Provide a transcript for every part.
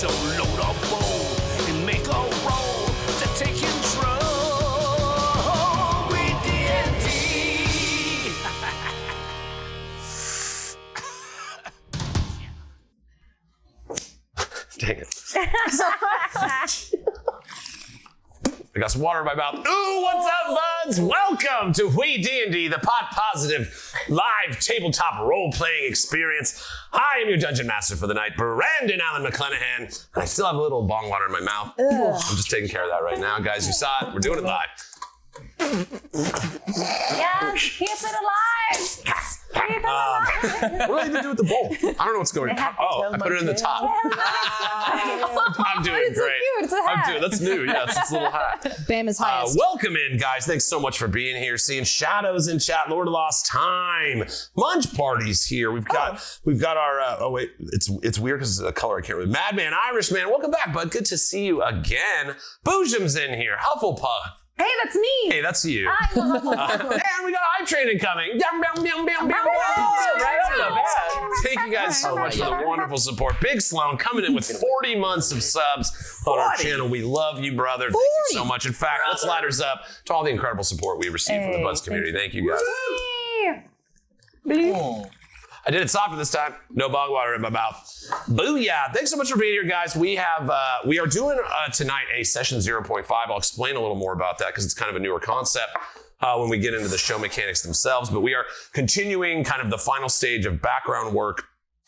So load up roll and make a roll to take control. Weed&d. Dang it. I got some water in my mouth. Ooh, what's up, buds? Welcome to Weed&d, the pot positive live tabletop role-playing experience. I am your dungeon master for the night, Brandon Allen McClenahan. And I still have a little bong water in my mouth. Ugh. I'm just taking care of that right now. Guys, you saw it. We're doing it live. Yes, keep it alive. What do I even do with the bowl? I don't know what's going on. Oh, I put it in the top. I'm doing great. So cute. It's a hat. That's new. Yes, it's a little hat. Bam is highest. Welcome in, guys. Thanks so much for being here. Seeing shadows in chat. Lord of Lost Time. Munch parties here. We've got our. Oh wait, it's weird because it's a color I can't read. Madman Irishman. Welcome back, bud. Good to see you again. Boojum's in here. Hufflepuff. Hey, that's me. Hey, that's you. And we got hype training coming. Thank you guys so much for the wonderful support. Big Sloan coming in with 40 months of subs on our channel. We love you, brother. 40. Thank you so much. In fact, let's ladders up to all the incredible support we receive from the Buzz community. Thank you, guys. I did it softer this time. No bong water in my mouth. Booyah. Thanks so much for being here, guys. We are doing tonight a session 0.5. I'll explain a little more about that because it's kind of a newer concept when we get into the show mechanics themselves. But we are continuing kind of the final stage of background work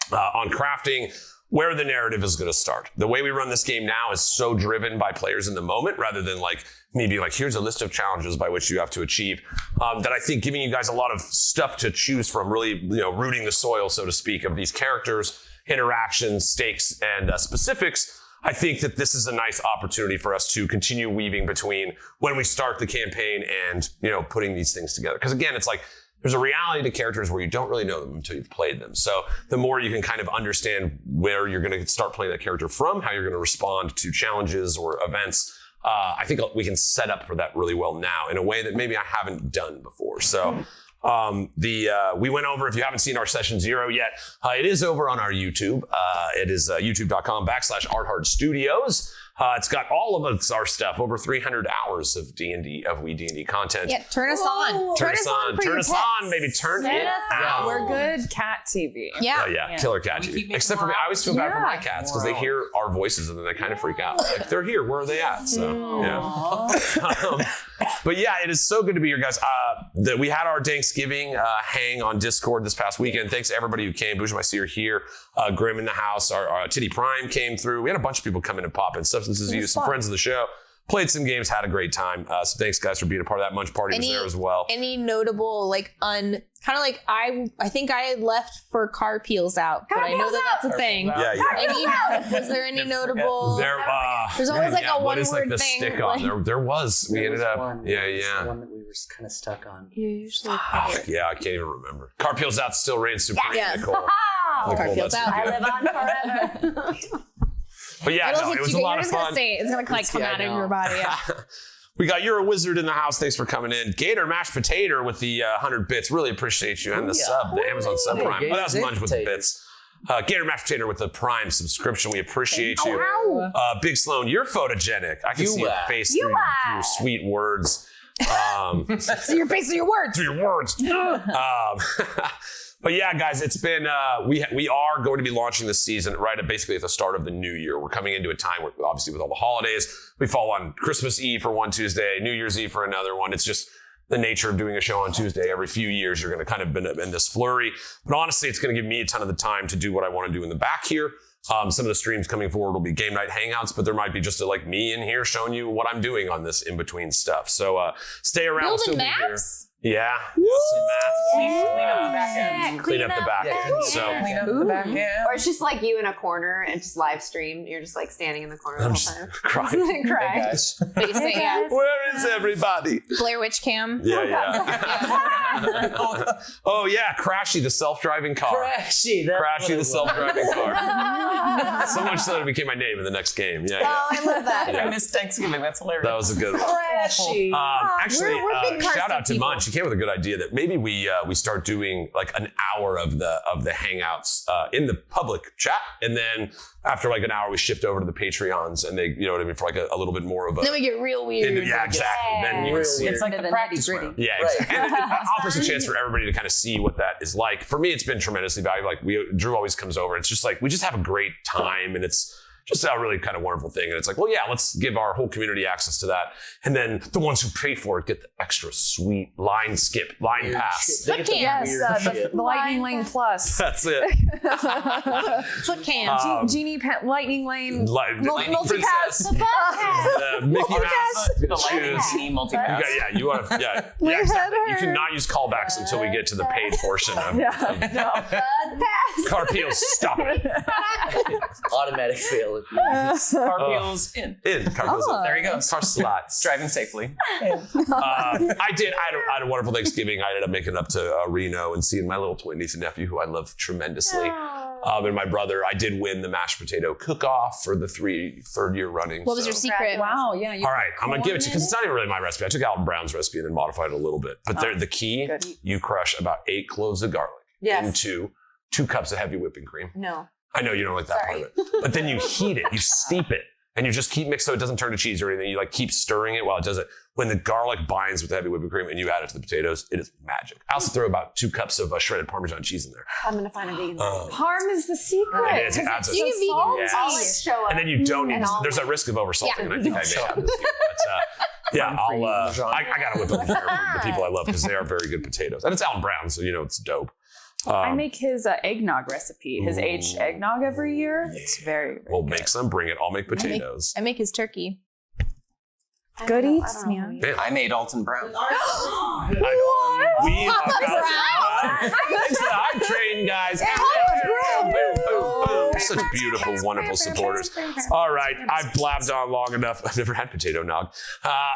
on crafting where the narrative is going to start. The way we run this game now is so driven by players in the moment rather than maybe here's a list of challenges by which you have to achieve, that I think giving you guys a lot of stuff to choose from, really, rooting the soil, so to speak, of these characters, interactions, stakes, and specifics. I think that this is a nice opportunity for us to continue weaving between when we start the campaign and, putting these things together. Because again, it's like, there's a reality to characters where you don't really know them until you've played them. So the more you can kind of understand where you're going to start playing that character from, how you're going to respond to challenges or events, I think we can set up for that really well now in a way that maybe I haven't done before. So we went over, if you haven't seen our session 0 yet, it is over on our YouTube. It is youtube.com/arthardstudios. It's got all of our stuff, over 300 hours of Weed&d content. Yeah, turn us on. Turn us on, baby. Turn it on. We're good cat TV. Yeah. Oh, yeah, killer cat TV. Except for me, I always feel bad for my cats because they hear our voices and then they kind of freak out. Like, they're here, where are they at? So, yeah. But yeah, it is so good to be here, guys. That we had our Thanksgiving hang on Discord this past weekend. Thanks to everybody who came. Boojum, I see you're here. Grim in the house. Our Titty Prime came through. We had a bunch of people come in and pop in. Substances Use, some friends of the show. Played some games, had a great time. So thanks, guys, for being a part of that. Munch Party was there as well. Any notable, I think I had left for car peels out, but I know that's a thing. Yeah. Was there any notable? There's always a one-word thing. Stick on. There was. We ended up. One that we were kind of stuck on. You usually. I can't even remember. Car peels out still reigns supreme. Yeah. Nicole, car peels out. I live on forever. But yeah, it was a lot of fun. It's gonna come out of your body. Yeah. We got You're a Wizard in the house. Thanks for coming in. Gator Mashed Potato with the 100 bits. Really appreciate you. And the sub, the Amazon sub Prime. Oh, that was Munch with the bits. Gator Mashed Potato with the Prime subscription. We appreciate you. Big Sloan, you're photogenic. I can see your face through your sweet words. See your face through your words. Through your words. But yeah, guys, it's been, we are going to be launching this season basically at the start of the new year. We're coming into a time where, obviously, with all the holidays, we fall on Christmas Eve for one Tuesday, New Year's Eve for another one. It's just the nature of doing a show on Tuesday. Every few years, you're going to kind of be in this flurry. But honestly, it's going to give me a ton of the time to do what I want to do in the back here. Some of the streams coming forward will be game night hangouts, but there might be just me in here showing you what I'm doing on this in-between stuff. So stay around. Building maps? Yeah. Clean up the back end. Clean up the back end. Clean up the back end. Or it's just you in a corner and just live stream. You're just standing in the corner the whole time. Crying. Cry. Hey guys. Facing, Where is everybody? Blair Witch Cam. Yeah. Oh yeah, Crashy, the self-driving car. Crashy, Crashy, the self-driving car. So much so that it became my name in the next game. Yeah. Oh, I love that. Yeah. I missed Thanksgiving. That's hilarious. That was a good one. Crashy. Actually, we're big car shout out to people. Munch. He came with a good idea that maybe we start doing like an hour of the hangouts in the public chat, and then after like an hour we shift over to the Patreons, and they, you know what I mean, for like a little bit more of a. Then we get real weird. Yeah, exactly. Then you Real can see. weird. It's like the practice room. Yeah, exactly. And it offers a chance for everybody to kind of see what that is like. For me, it's been tremendously valuable. Like Drew always comes over. It's just like we just have a great time, and it's just a really kind of wonderful thing. And it's like, well, yeah, let's give our whole community access to that. And then the ones who pay for it get the extra sweet line pass. They get the Yes, weird shit. The Lightning Lane Plus. That's it. Foot can. Genie Lightning Lane. Lightning multipass. Princess. Mickey Mouse. The Lightning shoes. Genie multipass. You want to, yeah, exactly. You cannot use callbacks until we get to the paid portion of car peels. Stop it. Automatic fail. Car wheels in. Car peels in. There you go. Car slots. Driving safely. I had a wonderful Thanksgiving. I ended up making it up to Reno and seeing my little twin niece and nephew, who I love tremendously. And my brother. I did win the mashed potato cook-off for the third year running. What was your secret? Wow, yeah. All right, I'm gonna give it to you because it's not even really my recipe. I took Alton Brown's recipe and then modified it a little bit. But the key, you crush about 8 cloves of garlic into 2 cups of heavy whipping cream. No. I know you don't like that part of it. But then you heat it, you steep it, and you just keep mixing so it doesn't turn to cheese or anything. You like keep stirring it while it does it. When the garlic binds with the heavy whipping cream and you add it to the potatoes, it is magic. I also throw about 2 cups of shredded Parmesan cheese in there. I'm going to find a vegan. Parm is the secret. It is. It adds You a, vegan yes. I'll like show up. And then you don't need, And I'll there's a risk of oversalting, and I think I may have this year. But, yeah, I got to whip up the people I love because they are very good potatoes. And it's Alton Brown, so it's dope. I make his eggnog recipe, his aged eggnog every year. It's very, very We'll good. make some, bring it. I'll make potatoes. I make his turkey. Good eats, I don't know. man. Man, I made Alton Brown. we are Thanks to the hype train, guys. Boom, boom, boom. Such beautiful, wonderful supporters. All right, I've blabbed on long enough. I've never had potato nog.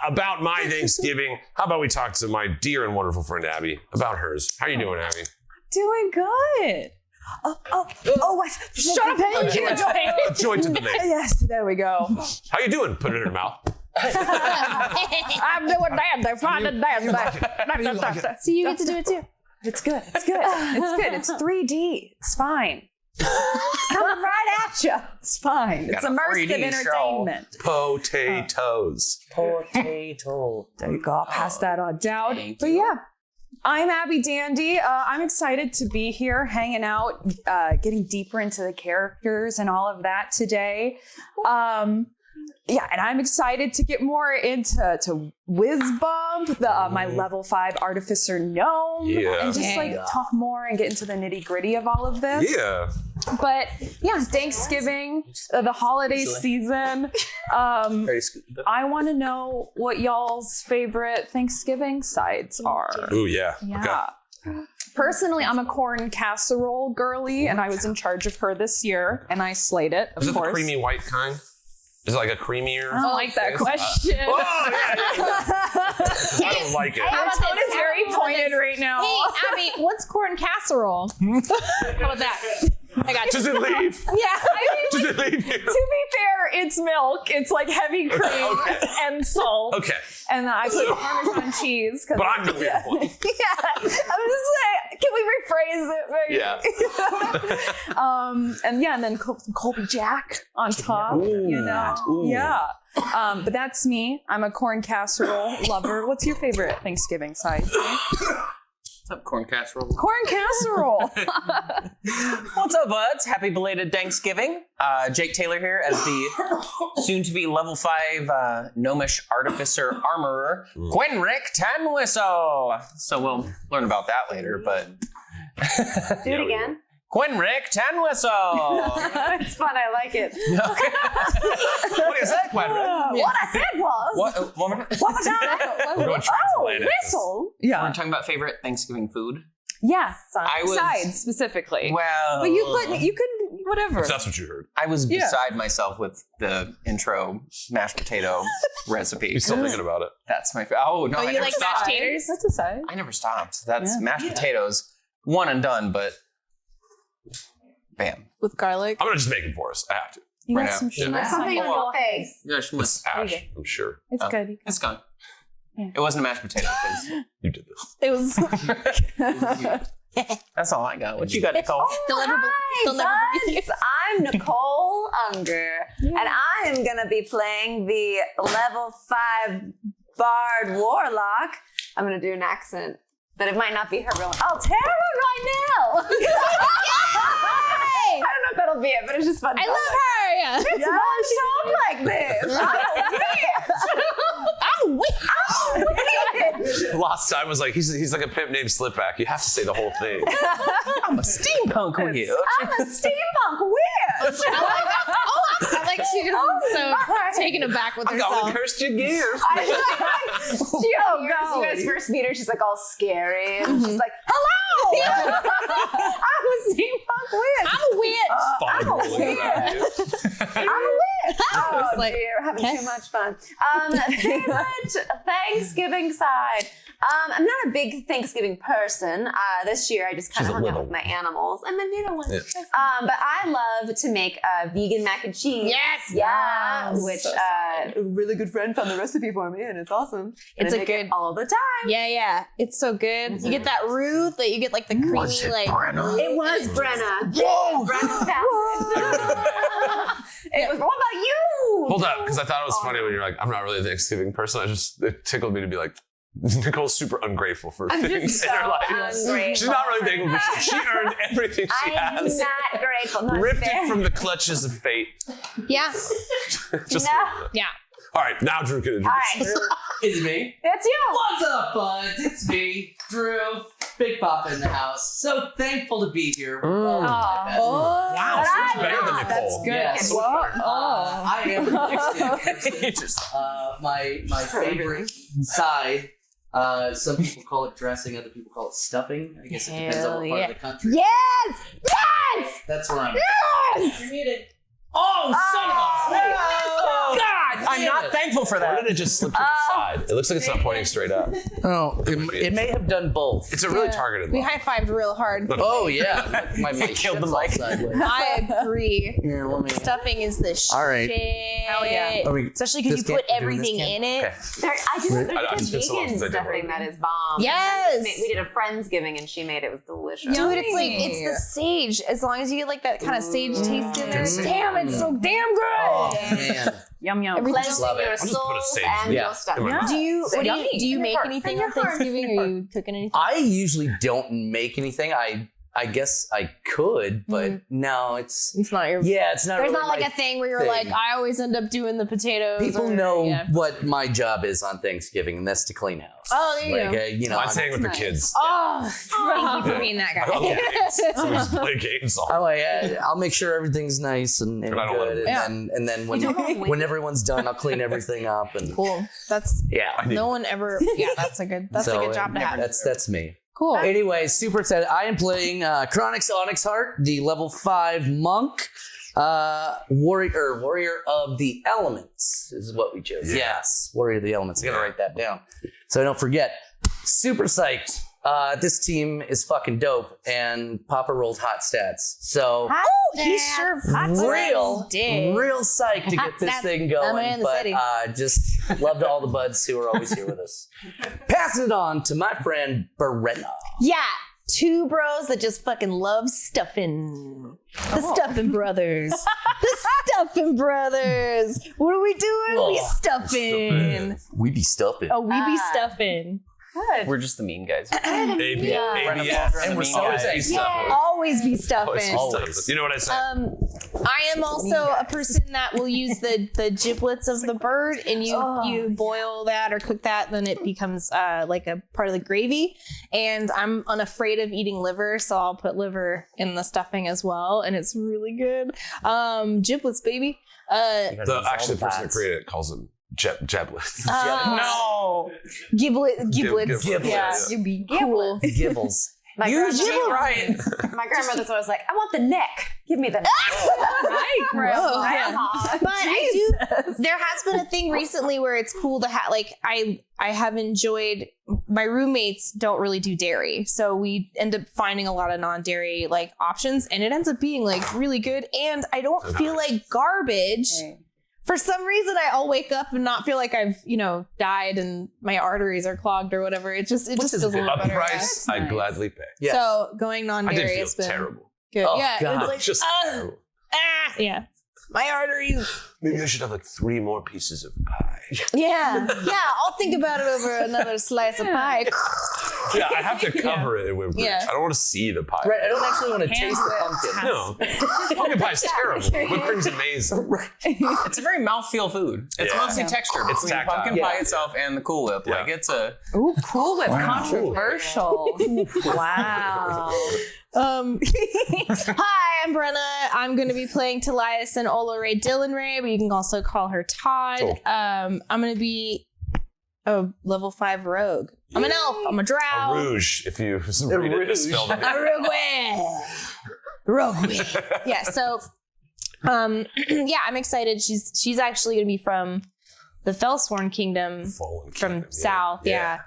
About my Thanksgiving, how about we talk to my dear and wonderful friend Abby about hers? How are you doing, Abby? Doing good. Shut up. A joint to the vein. Yes, there we go. How you doing? Put it in her mouth. I'm doing that. They're fine to dance. So you get to do it too. It's good. It's good. It's good. It's 3D. It's fine. It's coming right at you. It's fine. It's Got a immersive 3D entertainment. Potatoes. Potato. There you go. I'll pass that on down. But yeah, I'm WeeDnD. I'm excited to be here, hanging out, getting deeper into the characters and all of that today. Yeah, and I'm excited to get more into WizBump, my level 5 Artificer Gnome, and just talk more and get into the nitty gritty of all of this. Yeah. But yeah, Thanksgiving, the holiday season. I want to know what y'all's favorite Thanksgiving sides are. Ooh, yeah. Yeah. Okay. Personally, I'm a corn casserole girly, and I was in charge of her this year, and I slayed it, of Is it the course. creamy white kind? Is it like a creamier? I don't like that question. Oh, yeah. I don't like it. How about Tone this? is very pointed right now. Hey, Abby, what's corn casserole? How about that? I got you. Does it leave? Yeah, I mean, Does it leave you? to be fair, it's milk. It's like heavy cream and salt. Okay. And then I put Parmesan cheese. But I'm the weird one. Yeah, I'm just saying, can we rephrase it? Yeah. And then some Colby Jack on top, Ooh. Yeah. But that's me. I'm a corn casserole lover. What's your favorite Thanksgiving side? What's up, corn casserole? Corn casserole. What's up, buds? Happy belated Thanksgiving. Jake Taylor here as the soon-to-be level 5 gnomish artificer armorer, Quenric Tanwhistle. So we'll learn about that later, but... Do it again. Quenric Tanwhistle. It's fun. I like it. What do you say, Quenric? What I said was. What more? What was that? We're going to translate it. Whistle. We're Yeah. talking about favorite Thanksgiving food. Yeah. I was- Sides specifically. Well... But you could whatever. If that's what you heard. I was beside myself with the intro mashed potato recipe. He's still thinking about it. That's my favorite. Oh, no, Oh, I you never like stopped. mashed taters? That's a side. I never stopped. That's mashed potatoes, one and done, but bam. With garlic. I'm gonna just make it for us. I have to. You Right got now. some Yeah. schmutz Something on on it. your face. Yeah, It's Ash, I'm sure. It's Oh. good. It's gone. Yeah. It wasn't a mashed potato. 'Cause You did this. It was. that's all I got. What you got, Nicole? They'll never be you. I'm Nicole Unger, and I am going to be playing the level 5 Bard Warlock. I'm going to do an accent, but it might not be her real. I'll tear her right now. I don't know if that'll be it, but it's just fun. I love her. Yeah. It's fun to talk like this. I'm weird. Last time was like, he's like a pimp named Slipback. You have to say the whole thing. I'm a steampunk witch. I'm a steampunk witch. I like she just so taken aback with I got herself. what cursed you give. You guys first meet her, she's like all scary, and she's like, "Hello, I'm a steampunk witch. I'm a witch. Fog rolling around you. I'm a witch." Oh like, dear, we're having okay. too much fun. Favorite Thanksgiving side. I'm not a big Thanksgiving person. This year I just kind She's of a hung out little. with my animals and my little ones. Yeah. But I love to make vegan mac and cheese. Yes. Yeah, Yes. which So a really good friend found the recipe for me, and it's awesome. And It's I a make it good- all the time. Yeah. It's so good. You get that roux, that you get like the creamy, like. It was Brenna. Whoa! Brenna found it. It was. What about you? Hold up, because I thought it was funny when you're like, I'm not really a Thanksgiving person. It tickled me to be like, Nicole's super ungrateful for I'm things just in her so life. ungrateful. She's not really thankful for shit. She earned everything she I'm has. not grateful. No, Ripped fair. it from the clutches of fate. Yeah. Just No. Yeah. All right, now Drew can introduce. All right, Drew. It's me. It's you. What's up, buds? It's me, Drew. Big Papa in the house. So thankful to be here. With all of my best Oh. Wow, But so much I'm better than not. Nicole. That's good. Yes. I am a Thanksgiving person. My favorite side. Some people call it dressing, other people call it stuffing. I guess it depends on what part of the country. Yes. Yes. That's where I'm. Yes. You're muted. Oh, son of a! God, I'm not thankful for Why that. did it just slip to the side? It looks like it's not pointing straight up. Oh, it may have done both. It's a really targeted We line. high-fived real hard. Oh yeah, my killed the shit's all mic. sideways. I agree. Here, let me. Stuffing is the shit. All right. Hell yeah. Are we- Especially because you this put can- doing this everything can? in it. Okay. I do I have just did so long vegan since I did stuffing one. that is bomb. Yes. We did a Friendsgiving and she made it. It was delicious. Dude, it's like, it's the sage. As long as you get like that kind of sage taste in there. Damn, it's so damn good. Oh man, Yum yum. Everything- Cleansing Love it. your I'll just put a souls sage and Yeah. your stuffing. Yeah. Do you So what do you, yummy. do you In make your heart. anything In your on heart. Thanksgiving? In your Are you cooking anything? I usually don't make anything. I guess I could, but no, it's It's not your. yeah, it's not. There's really not like my a thing where you're thing. like, I always end up doing the potatoes. People or- know yeah. what my job is on Thanksgiving, and that's to clean house. Oh, there you go. you know, Mine's hanging with the kids. Oh, thank you for being that I love guy. games. So we just play games all. I'll make sure everything's nice and And I don't let good, them and then when everyone's done, I'll clean everything up and Cool. That's yeah. no one ever. Yeah, that's a good job to have. That's me. Cool. Anyway, super excited. I am playing Chronix Onyx Heart, the level 5 monk, warrior of the elements is what we chose. Yeah. Yes, warrior of the elements. I gotta write that down so I don't forget. Super psyched. This team is fucking dope, and Papa rolled hot stats. So He sure real psyched to Hot get this stats. thing I'm going. in the But city. just love to all the buds who are always here with us. Passing it on to my friend Brenna. Yeah. Two bros that just fucking love stuffing. The Stuffing Brothers. The Stuffing Brothers. What are we doing? We stuffing. We be stuffing. Oh, we be stuffing. We're just the mean guys. ABS. And we're so excited. Always be stuffing. You know what I say? I am also a person that will use the giblets of the bird, and you boil that or cook that, then it becomes like a part of the gravy. And I'm unafraid of eating liver, so I'll put liver in the stuffing as well, and it's really good. Giblets, baby. The person that created it calls them Jeblets. No. Giblets. Giblets. Yeah, you'd be cool. Gibbles. My You grandmother- right. My grandmother's always like, I want the neck. Give me the Right, Whoa, yeah. grandma. But I do. There has been a thing recently where it's cool to have. Like I have enjoyed. My roommates don't really do dairy, so we end up finding a lot of non-dairy like options, and it ends up being like really good. And I don't feel like garbage. For some reason, I'll wake up and not feel like I've died and my arteries are clogged or whatever. It just feels a little A better. price I gladly pay. Yes. So going I non-dairy did has feel been terrible. good. Oh, Yeah, God. it's like Just terrible. yeah. My arteries. Maybe I should have like 3 more pieces of pie. Yeah. I'll think about it over another slice of pie. Yeah, I have to cover it in whipped cream. Yeah. I don't want to see the pie. Right, I don't actually want to taste the pumpkin. No. Pumpkin pie is terrible. Whipped cream's amazing. It's a very mouthfeel food. It's Yeah. mostly texture It's between tactile. pumpkin pie Yeah. itself and the Cool Whip. Like Yeah. it's a Ooh, Cool Whip, controversial. Wow. Hi, I'm Brenna. I'm going to be playing Talias and Ola Ray Dylan Ray, but you can also call her Todd. Cool. I'm going to be a level 5 rogue. I'm an elf. I'm a drow. A rouge, if you read it misspelled. A rogue. Yeah, so yeah, I'm excited. She's actually going to be from the Fellsworn Kingdom Fallen from Kingdom, south. Yeah.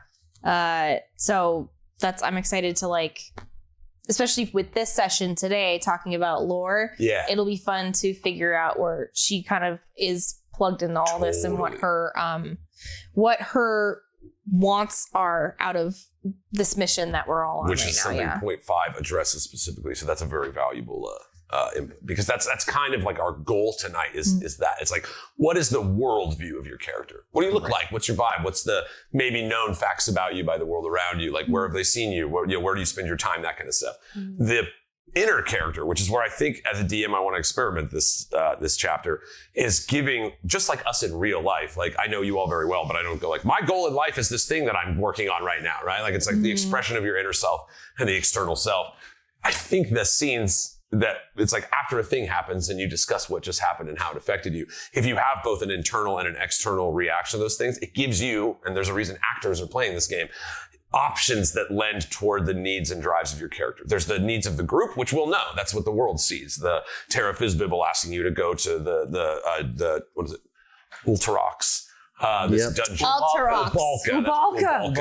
So I'm excited to like, especially with this session today, talking about lore. Yeah. It'll be fun to figure out where she kind of is plugged into all this and what her wants are out of this mission that we're all on Which right is now. something Yeah. 0.5 addresses specifically. So that's a very valuable input, because that's kind of like our goal tonight is that it's like, what is the world view of your character? What do you look like? What's your vibe? What's the maybe known facts about you by the world around you? Like, where have they seen you? Where do you spend your time? That kind of stuff. The inner character, which is where I think as a DM I want to experiment this chapter, is giving, just like us in real life. Like, I know you all very well, but I don't go like, my goal in life is this thing that I'm working on right now, right? Like, it's like the expression of your inner self and the external self. I think the scenes that it's like after a thing happens and you discuss what just happened and how it affected you. If you have both an internal and an external reaction to those things, it gives you, and there's a reason actors are playing this game, options that lend toward the needs and drives of your character. There's the needs of the group, which we'll know. That's what the world sees. The Terra Fizbibble asking you to go to the what is it? Ultarox. This dungeon. Ultarox. Ubalka.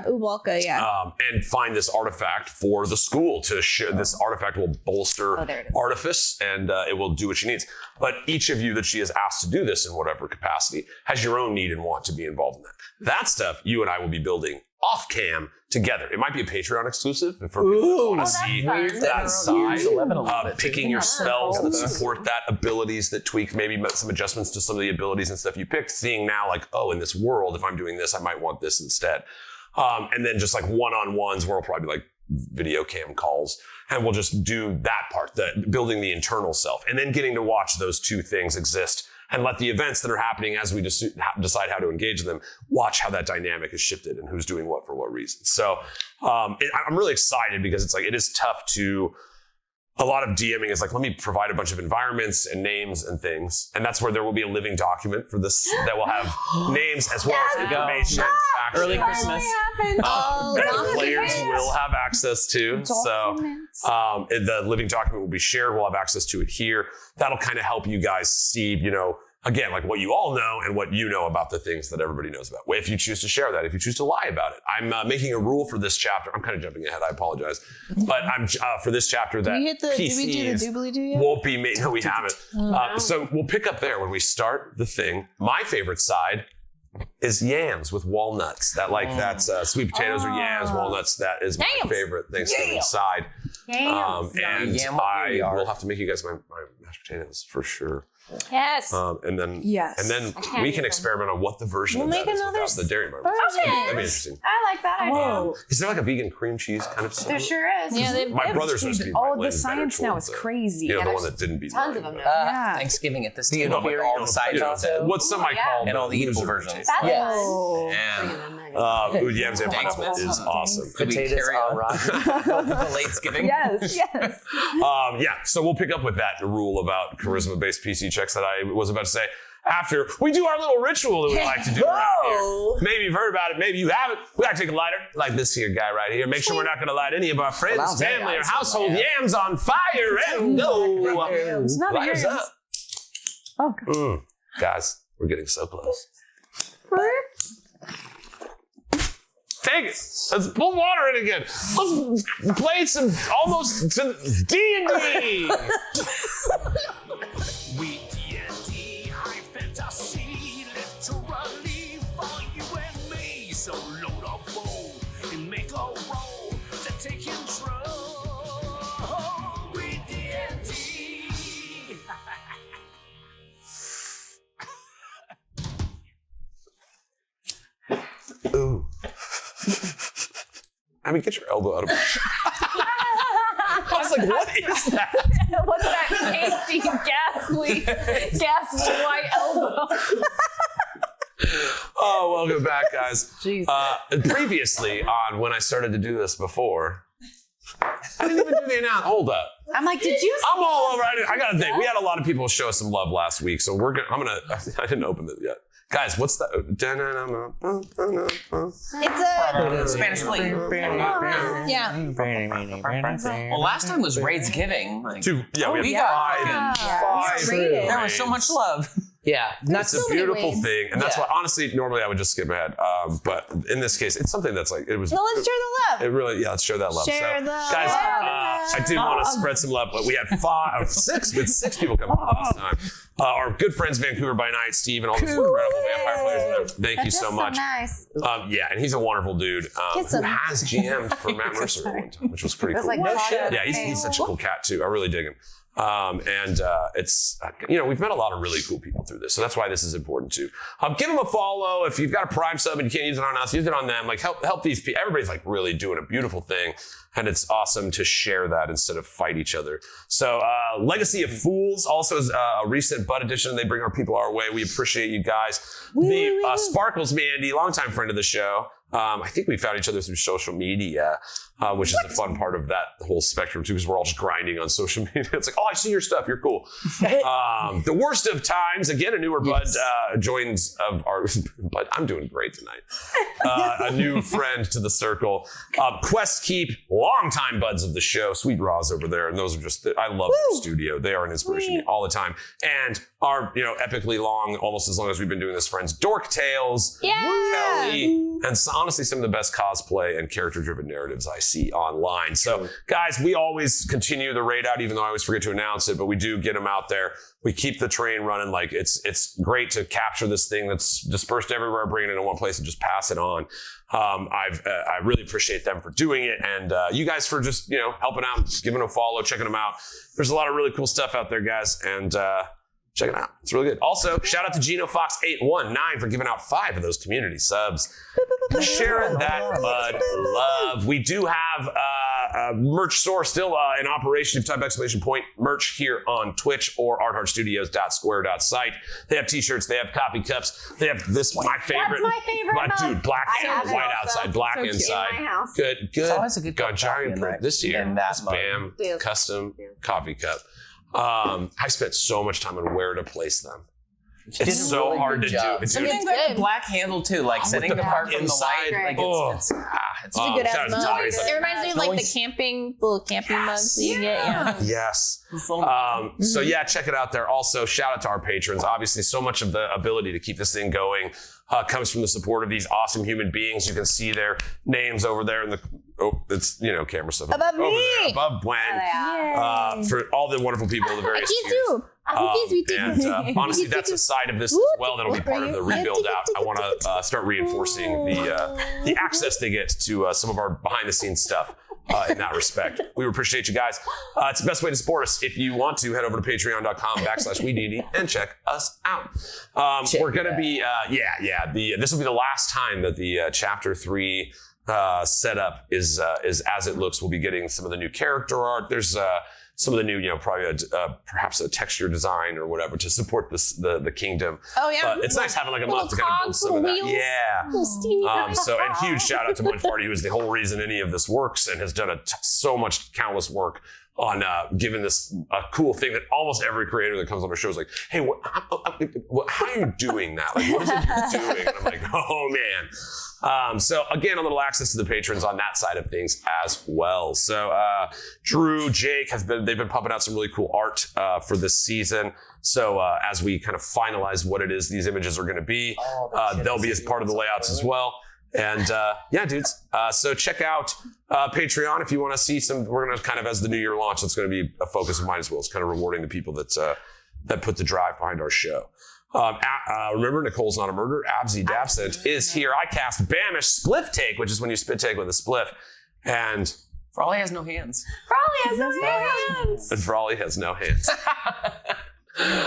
Ubalka, yeah. And find this artifact for the school to show. This artifact will bolster artifice and it will do what she needs. But each of you that she has asked to do this in whatever capacity has your own need and want to be involved in that. That stuff you and I will be building off cam together. It might be a Patreon exclusive for people who want to see that side. Picking your spells that support that, abilities that tweak, maybe some adjustments to some of the abilities and stuff you picked, seeing now like, oh, in this world, if I'm doing this, I might want this instead. And then just like one-on-ones where it'll probably be like video cam calls, and we'll just do that part, the building the internal self, and then getting to watch those two things exist and let the events that are happening as we just decide how to engage them, watch how that dynamic is shifted and who's doing what for what reason. So I'm really excited because it's like, it is tough to, a lot of DMing is like, let me provide a bunch of environments and names and things. And that's where there will be a living document for this that will have names as well as information. early Christmas. That players will have access to. So the living document will be shared. We'll have access to it here. That'll kind of help you guys see, again, like what you all know and what you know about the things that everybody knows about. If you choose to share that, if you choose to lie about it. I'm making a rule for this chapter. I'm kind of jumping ahead. I apologize. But I'm for this chapter that did we do the doobly-doo yet? won't be made. No, we haven't. So we'll pick up there when we start the thing. My favorite side is yams with walnuts. That's sweet potatoes or yams, walnuts. That is my favorite Thanksgiving side. And I will have to make you guys my mashed potatoes for sure. Yes. And then we can experiment on what the version of that is without the dairy marble. That'd be interesting. I like that idea. Is there like a vegan cream cheese kind of stuff? There sure is. Yeah, My brother's recipe. The science now is crazy. The one that didn't beat Tons mine, of them but- now. Thanksgiving at this table with all the side what some might call and all the eatable loser versions. That's Yams and pineapple is awesome. Potatoes on rock. The late skipping. Yes. So we'll pick up with that rule about charisma-based PC checks that I was about to say. after we do our little ritual that we like to do around here. Maybe you've heard about it, maybe you haven't. We gotta take a lighter, like this here guy right here. Make sure we're not gonna light any of our friends, family, or household yams on fire and go. Light us up. Oh, God. Guys, we're getting so close. Take it. Let's pull water in again. Let's play some almost D&D. WeeDnD, high fantasy, literally for you and me. So load up bowl and make a roll to take control. WeeDnD. Ooh. I mean, get your elbow out of my I was like, what is that? What's that tasty, ghastly white elbow? Oh, welcome back, guys. Previously on when I started to do this before, I didn't even do the announcement. Hold up. I'm like, did you? I'm all over. I got to think. We had a lot of people show us some love last week, so I didn't open it yet. Guys, what's that? It's a Spanish fleet. yeah. Well, last time was Raid's Giving. Like, We got five. there was so much love. Yeah, It's a beautiful ways. thing, and that's why honestly, normally I would just skip ahead, but in this case, it's something that's like it was. No, let's share the love. It really, let's share that love. Share so, the guys, I did want to spread some love, but we had six people come last time. Our good friends, Vancouver by Night, Steve, and all those incredible vampire players in there. Thank you so much. Nice. Yeah, and he's a wonderful dude Kiss who him. has GM'd for Matt Mercer at one time, which was pretty cool. Like, no shit. Yeah, he's such a cool cat too. I really dig him. It's, we've met a lot of really cool people through this. So that's why this is important too. Give them a follow. If you've got a Prime sub and you can't use it on us, use it on them. Like help these people. Everybody's like really doing a beautiful thing. And it's awesome to share that instead of fight each other. So, Legacy of Fools also is a recent Bud edition. They bring our people our way. We appreciate you guys. Sparkles Mandy, longtime friend of the show. I think we found each other through social media, which is the fun part of that whole spectrum too, because we're all just grinding on social media. It's like, oh, I see your stuff. You're cool. The worst of times, again, a newer Bud joins of our, but I'm doing great tonight. A new friend to the circle. Quest Keep, longtime buds of the show. Sweet Raws over there. And those are just, I love their studio. They are an inspiration to me all the time. And our, epically long, almost as long as we've been doing this, friends, Dork Tales, Kelly, and honestly, some of the best cosplay and character-driven narratives I see online. So, guys, we always continue the raid out, even though I always forget to announce it, but we do get them out there. We keep the train running. Like, it's great to capture this thing that's dispersed everywhere, bring it into one place and just pass it on. I really appreciate them for doing it, and you guys for just, helping out, giving them a follow, checking them out. There's a lot of really cool stuff out there, guys, and check it out. It's really good. Also, shout out to GenoFox819 for giving out 5 of those community subs. Sharing that Bud love. We do have a merch store still in operation. Type merch here on Twitch or arthardstudios.square.site. They have t-shirts. They have coffee cups. They have this, my favorite. That's my favorite. Dude, black and white outside, black inside. In my house. Good. always a good cup of Ganjaria coffee print this year. in that Spam mug. custom coffee cup. I spent so much time on where to place them. It's so hard to do. It's something like the black handle too, like setting it apart from the light. inside. Like It's a good shout out ass to mug. Tommy. It reminds me of like the little camping mugs that you get. Yeah. Yes. So yeah, check it out there. Also, shout out to our patrons. Obviously, so much of the ability to keep this thing going comes from the support of these awesome human beings. You can see their names over there in the camera stuff Above over me. there, above Gwen. For all the wonderful people of the various tiers. And honestly, that's a side of this as well that'll be part of the rebuild out. I want to start reinforcing the access they get to some of our behind the scenes stuff in that respect. We appreciate you guys. It's the best way to support us. If you want to, head over to patreon.com/WeeDnD and check us out. We're going to be, this will be the last time that the chapter 3 setup is as it looks. We'll be getting some of the new character art. There's some of the new, probably perhaps a texture design or whatever to support the kingdom. Oh yeah, But it's nice having like a month to little kind of build cogs, some of little that. wheels. Yeah. Little steamy guys. And huge shout out to Munch Party, who is the whole reason any of this works and has done so much countless work on giving this a cool thing that almost every creator that comes on our show is like, hey, how are you doing that? Like, what is it you're doing? And I'm like, oh man. So again, a little access to the patrons on that side of things as well. So Drew, Jake they've been pumping out some really cool art for this season. So as we kind of finalize what it is these images are going to be, they'll be as part of the layouts as well. And yeah, dudes. So check out Patreon if you want to see some. We're going to kind of, as the new year launch, that's going to be a focus of mine as well. It's kind of rewarding the people that put the drive behind our show. Remember, Nicole's not a murderer. Absy Dabsent is here. I cast Bamish Spliff Take, which is when you spit take with a spliff. And Frawley has no hands. Frawley has no hands. And Frawley has no hands.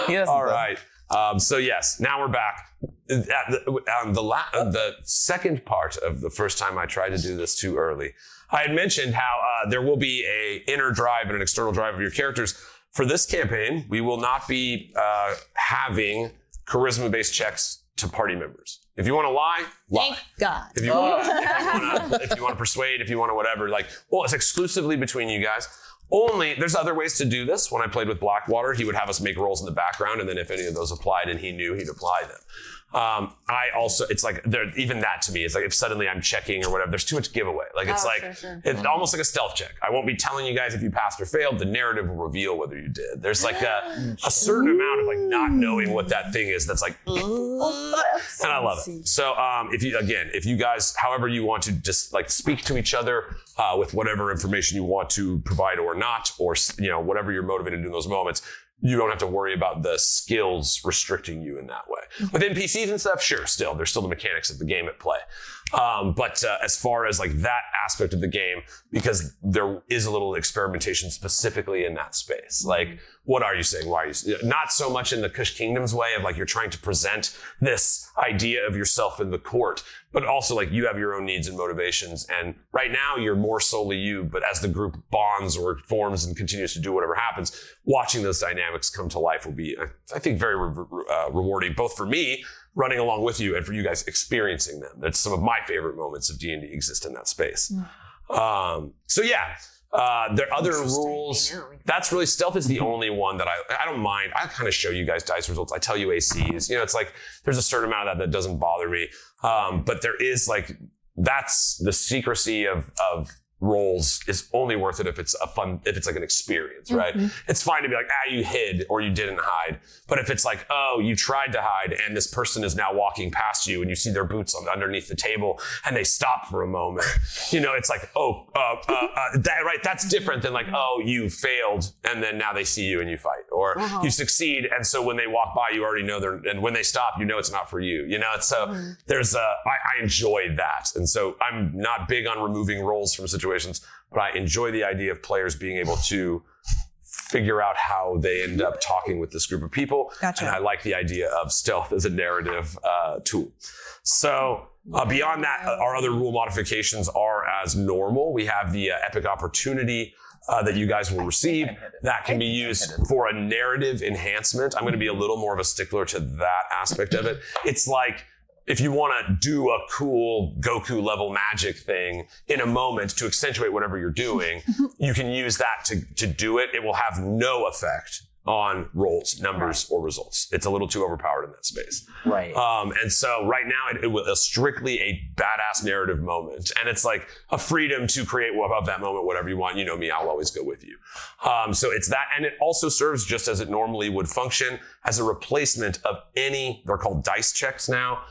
He doesn't, All though. right. So yes, now we're back. The second part of the first time I tried to do this too early, I had mentioned how there will be a inner drive and an external drive of your characters. For this campaign, we will not be having charisma-based checks to party members. If you want to lie. Thank God. If you want to persuade, if you want to whatever, it's exclusively between you guys. Only, there's other ways to do this. When I played with Blackwater, he would have us make rolls in the background, and then if any of those applied and he knew, he'd apply them. It's like, even that to me is like, if suddenly I'm checking or whatever, there's too much giveaway. It's almost like a stealth check. I won't be telling you guys if you passed or failed. The narrative will reveal whether you did. There's like a certain amount of like not knowing what that thing is. That's like, and I love it. So, if you guys, however you want to just like speak to each other, with whatever information you want to provide or not, or, whatever you're motivated to do in those moments, you don't have to worry about the skills restricting you in that way. With NPCs and stuff, sure, there's still the mechanics of the game at play. But as far as like that aspect of the game, because there is a little experimentation specifically in that space. Like, what are you saying? Why are you not so much in the Kush Kingdom's way of like you're trying to present this idea of yourself in the court, but also like you have your own needs and motivations. And right now you're more solely you, but as the group bonds or forms and continues to do whatever happens, watching those dynamics come to life will be, I think, very rewarding, both for me running along with you and for you guys experiencing them. That's some of my favorite moments of D&D exist in that space. There are other rules. That's really, stealth is the only one that I don't mind. I kind of show you guys dice results. I tell you ACs. It's like there's a certain amount of that doesn't bother me. But there is like, that's the secrecy of roles is only worth it if it's like an experience, right? It's fine to be like, you hid or you didn't hide. But if it's like, you tried to hide and this person is now walking past you and you see their boots underneath the table and they stop for a moment, it's like, that's different than like, you failed and then now they see you and you fight, or you succeed. And so when they walk by, you already know and when they stop, it's not for you, there's I enjoy that. And so I'm not big on removing roles from situations, but I enjoy the idea of players being able to figure out how they end up talking with this group of people. Gotcha. And I like the idea of stealth as a narrative tool. So beyond that, our other rule modifications are as normal. We have the epic opportunity that you guys will receive that can be used for a narrative enhancement. I'm going to be a little more of a stickler to that aspect of it. It's like, if you want to do a cool Goku level magic thing in a moment to accentuate whatever you're doing, you can use that to do it. It will have no effect on rolls, numbers, or results. It's a little too overpowered in that space. Right. And so right now it was strictly a badass narrative moment. And it's like a freedom to create of that moment, whatever you want. You know me, I'll always go with you. So it's that. And it also serves just as it normally would function as a replacement of they're called dice checks now.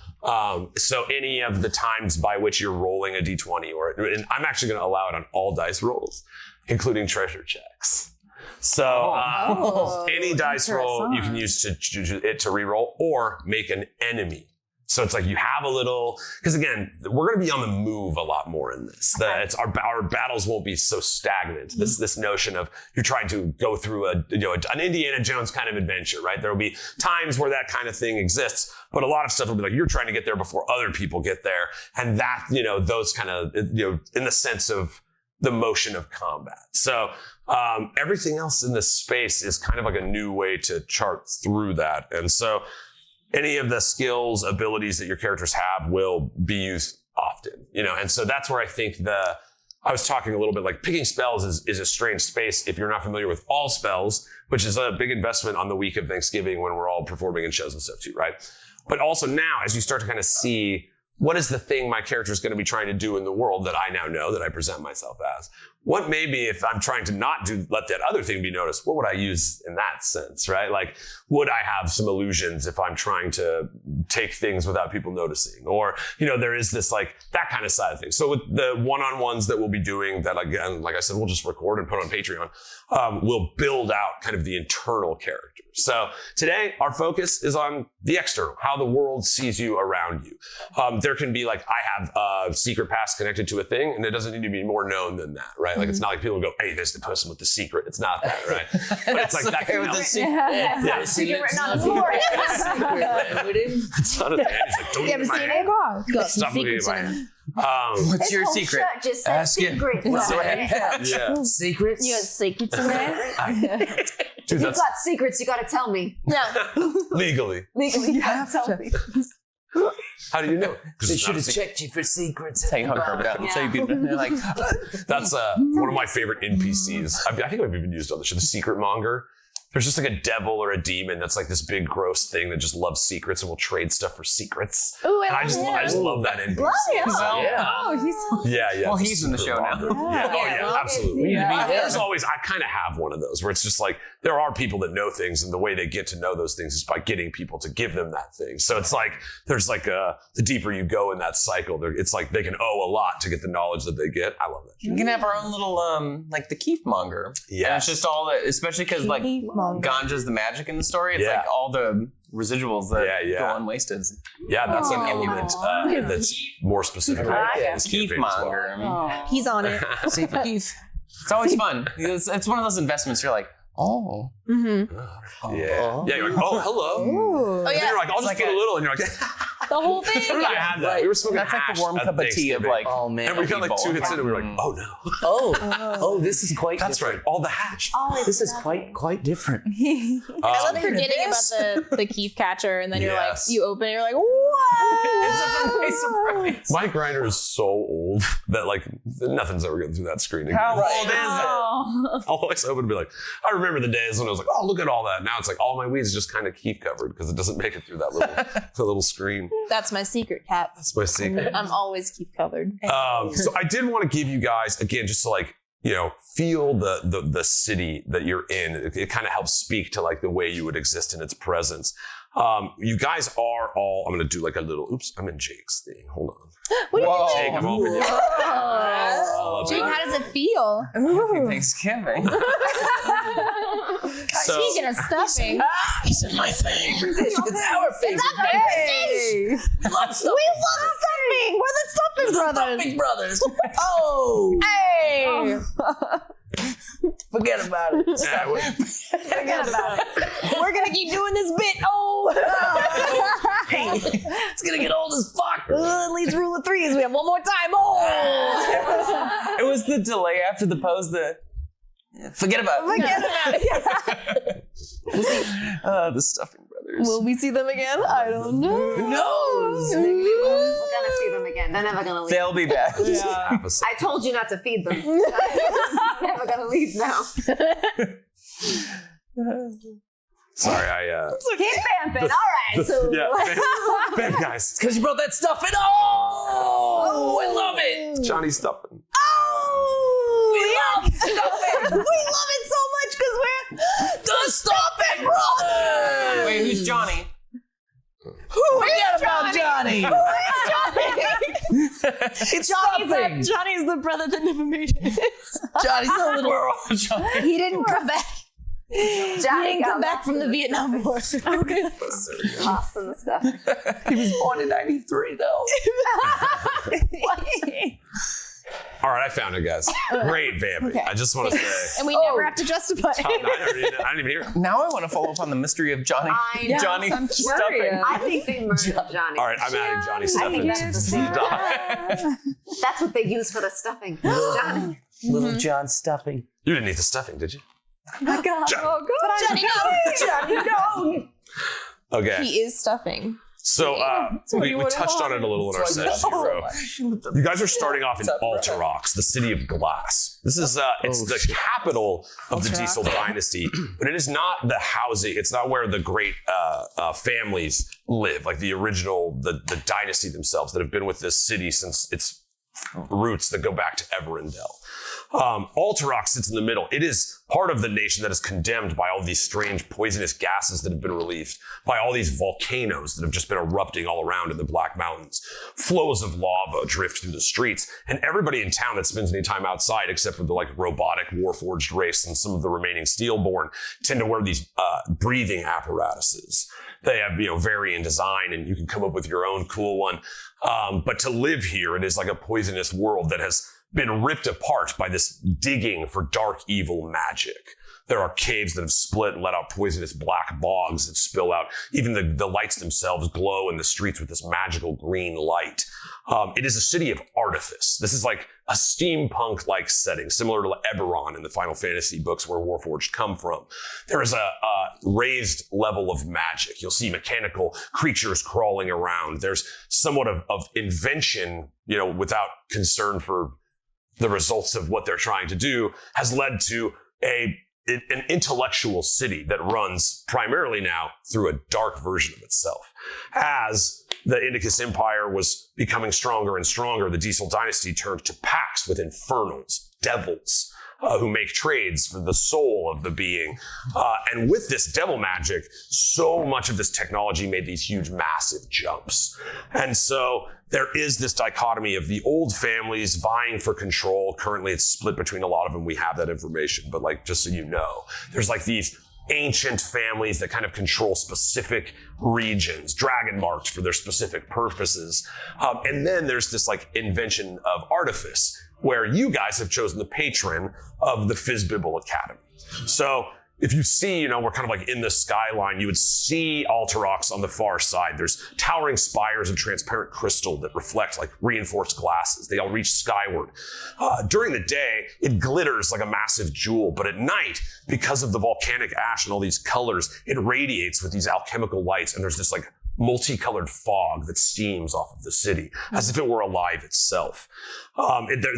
So any of the times by which you're rolling a D20 and I'm actually going to allow it on all dice rolls, including treasure checks. So any dice roll you can use to re-roll or make an enemy. So it's like you have a little, because again, we're going to be on the move a lot more in this. Our battles won't be so stagnant. This notion of you're trying to go through an Indiana Jones kind of adventure, right? There will be times where that kind of thing exists, but a lot of stuff will be like you're trying to get there before other people get there, and that those kind of in the sense of the motion of combat. So everything else in this space is kind of like a new way to chart through that. And so any of the skills, abilities that your characters have will be used often, and so that's where I think I was talking a little bit like picking spells is a strange space if you're not familiar with all spells, which is a big investment on the week of Thanksgiving when we're all performing in shows and stuff too, right? But also now, as you start to kind of see what is the thing my character is going to be trying to do in the world that I now know that I present myself as? What maybe if I'm trying to not let that other thing be noticed, what would I use in that sense, right? Like, would I have some illusions if I'm trying to take things without people noticing? Or, there is this like that kind of side of things. So with the one-on-ones that we'll be doing that, again, like I said, we'll just record and put on Patreon, we'll build out kind of the internal character. So today our focus is on the external, how the world sees you around you. There can be like, I have a secret past connected to a thing, and it doesn't need to be more known than that, right? Like, it's not like people go, hey, there's the person with the secret. It's not that, right? But it's like that. With the secret. Yeah. Secret written on the floor. It's not a thing. It's like, don't You ever look at my seen hand. it? Got some Stop looking at secrets my in hand. it. What's This your whole secret? shirt just says Ask it. secrets. Yeah. Secrets? You got secrets in there? Dude, If you've that's got secrets, you gotta tell me. No. legally. Legally, you gotta tell me. How do you know? They should have checked you for secrets. Take hung her down. So you'd be they're like, That's one of my favorite NPCs. I think I've even used on the show, the Secret Monger. There's just like a devil or a demon that's like this big gross thing that just loves secrets and will trade stuff for secrets. Ooh, And I just love that NPC. Oh, he's Yeah. well, the he's in the Secret show now. Monger. Yeah. Oh yeah, absolutely. There's always, I kind of have one of those where it's just like, there are people that know things, and the way they get to know those things is by getting people to give them that thing. So it's like, there's like the deeper you go in that cycle, it's like they can owe a lot to get the knowledge that they get. I love that. We can have our own little, like the Keef Monger. Yes. And it's just all that, especially because like Ganja's the magic in the story. It's like all the residuals that go unwasted. Yeah, that's an element that's more specific. Keef Monger. He's on it. See for Keef. It's always fun. It's one of those investments. You're like, oh. Mm-hmm. Yeah. Yeah, you're like, oh, hello. Ooh. And then you're like, I'll just put a little, and you're like, The whole thing. I had that. We were smoking That's like hash the warm at cup of tea of Thanksgiving. like, Oh man. And we got like 2 hits in it, and we were like, oh no. Oh, this is quite That's different. right, all the hash. This is quite different. I love forgetting about the Keef catcher, and then you're like, you open it, you're like, what? it's a surprise. My grinder is so old that like nothing's ever getting through that screen again. How old is it? I'll always open and be like, I remember the days when I was like, oh, look at all that. Now it's like all my weeds just kind of Keef covered because it doesn't make it through that little the little screen. That's my secret, Cat. That's my secret. I'm always Keef covered. So I did want to give you guys, again, just to like, feel the city that you're in. It kind of helps speak to like the way you would exist in its presence. You guys are all, I'm going to do like a little, oops, I'm in Jake's thing. Hold on. What are you Jake, I'm over here. doing? Jake, how does it feel? Happy Thanksgiving. So, Speaking of stuffing, this is my thing. It's our favorite. we love stuffing. We're the stuffing brothers. Big brothers. Oh, Hey. forget about it. Forget about it. We're gonna keep doing this bit. It's gonna get old as fuck. At least rule of threes. We have one more time. It was the delay after the pose. Forget about it. The stuffing brothers. Will we see them again? I don't know. Who knows? Maybe we will. We're gonna see them again. They're never gonna leave. They'll be back. I told you not to feed them. They're never gonna leave now. Sorry, I Keep vamping. All right. So babe, guys, Because you brought that stuff in. Oh, I love it. Johnny's stuffing. we love stuffing. We love it so much because we're the stuffing brothers. Wait, who's Johnny? Forget about Johnny. Who is Johnny? It's stuffing. Johnny's the brother that never made it. Johnny's a little. Johnny. He didn't come back. Johnny He didn't come back from the Vietnam War. Okay. lost in the stuff. He was born in '93, though. All right, I found it, guys. Great vamping. Okay. I just want to say. And we never have to justify I it. didn't even hear it. Now I want to follow up on the mystery of Johnny. I know. Johnny I'm stuffing. curious. I think they murdered Johnny. All right, I'm adding Johnny I stuffing think to that's the the doc. That's what they use for the stuffing. Johnny. Little John stuffing. You didn't eat the stuffing, did you? Oh my God. John. Johnny, no. Okay. He is stuffing. So we touched on it a little in our session. You guys are starting off in Alterox, the city of glass. This is it's the capital of the Diesel dynasty, but it is not the housing. It's not where the great families live, like the original, the dynasty themselves that have been with this city since its roots that go back to Everendell. Alterox sits in the middle. It is part of the nation that is condemned by all these strange poisonous gases that have been released, by all these volcanoes that have just been erupting all around in the Black Mountains. Flows of lava drift through the streets, and everybody in town that spends any time outside, except for the robotic warforged race and some of the remaining steelborn, tend to wear these breathing apparatuses. They have, varying design, and you can come up with your own cool one. But to live here, it is like a poisonous world that has been ripped apart by this digging for dark, evil magic. There are caves that have split and let out poisonous black bogs that spill out. Even the lights themselves glow in the streets with this magical green light. It is a city of artifice. This is like a steampunk-like setting, similar to Eberron in the Final Fantasy books where Warforged come from. There is a raised level of magic. You'll see mechanical creatures crawling around. There's somewhat of invention, without concern for the results of what they're trying to do, has led to an intellectual city that runs primarily now through a dark version of itself. As the Indicus Empire was becoming stronger and stronger, the Diesel dynasty turned to pacts with infernals, devils, who make trades for the soul of the being. And with this devil magic, so much of this technology made these huge, massive jumps. And so there is this dichotomy of the old families vying for control. Currently, it's split between a lot of them. We have that information, but just so you know, there's these ancient families that kind of control specific regions, dragon marked for their specific purposes. And then there's this invention of artifice, where you guys have chosen the patron of the Fizzbibble Academy. So if you see, we're kind of in the skyline, you would see Alterox on the far side. There's towering spires of transparent crystal that reflect reinforced glasses. They all reach skyward. During the day, it glitters like a massive jewel, but at night, because of the volcanic ash and all these colors, it radiates with these alchemical lights, and there's this multicolored fog that steams off of the city as if it were alive itself.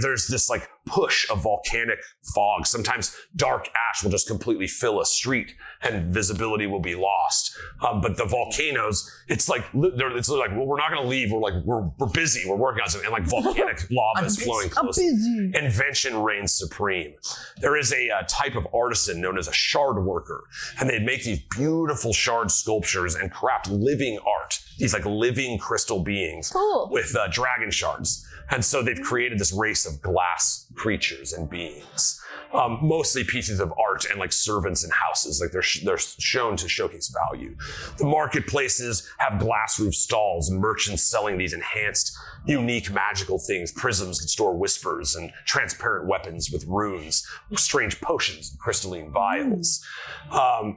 There's this push of volcanic fog. Sometimes dark ash will just completely fill a street and visibility will be lost. But the volcanoes, it's well, we're not going to leave. We're busy. We're working on something. And volcanic lava is flowing close. Invention reigns supreme. There is a type of artisan known as a shard worker, and they make these beautiful shard sculptures and craft living art. These living crystal beings with dragon shards. And so they've created this race of glass creatures and beings. Mostly pieces of art and servants in houses. They're shown to showcase value. The marketplaces have glass roof stalls and merchants selling these enhanced, unique magical things, prisms that store whispers and transparent weapons with runes, strange potions and crystalline vials.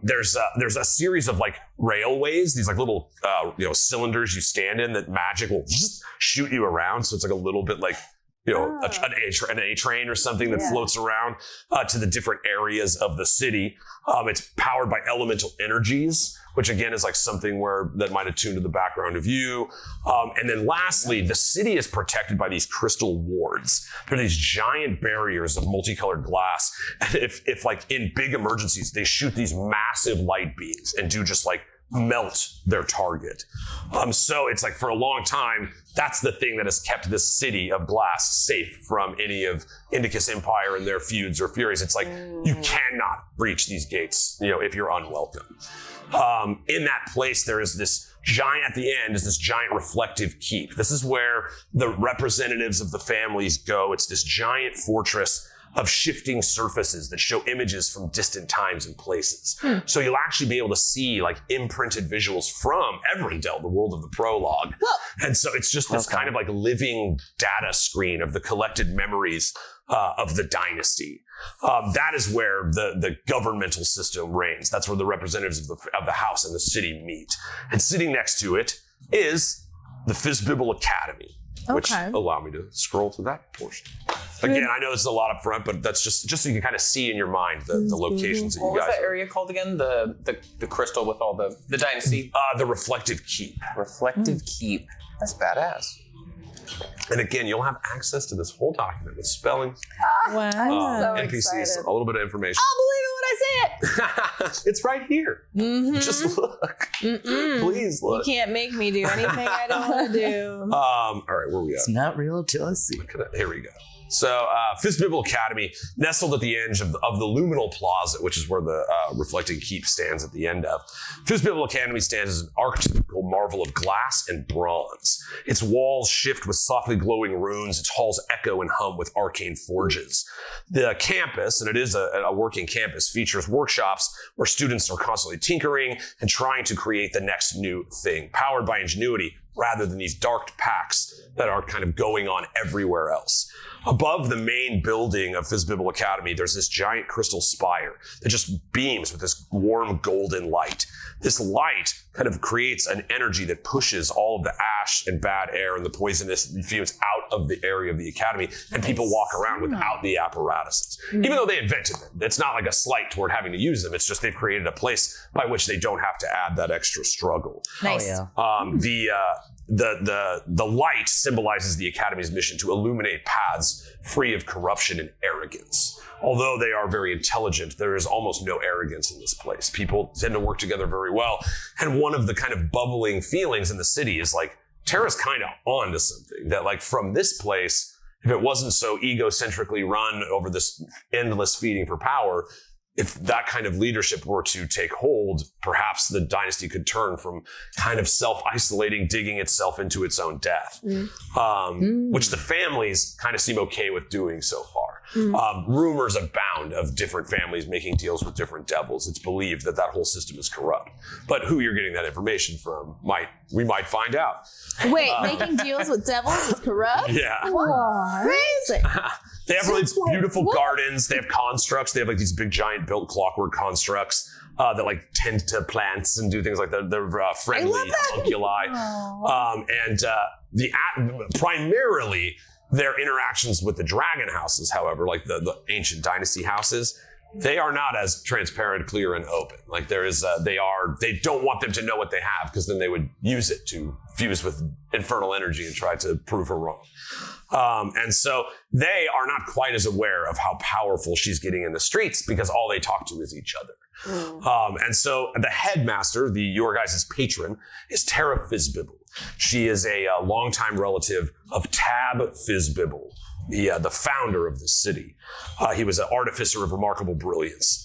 There's a series of railways, these little cylinders you stand in that magic will shoot you around. So it's a little bit an A train or something that floats around to the different areas of the city. It's powered by elemental energies, which again is something that might attune to the background of you. And then lastly, the city is protected by these crystal wards. They're these giant barriers of multicolored glass. And if in big emergencies, they shoot these massive light beams and do just melt their target. So it's for a long time, that's the thing that has kept this city of glass safe from any of Indicus Empire and their feuds or furies. It's you cannot breach these gates, if you're unwelcome. In that place, there is this giant, at the end is this giant reflective keep. This is where the representatives of the families go. It's this giant fortress of shifting surfaces that show images from distant times and places. So you'll actually be able to see imprinted visuals from Everendell, the world of the prologue. And so it's just this kind of living data screen of the collected memories of the dynasty. That is where the governmental system reigns. That's where the representatives of the house and the city meet. And sitting next to it is the Fizzbibble Academy, which allow me to scroll to that portion. Again, I know this is a lot up front, but that's just so you can kind of see in your mind the locations that What you was guys that area called again? The crystal with all the dynasty? The Reflective Keep. Reflective Keep. That's badass. And again, you'll have access to this whole document with spelling, Wow. so NPCs, excited. a little bit of information. I'll believe it when I see it. It's right here. Mhm. Just look. Mm-mm. Please You look. can't make me do anything I don't want to do. All right, where we at? It's not real till I see. Here we go. So, Fizzbibble Academy, nestled at the edge of the Luminal Plaza, which is where the Reflecting Keep stands at the end of. Fizzbibble Academy stands as an archetypical marvel of glass and bronze. Its walls shift with softly glowing runes. Its halls echo and hum with arcane forges. The campus, and it is a working campus, features workshops where students are constantly tinkering and trying to create the next new thing, powered by ingenuity rather than these dark packs that are kind of going on everywhere else. Above the main building of Fizzbibble Academy, there's this giant crystal spire that just beams with this warm golden light. This light kind of creates an energy that pushes all of the ash and bad air and the poisonous fumes out of the area of the academy, and people walk around without the apparatuses. Even though they invented them, it's not like a slight toward having to use them. It's just they've created a place by which they don't have to add that extra struggle. Nice. The light symbolizes the Academy's mission to illuminate paths free of corruption and arrogance. Although they are very intelligent, there is almost no arrogance in this place. People tend to work together very well. And one of the kind of bubbling feelings in the city is like, Terra's kind of on to something. That like from this place, if it wasn't so egocentrically run over this endless feeding for power, if that kind of leadership were to take hold, perhaps the dynasty could turn from kind of self-isolating, digging itself into its own death, which the families kind of seem okay with doing so far. Rumors abound of different families making deals with different devils. It's believed that whole system is corrupt. But who you're getting that information from, we might find out. Wait, making deals with devils is corrupt? Yeah. Crazy. They have really beautiful gardens. They have constructs. They have like these big giant built clockwork constructs that like tend to plants and do things like that. They're friendly homunculi. Primarily their interactions with the dragon houses, however, like the ancient dynasty houses, they are not as transparent, clear, and open. Like there is, they don't want them to know what they have because then they would use it to fuse with infernal energy and try to prove her wrong. And so they are not quite as aware of how powerful she's getting in the streets because all they talk to is each other. And so the headmaster, your guys' patron, is Tara Fizzbibble. She is a longtime relative of Tab Fizzbibble, the founder of the city. He was an artificer of remarkable brilliance.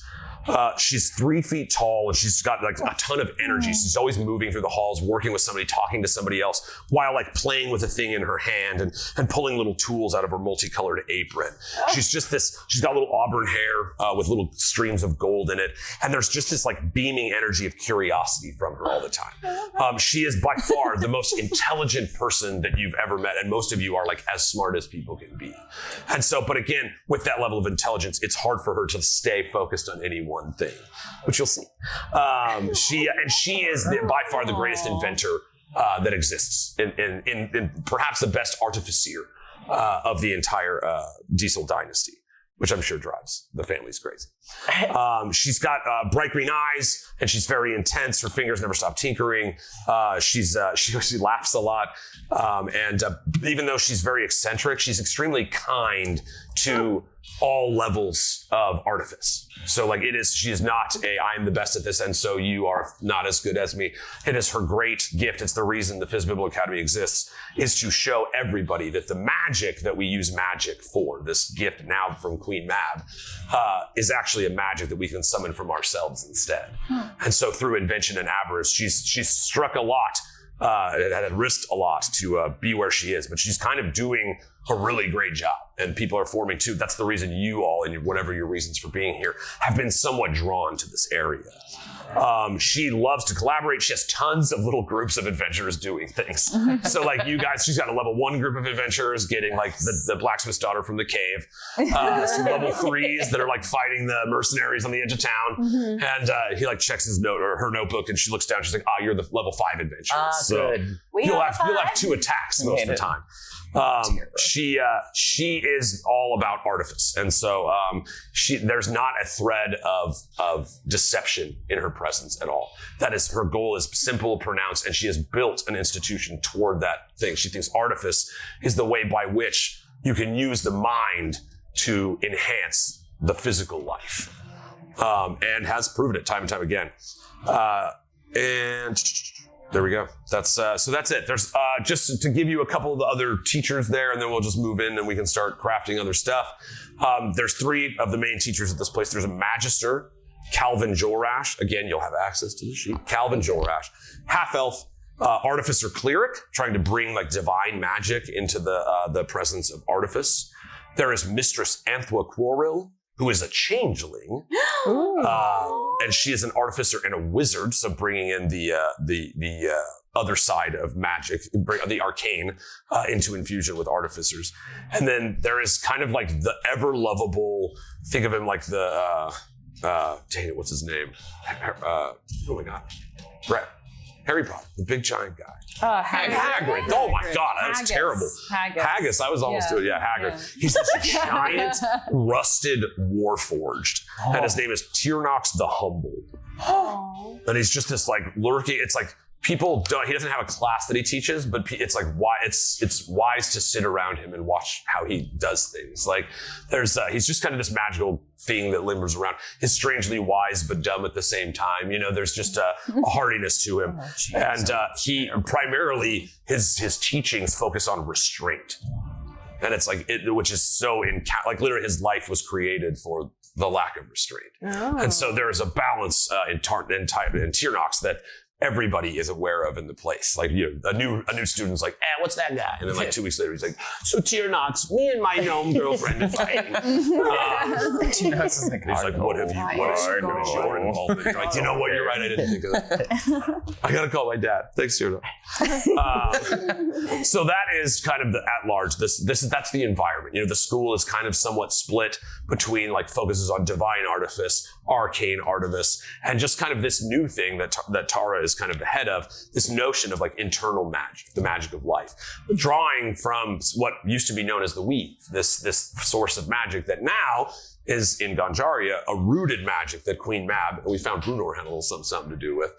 She's 3 feet tall and she's got like a ton of energy. She's always moving through the halls, working with somebody, talking to somebody else while like playing with a thing in her hand and pulling little tools out of her multicolored apron. She's got little auburn hair with little streams of gold in it. And there's just this like beaming energy of curiosity from her all the time. She is by far the most intelligent person that you've ever met. And most of you are like as smart as people can be. And so, but again, with that level of intelligence, it's hard for her to stay focused on any one thing, which you'll see. She is by far the greatest inventor that exists, in perhaps the best artificer of the entire Diesel dynasty, which I'm sure drives the families crazy. She's got bright green eyes, and she's very intense. Her fingers never stop tinkering. She laughs a lot, and even though she's very eccentric, she's extremely kind to all levels of artifice. So like she is not I'm the best at this and so you are not as good as me. It is her great gift. It's the reason the Fizzbibble Academy exists, is to show everybody that the magic that we use magic for, this gift now from Queen Mab, is actually a magic that we can summon from ourselves instead. And so through invention and avarice, she's struck a lot, had risked a lot to be where she is, but she's kind of doing a really great job, and people are forming too. That's the reason you all, and whatever your reasons for being here, have been somewhat drawn to this area. She loves to collaborate. She has tons of little groups of adventurers doing things. So like you guys, she's got a level 1 group of adventurers getting like the blacksmith's daughter from the cave. Some level 3s that are like fighting the mercenaries on the edge of town. And he like checks his note or her notebook and she looks down. She's like, you're the level 5 adventurer. So good. you'll have 2 attacks most of the time. She is all about artifice, and so there's not a thread of deception in her presence at all. That is, her goal is simple, pronounced, and she has built an institution toward that thing. She thinks artifice is the way by which you can use the mind to enhance the physical life, and has proven it time and time again. And there we go. That's it. There's just to give you a couple of the other teachers there, and then we'll just move in and we can start crafting other stuff. There's 3 of the main teachers at this place. There's a magister, Calvin Jorash. Again, you'll have access to the sheet. Calvin Jorash, half elf, artificer cleric, trying to bring like divine magic into the presence of artifice. There is Mistress Anthwa Quarril, who is a changeling, and she is an artificer and a wizard, so bringing in the other side of magic, the arcane, into infusion with artificers. And then there is kind of like the ever lovable. Think of him like the dang it, what's his name? Oh my god, Harry Potter, the big giant guy. Hagrid. Oh my God, that was terrible. Haggis. I was almost doing Hagrid. He's this giant, rusted warforged, and his name is Tyrnox the Humble. And he's just this like lurking. It's like people don't. He doesn't have a class that he teaches, but it's like why it's wise to sit around him and watch how he does things. Like there's he's just kind of this magical thing that limbers around. He's strangely wise but dumb at the same time. You know, there's just a hardiness to him, and he primarily his teachings focus on restraint, and it's like which is so like literally his life was created for the lack of restraint, and so there is a balance in Tyrnox that everybody is aware of in the place. Like, you know, a new student's like, what's that guy? And then like 2 weeks later, he's like, so Tyrnox, me and my gnome girlfriend are fighting. Tyrnox is like, he's like, what is your involvement? You're like, you know what? You're right. I didn't think of that. I gotta call my dad. Thanks, Tyrnox. So that is kind of the at large. That's the environment. You know, the school is kind of somewhat split between like focuses on divine artifice, arcane artifice, and just kind of this new thing that Tara is kind of the head of, this notion of like internal magic, the magic of life, drawing from what used to be known as the weave, this source of magic that now is in Ganjaria, a rooted magic that Queen Mab, and we found Brunor had a little something to do with,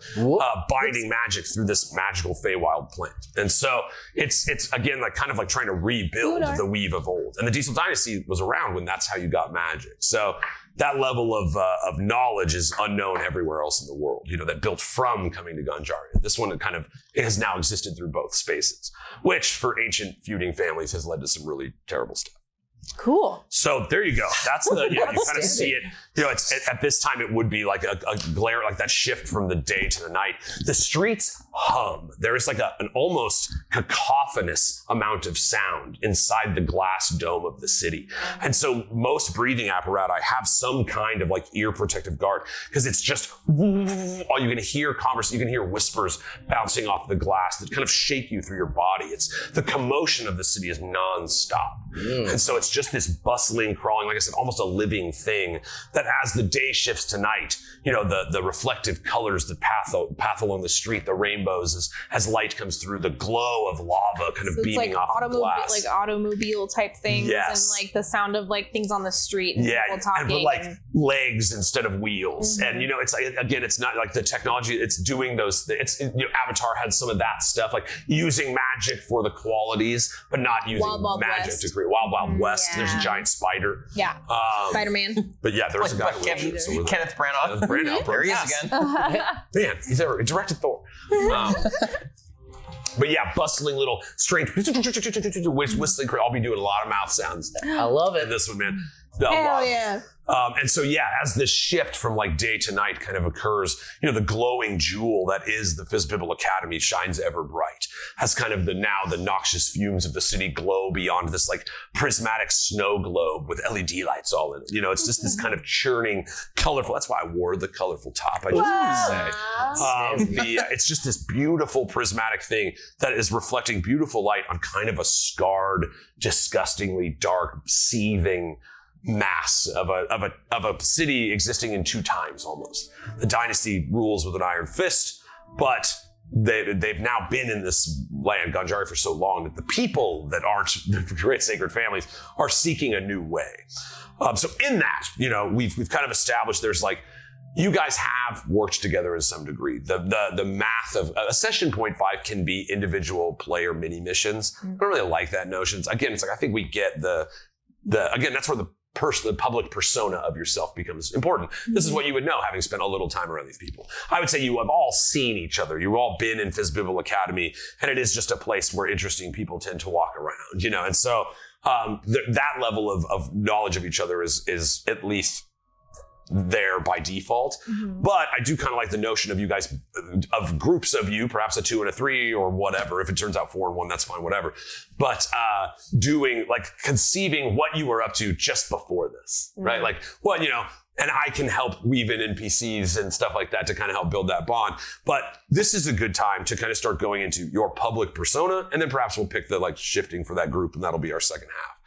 binding magic through this magical Feywild plant. And so it's again like kind of like trying to rebuild the weave of old. And the Diesel Dynasty was around when that's how you got magic. So that level of knowledge is unknown everywhere else in the world, you know, that built from coming to Ganjaria. This one it has now existed through both spaces, which for ancient feuding families has led to some really terrible stuff. Cool. So there you go. That's you kind of see it. You know, it's at this time it would be like a glare, like that shift from the day to the night. The streets hum. There is like an almost cacophonous amount of sound inside the glass dome of the city. And so most breathing apparatus have some kind of like ear protective guard, because it's just all you can hear you can hear whispers bouncing off the glass that kind of shake you through your body. It's the commotion of the city is nonstop. And so it's just this bustling, crawling, like I said, almost a living thing that as the day shifts to night, you know, the reflective colors that path along the street, the rainbows as light comes through, the glow of lava kind of beaming off the glass. Like automobile type things, and like the sound of like things on the street and people talking. And like legs instead of wheels. And, you know, it's like, again, it's not like the technology, it's doing those things. You know, Avatar had some of that stuff, like using magic for the qualities, but not using magic to create Wild West. There's a giant spider. Yeah. Spider-Man. But yeah, there's a guy who Kenneth Branagh. There he is again. Man, he's there. He directed Thor. But yeah, bustling little strange whistling. I'll be doing a lot of mouth sounds. I love it. This one, man. Hell yeah. And so, yeah, as this shift from like day to night kind of occurs, you know, the glowing jewel that is the Fizzbibble Academy shines ever bright. As kind of the noxious fumes of the city glow beyond this like prismatic snow globe with LED lights all in it. You know, it's just this kind of churning, colorful. That's why I wore the colorful top. I just want to say, it's just this beautiful prismatic thing that is reflecting beautiful light on kind of a scarred, disgustingly dark, seething mass of a city existing in two times almost. The dynasty rules with an iron fist, but they've now been in this land, Ganjaria, for so long that the people that aren't great sacred families are seeking a new way. So in that, we've kind of established there's like, you guys have worked together in some degree. The math of a session 0.5 can be individual player mini missions. I don't really like that notion. Again, it's like, I think we get again, that's where the public persona of yourself becomes important. This is what you would know, having spent a little time around these people. I would say you have all seen each other. You've all been in Fizzbibble Academy, and it is just a place where interesting people tend to walk around, and so that level of knowledge of each other is at least there by default. But I do kind of like the notion of you guys, of groups of you, perhaps a 2 and a 3 or whatever. If it turns out 4 and 1, that's fine, whatever. But conceiving what you were up to just before this, right? Like, and I can help weave in NPCs and stuff like that to kind of help build that bond. But this is a good time to kind of start going into your public persona, and then perhaps we'll pick the shifting for that group, and that'll be our second half.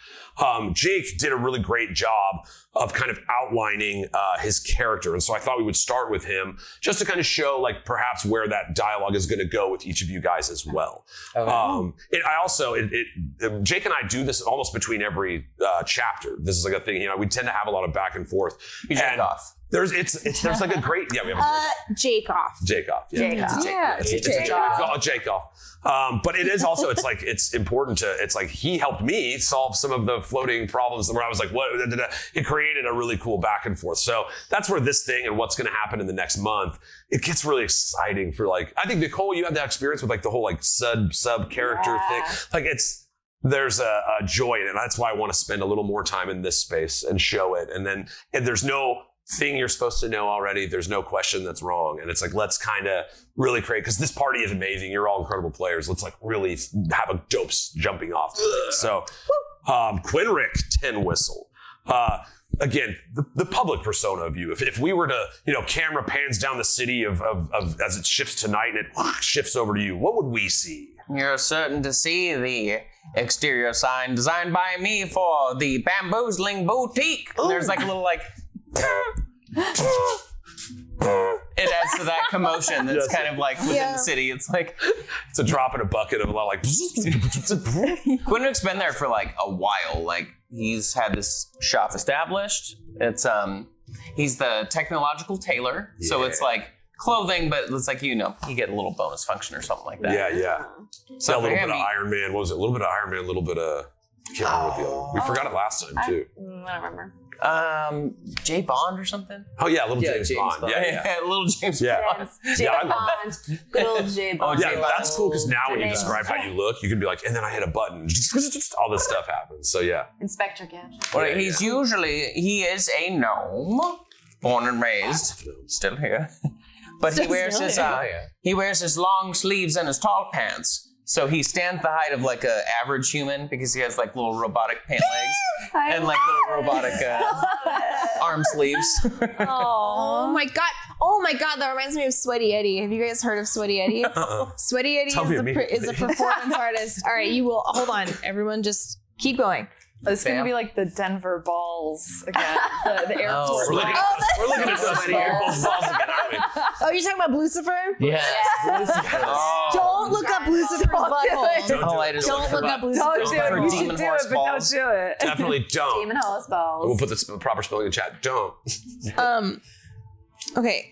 Jake did a really great job of kind of outlining his character. And so I thought we would start with him just to kind of show perhaps where that dialogue is going to go with each of you guys as well. Jake and I do this almost between every chapter. This is like a thing, we tend to have a lot of back and forth. You Jake off. There's like a great, we have a Jake off. Jake off. Yeah. Jake off. Yeah, It's a Jake off. But it is also, it's important he helped me solve some of the floating problems where I was like, what? It created a really cool back and forth. So that's where this thing and what's going to happen in the next month, it gets really exciting for I think Nicole, you had that experience with the whole sub character thing. There's a joy in it. And that's why I want to spend a little more time in this space and show it. And there's no thing you're supposed to know already. There's no question that's wrong. And it's let's kind of really create, because this party is amazing. You're all incredible players. Let's really have a dope jumping off. So, Quinrick Tin Whistle. Again, the public persona of you. If we were to, camera pans down the city of as it shifts to night and it shifts over to you, what would we see? You're certain to see the exterior sign designed by me for the Bamboozling Boutique. There's a little it adds to that commotion that's kind of within the city. It's it's a drop in a bucket of a lot Quinrick's been there for a while. He's had this shop established. It's he's the technological tailor. Yeah. So it's clothing, but it's you get a little bonus function or something like that. Yeah. So a little bit of Iron Man. What was it? A little bit of Iron Man, a little bit of I can't remember what the other. We forgot it last time too. I don't remember. Jay Bond or something? Oh yeah, little James Bond. Yeah. Little James Bond. Jay Bond. Good old Jay Bond. Yeah, that's cool because now when you describe how you look, you can be and then I hit a button. All this stuff happens. So yeah. Inspector Gadget. Well, he is a gnome, born and raised, still here. But he wears his long sleeves and his tall pants. So he stands the height of a average human because he has little robotic pant legs and little robotic arm sleeves. Oh my god, that reminds me of Sweaty Eddie. Have you guys heard of Sweaty Eddie? Sweaty Eddie is a performance artist. All right, you will hold on. Everyone, just keep going. It's going to be the Denver balls again, the airport. We're looking at those balls again, aren't we? Oh, you're talking about Lucifer? Yeah. Don't look up Lucifer's butthole. Don't look up Lucifer's butthole. You should do it, but don't do it. Definitely don't. Demon Horse balls. We'll put the proper spelling in the chat. Don't. Okay.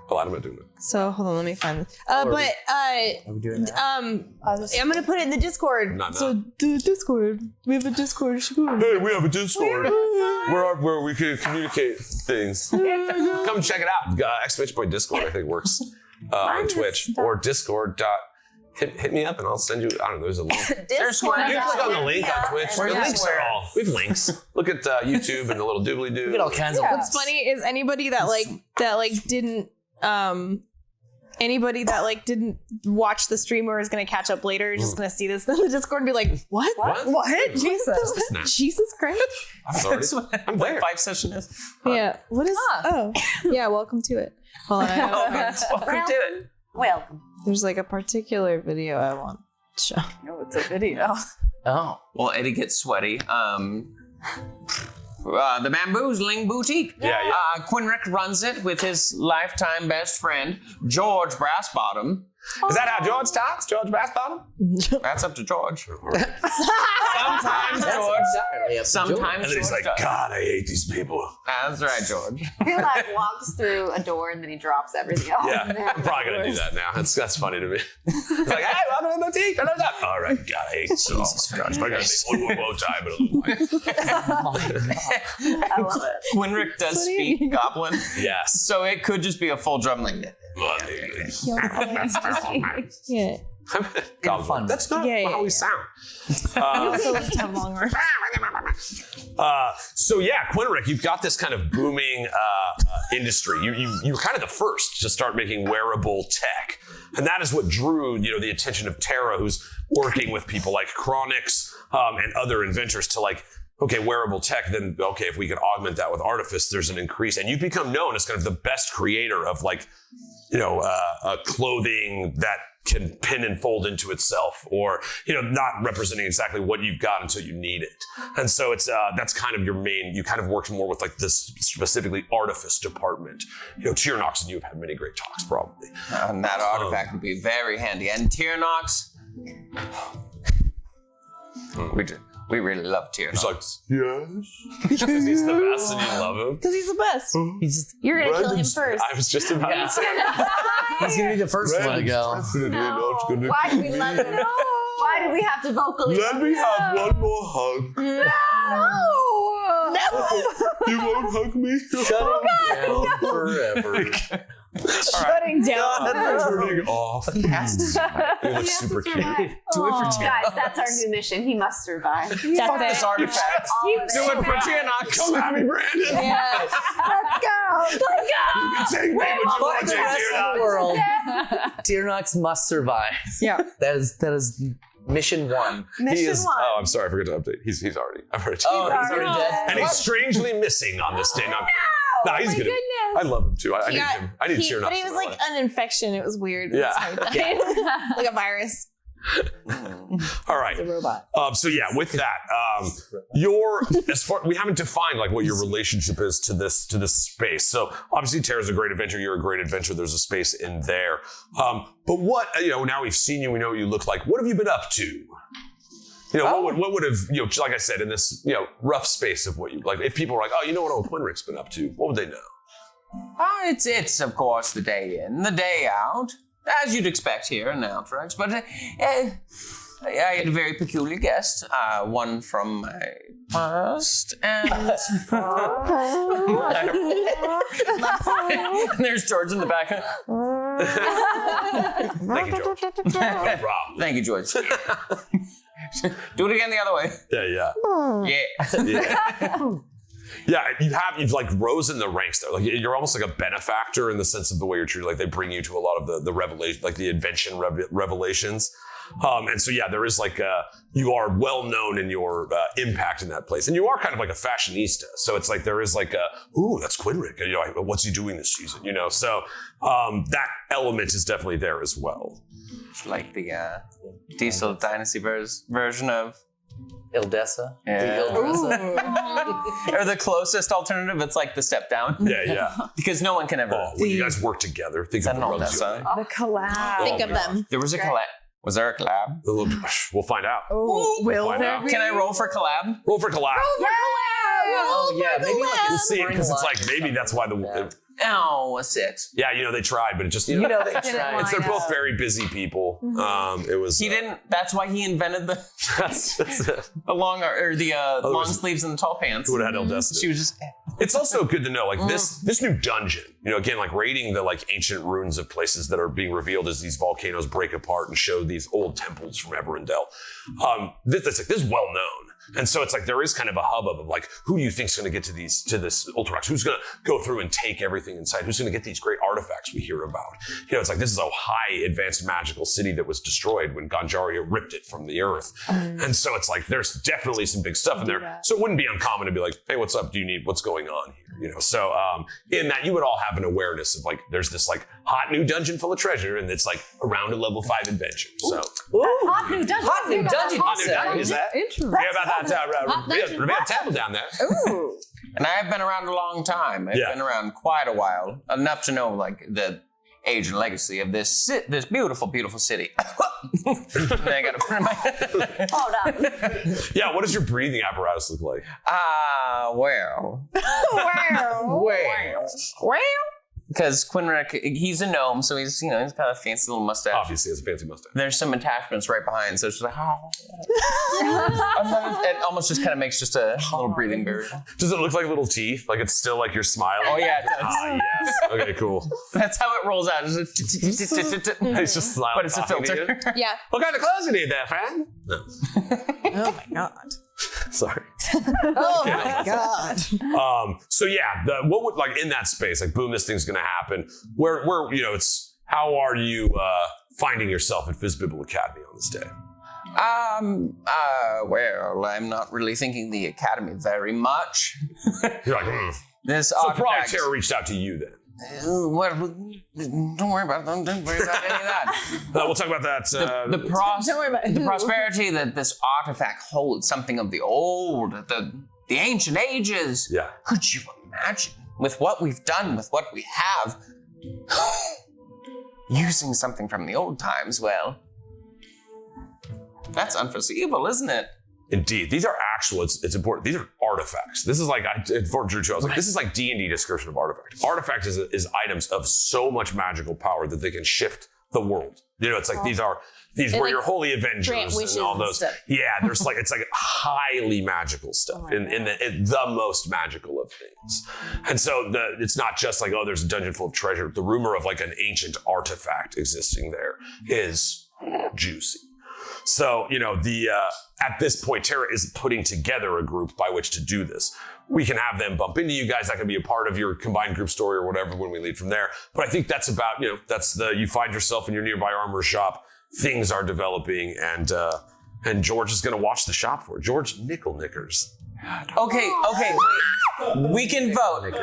Oh, I'm not doing it. So hold on, let me find this. Are we doing that? I'm gonna put it in the Discord. No. So the Discord. We have a Discord. Hey, we have a Discord where we can communicate things. Come check it out. Exclamation point Discord, I think works on Twitch or Discord. Hit me up and I'll send you. I don't know. There's a link. Discord. You can click on the link on Twitch. The links are all. We have links. Look at YouTube and the little doobly doo. We get all kinds of. What's funny is anybody that didn't watch the stream or is gonna catch up later, just gonna see this in the Discord and be like, what? Jesus. Jesus Christ. I'm sorry. I'm there. 5 session is. Yeah. What is? Oh. Yeah. Welcome to it. Hold on. Welcome to it. Welcome. There's a particular video I want to show. No, it's a video. Oh. Well, Eddie gets sweaty. The Bamboozling Boutique. Yeah. Quinrick runs it with his lifetime best friend, George Brassbottom. Is that how George talks? George Bassbottom? That's up to George. Sometimes George. Sometimes And then he's George like, does. God, I hate these people. That's right, George. He like walks through a door and then he drops everything else. Yeah, I'm probably gonna do that now. That's funny to me. It's like, hey, welcome to the boutique. All right, God, I hate so much. I gotta make one more bow tie, but a little white. I love it. Quinrick does speak Goblin, Yes. so it could just be a full drum like that. Yeah. Goblin. That's not how we sound. So let's have long arms. So yeah, Quinrick, you've got this kind of booming industry. You're kind of the first to start making wearable tech, and that is what drew the attention of Tara, who's working with people like Chronix and other inventors to like, okay, wearable tech. Then okay, if we can augment that with artifice, there's an increase, and you've become known as kind of the best creator of like clothing that can pin and fold into itself, or not representing exactly what you've got until you need it. And so it's that's kind of your main. You kind of work more with like this specifically artifice department. Tyrnox and you have had many great talks, probably. And that artifact would be very handy. And Tyrnox, we really love Tyrnox. He's like, yes, because he's the best and you love him. Because he's the best. You're going to kill him first. I was just about to say. He's gonna be the first one to go. Why do we let him? Why do we have to vocally? Let me have one more hug. No. You won't hug me? Shut him down forever. Shutting down. Turning off. He looks super cute. Do it for Tyrnox. Guys, that's our new mission. He must survive. Fuck this artifact. Do it for Tyrnox. Come at me, Brandon. Yeah. Let's go. Let's go. You can take me, but you Fuck won't the take rest of the world. Tyrnox must survive. Yeah. That is mission one. He is. Oh, I'm sorry, I forgot to update. He's already. I've already. Oh, he's already dead. And he's strangely missing on this day. No, he's good. I love him too. I need him. I need Tyrnox. But he was like an infection. It was weird. Yeah. That's how he died. Like a virus. All right. It's a robot. So yeah, with that, we haven't defined like what your relationship is to this space. So obviously Tara's a great adventure. You're a great adventure. There's a space in there. But what now we've seen you. We know what you look like. What have you been up to? What would have like I said in this rough space of what you like. If people were like, oh, you know what old Quinrick's been up to, what would they know? It's of course the day in, the day out, as you'd expect here in Outrax. But I had a very peculiar guest, one from my past, and there's George in the back. Thank you, George. No problem. Thank you, George. Do it again the other way. Yeah. Yeah, you've like rose in the ranks there. Like you're almost like a benefactor in the sense of the way you're treated. Like they bring you to a lot of the revelation, like the invention revelations. And so yeah, there is like you are well known in your impact in that place, and you are kind of like a fashionista. So it's like there is like that's Quinrick. What's he doing this season? So that element is definitely there as well. It's like the Diesel Dynasty version of Ildessa. Yeah. The Ildessa. or the closest alternative. It's like the step down. Yeah. Because no one can ever. When you guys work together, think of the rugs. The collab. Think of them. There was a collab. Was there a collab? We'll find out. Oh, will Find there out. be? Can I roll for collab? Roll for collab. Oh yeah, maybe like a We'll see, because it's like spring maybe that's why Oh, a 6. Yeah, they tried, but it just they tried. they're both very busy people. It was He didn't. That's why he invented the that's it. the long long sleeves and the tall pants. Who would have had Eldesta? She was just. It's also good to know, like this new dungeon. Again, like raiding the like ancient ruins of places that are being revealed as these volcanoes break apart and show these old temples from Everendell. This is well known, and so it's like there is kind of a hubbub of like, who do you think's going to get to this Ultrax? Who's going to go through and take everything inside? Who's going to get these great artifacts we hear about? It's like this is a high advanced magical city that was destroyed when Ganjaria ripped it from the earth, and so it's like there's definitely some big stuff in there. So it wouldn't be uncommon to be like, hey, what's up? Do you need what's going on here? So in that you would all have an awareness of like there's this like hot new dungeon full of treasure, and it's like around a level 5 adventure. So Hot new dungeon. Hot new dungeon. hot new dungeon is that? Interesting. Yeah, about that. We had a table down there. Ooh. And I've been around a long time. I've been around quite a while, enough to know like the age and legacy of this this beautiful, beautiful city. I gotta put in my Hold on. Yeah, what does your breathing apparatus look like? Well. Because Quinrick, he's a gnome, so he's he's got a fancy little mustache. Obviously, he has a fancy mustache. There's some attachments right behind, so it's just like, it almost just kind of makes just a little breathing barrier. Does it look like little teeth? Like it's still like you're smiling? Oh yeah, it does. Yes. Okay, cool. That's how it rolls out. He's just smiling. But it's a filter. Yeah. What kind of clothes you need there, friend? No. Oh my god. Sorry. Oh my god. So yeah, what would like in that space, like boom, this thing's gonna happen. Where it's how are you finding yourself at Fizzbibble Academy on this day? Well, I'm not really thinking the academy very much. You're like, This So probably artifact. Tara reached out to you then. Well, don't worry about them. Don't worry about any of that. We'll talk about that. Don't worry about The prosperity that this artifact holds, something of the old, the ancient ages. Yeah. Could you imagine, with what we've done, with what we have, using something from the old times? Well, that's unforeseeable, isn't it? Indeed, these are actual. It's important. These are artifacts. This is like for Drew too. I was like, this is like D&D description of artifact. Artifact is items of so much magical power that they can shift the world. It's like these were like your holy Avengers grant wishes and all and those. stuff. Yeah, it's like highly magical stuff in the most magical of things. And so it's not just like there's a dungeon full of treasure. The rumor of like an ancient artifact existing there is juicy. So, at this point, Tara is putting together a group by which to do this. We can have them bump into you guys. That can be a part of your combined group story or whatever when we lead from there. But I think that's about, you find yourself in your nearby armor shop. Things are developing and George is going to watch the shop for it. George Nickel Knickers. Okay, wait. We can vote.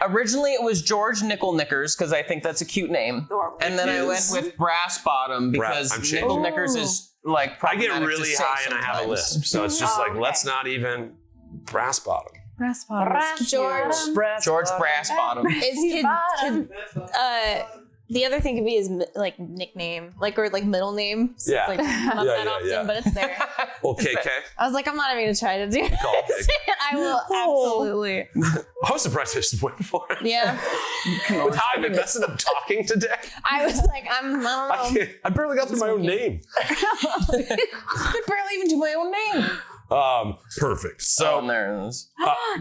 Originally, it was George Nickel Knickers because I think that's a cute name, and then I went with Brass Bottom because I'm Nickel Knickers is like I get problematic really to say high and I have a sometimes. lisp. So it's just like, let's not even Brass Bottom. Brass bottom. George. George Brass Bottom. The other thing could be his like nickname, or middle name. So Yeah. It's like not Yeah, that yeah, often, yeah. but it's there. Well, KK. I was like, I'm not even gonna try to do it. Call KK. I will absolutely. I was surprised I just went for it. Yeah. With how I've been messing up talking today. I was like, I don't know. I barely got through my own name. I could barely even do my own name. Perfect. So and there it is.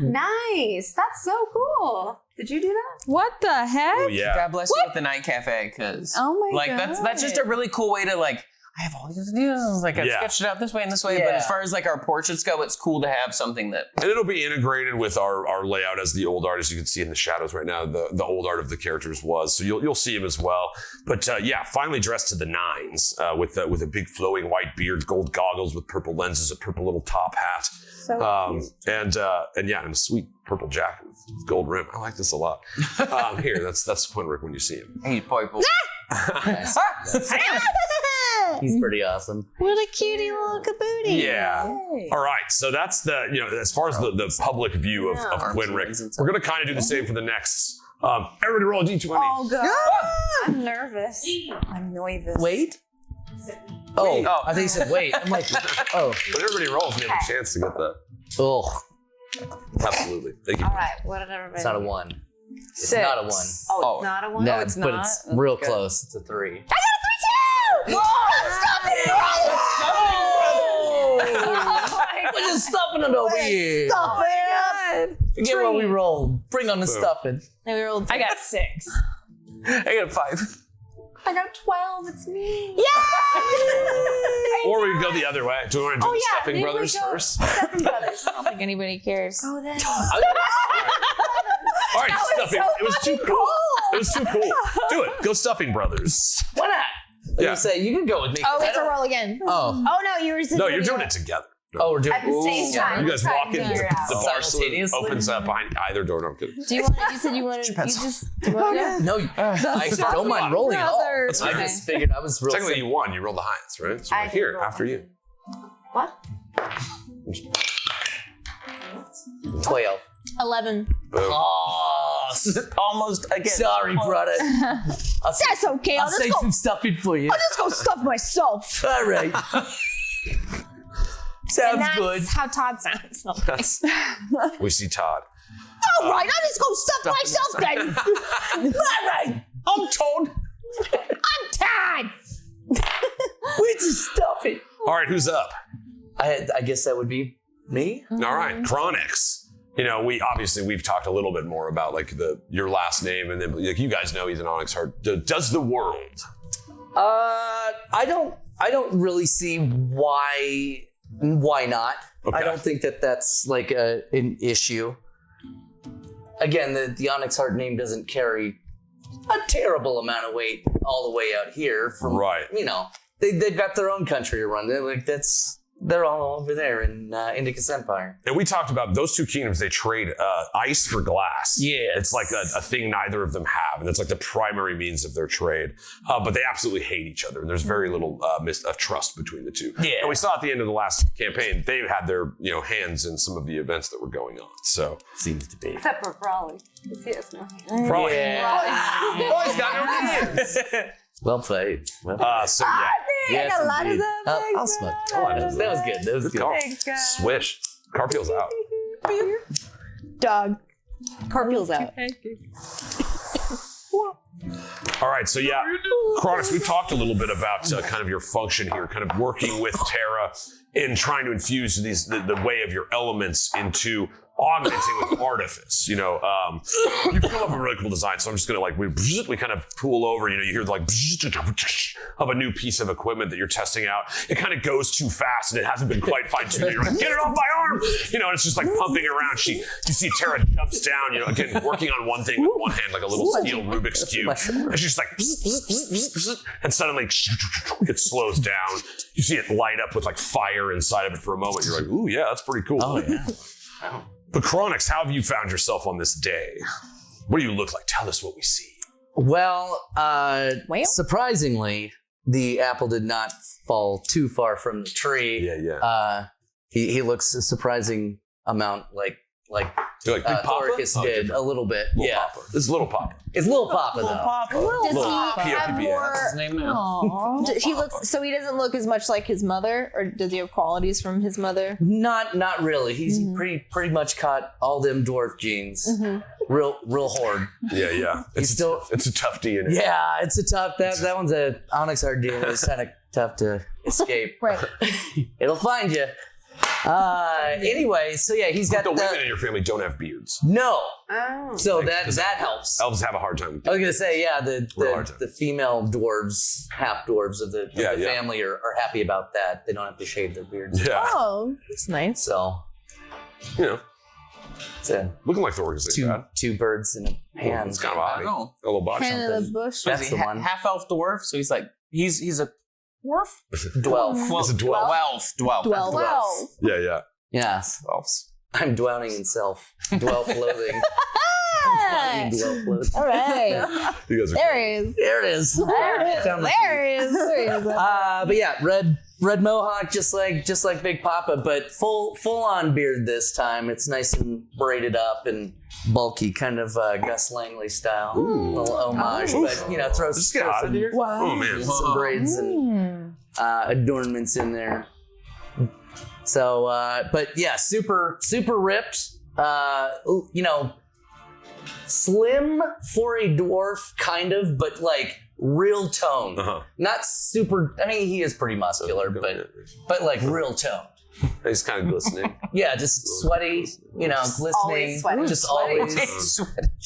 Nice. That's so cool. Did you do that? What the heck? oh yeah. God bless you with the night cafe, because Oh my that's just a really cool way to I have all these ideas. I've Yeah. sketched it out this way and this way. But Yeah. as far as our portraits go, it's cool to have something that. And it'll be integrated with our layout as the old art, as you can see in the shadows right now. The old art of the characters was, so you'll see him as well. But finally dressed to the nines with a big flowing white beard, gold goggles with purple lenses, a purple little top hat, and a sweet purple jacket with gold rim. I like this a lot. Here, that's Quinrick when you see him. Hey, purple. He's pretty awesome. What a cutie little caboodie. Yeah. All right. So that's the, as far as the public view of Quinrick, we're going to kind of do the same for the next. Everybody roll a D20. Oh god. I'm nervous. I'm nervous. Wait. Oh, I think you said wait. I'm like, oh. When everybody rolls, we have a chance to get that. Ugh. Absolutely. Thank you. All right. What did everybody? It's not a 1. It's Six. not a 1. Oh, it's not a one. No, it's but not? it's real Good. close. It's a 3. I got a 3 too. Stop it! We're just stuffing it over here. Stop it! Forget what we rolled. Bring on the Boom. stuffing. And we rolled. I got 6. I got 5. I got 12. It's me. Or we can go the other way. Do you want to do the Stuffing maybe we Brothers go first? Stuffing Brothers. I don't think anybody cares. Oh, then. All right, Stuffing. It was too cool. It was too cool. Do it. Go Stuffing Brothers. Why not? Yeah. You say you can go with me. Oh, we have to roll again. Oh. Oh no, you were. No, you're doing it together. Oh, we're doing At the same time. You guys walk in, Figure it out. the bar saloon Simultaneously? opens up behind either door. No, I'm kidding. Do you want? You said you wanted. You just. Do you want to? No, I don't mind rolling at all. Brothers. I just figured I was real Technically, sick. you won. You rolled the highest, right? So I we're here did roll after you. What? 12. 11. Boom. Oh, almost again. Sorry, brother. That's okay. I'll save some stuffing for you. I'll just go stuff myself. All right. And Sounds that's good. how Todd sounds. We see Todd. All right, I'll just go stuff myself then. All right. I'm told. I'm Todd. Where's the stuffing? All right, who's up? I guess that would be me. All right, Chronix. You know, we've talked a little bit more about like your last name, and then like you guys know he's an Onyx Heart. Does the world? I don't really see why not. Okay. I don't think that's like an issue. Again, the Onyx Heart name doesn't carry a terrible amount of weight all the way out here from, Right. you know, they've got their own country to run. They're all over there in Indicus Empire. And we talked about those two kingdoms. They trade ice for glass. Yeah, it's like a thing neither of them have, and it's like the primary means of their trade. But they absolutely hate each other, and there's very little of trust between the two. Yeah. And we saw at the end of the last campaign, they had their hands in some of the events that were going on. So Seems to be. Except for Brawley. He has no hand. probably. Yeah. Oh, he's got no hands. Well played. So yeah. I got a lot of indeed. them. I'll smoke. That was good. That was Good good. call. Thanks, guys. Swish. Carpeel's out. Dog. Carpel's out. All right, so yeah, Chronix, we've talked a little bit about kind of your function here, kind of working with Terra in trying to infuse the way of your elements into augmenting with artifice. You've come up with a really cool design, so I'm just gonna we kind of pool over. You hear like of a new piece of equipment that you're testing out. It kind of goes too fast and it hasn't been quite fine-tuned. You're like, get it off my arm! And it's just like pumping around. You see Terra jumps down. Again working on one thing with one hand, like a little steel Rubik's cube, and she's just like, and suddenly it slows down. You see it light up with like fire inside of it for a moment. You're like, ooh, yeah, that's pretty cool. Oh yeah. But Chronix, how have you found yourself on this day? What do you look like? Tell us what we see. Well, surprisingly, the apple did not fall too far from the tree. Yeah. He looks a surprising amount like You're like Big Papa? Thoricus did a little bit. Little Papa. This is Little Papa. It's Little Papa though. Does Little he have P-O-P-P-A. more? His name now. He looks so he doesn't look as much like his mother, or does he have qualities from his mother? Not really. He's pretty much caught all them dwarf genes. Real horde. Yeah. It's a tough DNA. Yeah, it's a tough. That one's a Onyx Heart DNA. It's kind of tough to escape. Right. It'll find you. Anyway, so yeah, he's got The women in your family don't have beards. no. Oh. So that helps. Elves have a hard time with I beards. was gonna say, yeah, Real hard time. the female dwarves, half dwarves of the family are happy about that. They don't have to shave their beards. Yeah. Oh, that's nice. So it's Looking like Thoricus ain't bad. two birds in a hand. It's kind of odd. Oh. A little body. Hand in the bush. That's the one. Half elf dwarf, so he's like he's a dwarf. Dwelf. Well, It's a dwelf. Dwelf. Well. Yeah. Yes. Dwelfs. I'm dwelling in self. Dwelf loathing. Dwelf loathing. All right. You guys are There he is. There it is. There he is. But yeah, red mohawk, just like Big Papa, but full on beard this time. It's nice and braided up and bulky, kind of Gus Langley style. Little homage, but throw Just get out of here. Oh man. some braids and adornments in there. So, but yeah, super ripped. Slim for a dwarf, kind of, but like real toned. Not super. I mean, he is pretty muscular, but like real toned. He's kind of glistening. Yeah, just sweaty. Glistening. Always sweaty. Just always.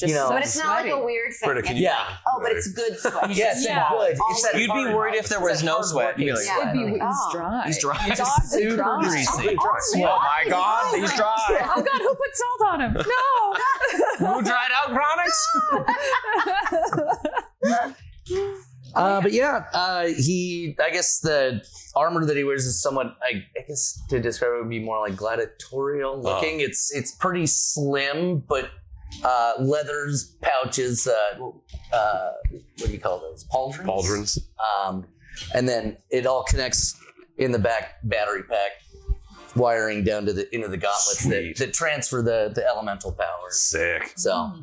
But it's not like a weird thing. Britta, can It's you- Yeah. but it's good sweat. Yeah, it's good. It's that You'd be hard- worried if there was it's that no hard sweat. You'd be like, working sweat. He's dry. he's dry. Dog's Super dry. greasy. Oh my god, he's dry. Oh God, who put salt on him? No. Who dried out Chronix? But yeah, I guess the armor that he wears is somewhat, I guess to describe it would be more like gladiatorial looking. It's pretty slim, but leathers, pouches, what do you call those? Pauldrons. And then it all connects in the back battery pack, wiring down to into the gauntlets that transfer the elemental power. Sick. So